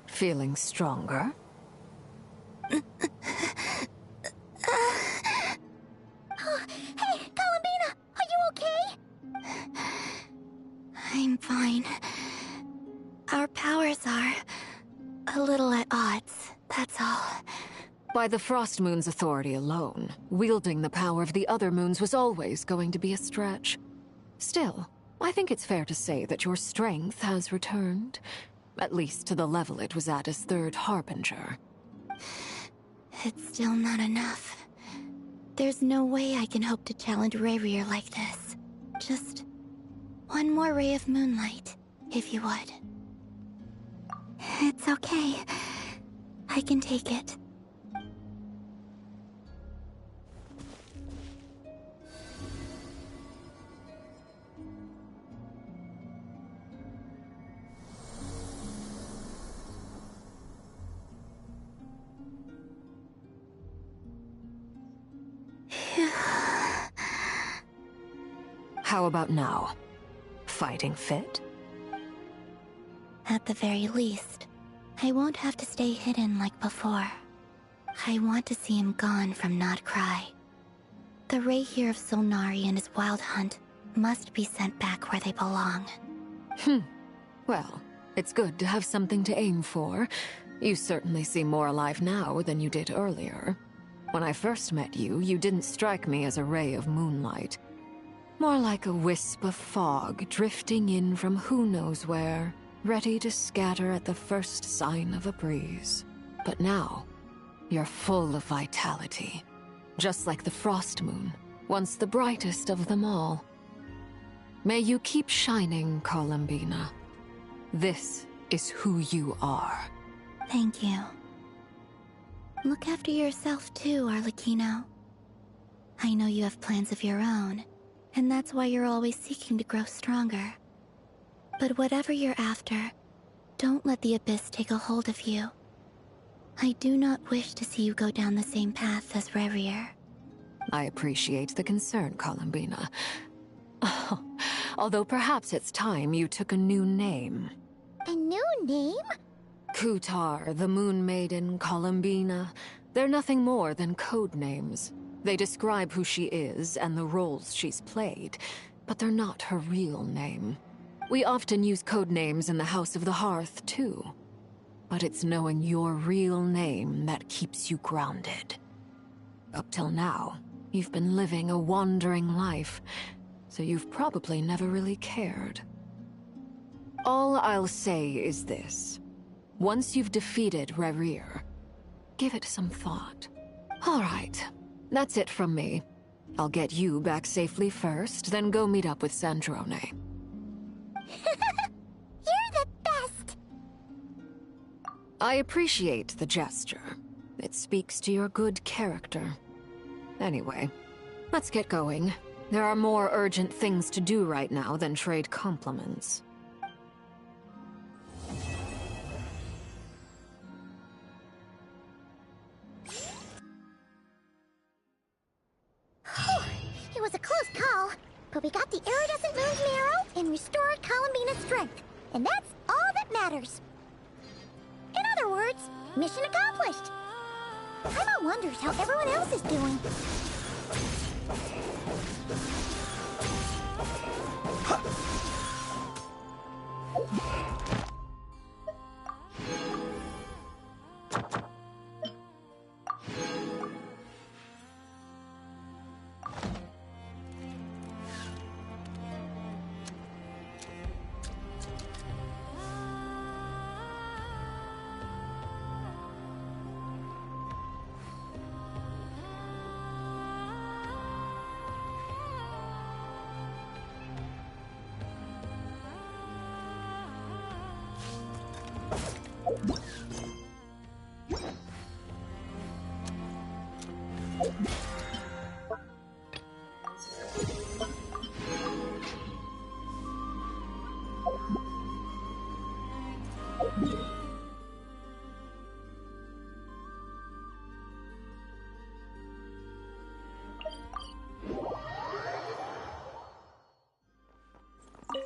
Feeling stronger?
Hey, Columbina! Are you okay?
I'm fine. Our powers are a little at odds, that's all.
By the Frost Moon's authority alone, wielding the power of the other moons was always going to be a stretch. Still, I think it's fair to say that your strength has returned. At least to the level it was at as Third Harbinger.
It's still not enough. There's no way I can hope to challenge Rayrir like this. Just one more ray of moonlight, if you would. It's okay. I can take it.
How about now? Fighting fit?
At the very least, I won't have to stay hidden like before. I want to see him gone from Not Cry. The Rayhir of Solnari and his wild hunt must be sent back where they belong.
Well, it's good to have something to aim for. You certainly seem more alive now than you did earlier. When I first met you, you didn't strike me as a ray of moonlight. More like a wisp of fog drifting in from who knows where, ready to scatter at the first sign of a breeze. But now, you're full of vitality. Just like the Frost Moon, once the brightest of them all. May you keep shining, Columbina. This is who you are.
Thank you. Look after yourself too, Arlecchino. I know you have plans of your own, and that's why you're always seeking to grow stronger. But whatever you're after, don't let the Abyss take a hold of you. I do not wish to see you go down the same path as Rayrir.
I appreciate the concern, Columbina. Although perhaps it's time you took a new name.
A new name?
Kutar, the Moon Maiden, Columbina. They're nothing more than code names. They describe who she is and the roles she's played, but they're not her real name. We often use code names in the House of the Hearth, too. But it's knowing your real name that keeps you grounded. Up till now, you've been living a wandering life, so you've probably never really cared. All I'll say is this. Once you've defeated Rayrir, give it some thought. All right, that's it from me. I'll get you back safely first, then go meet up with Sandrone.
You're the best!
I appreciate the gesture. It speaks to your good character. Anyway, let's get going. There are more urgent things to do right now than trade compliments.
It was a close call, but we got the iridescent moon's marrow and restored Columbina's strength, and that's all that matters. In other words, mission accomplished. Paimon wonders how everyone else is doing.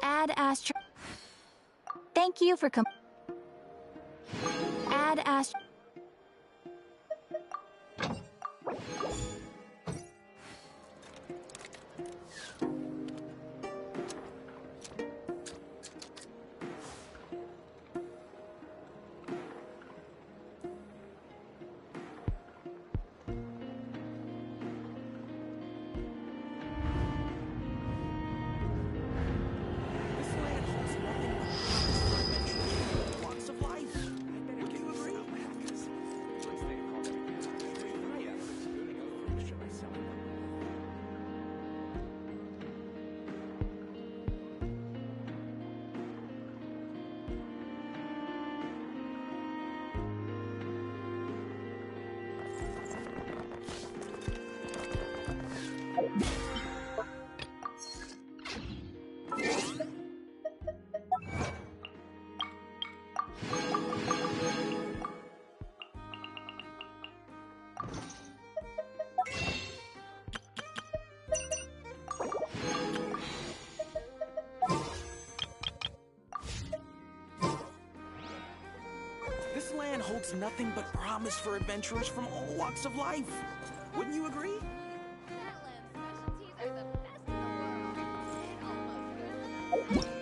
Add Astro. Thank you for Add Astro.
This land holds nothing but promise for adventurers from all walks of life. Wouldn't you agree?
That land's specialties are the best in the world.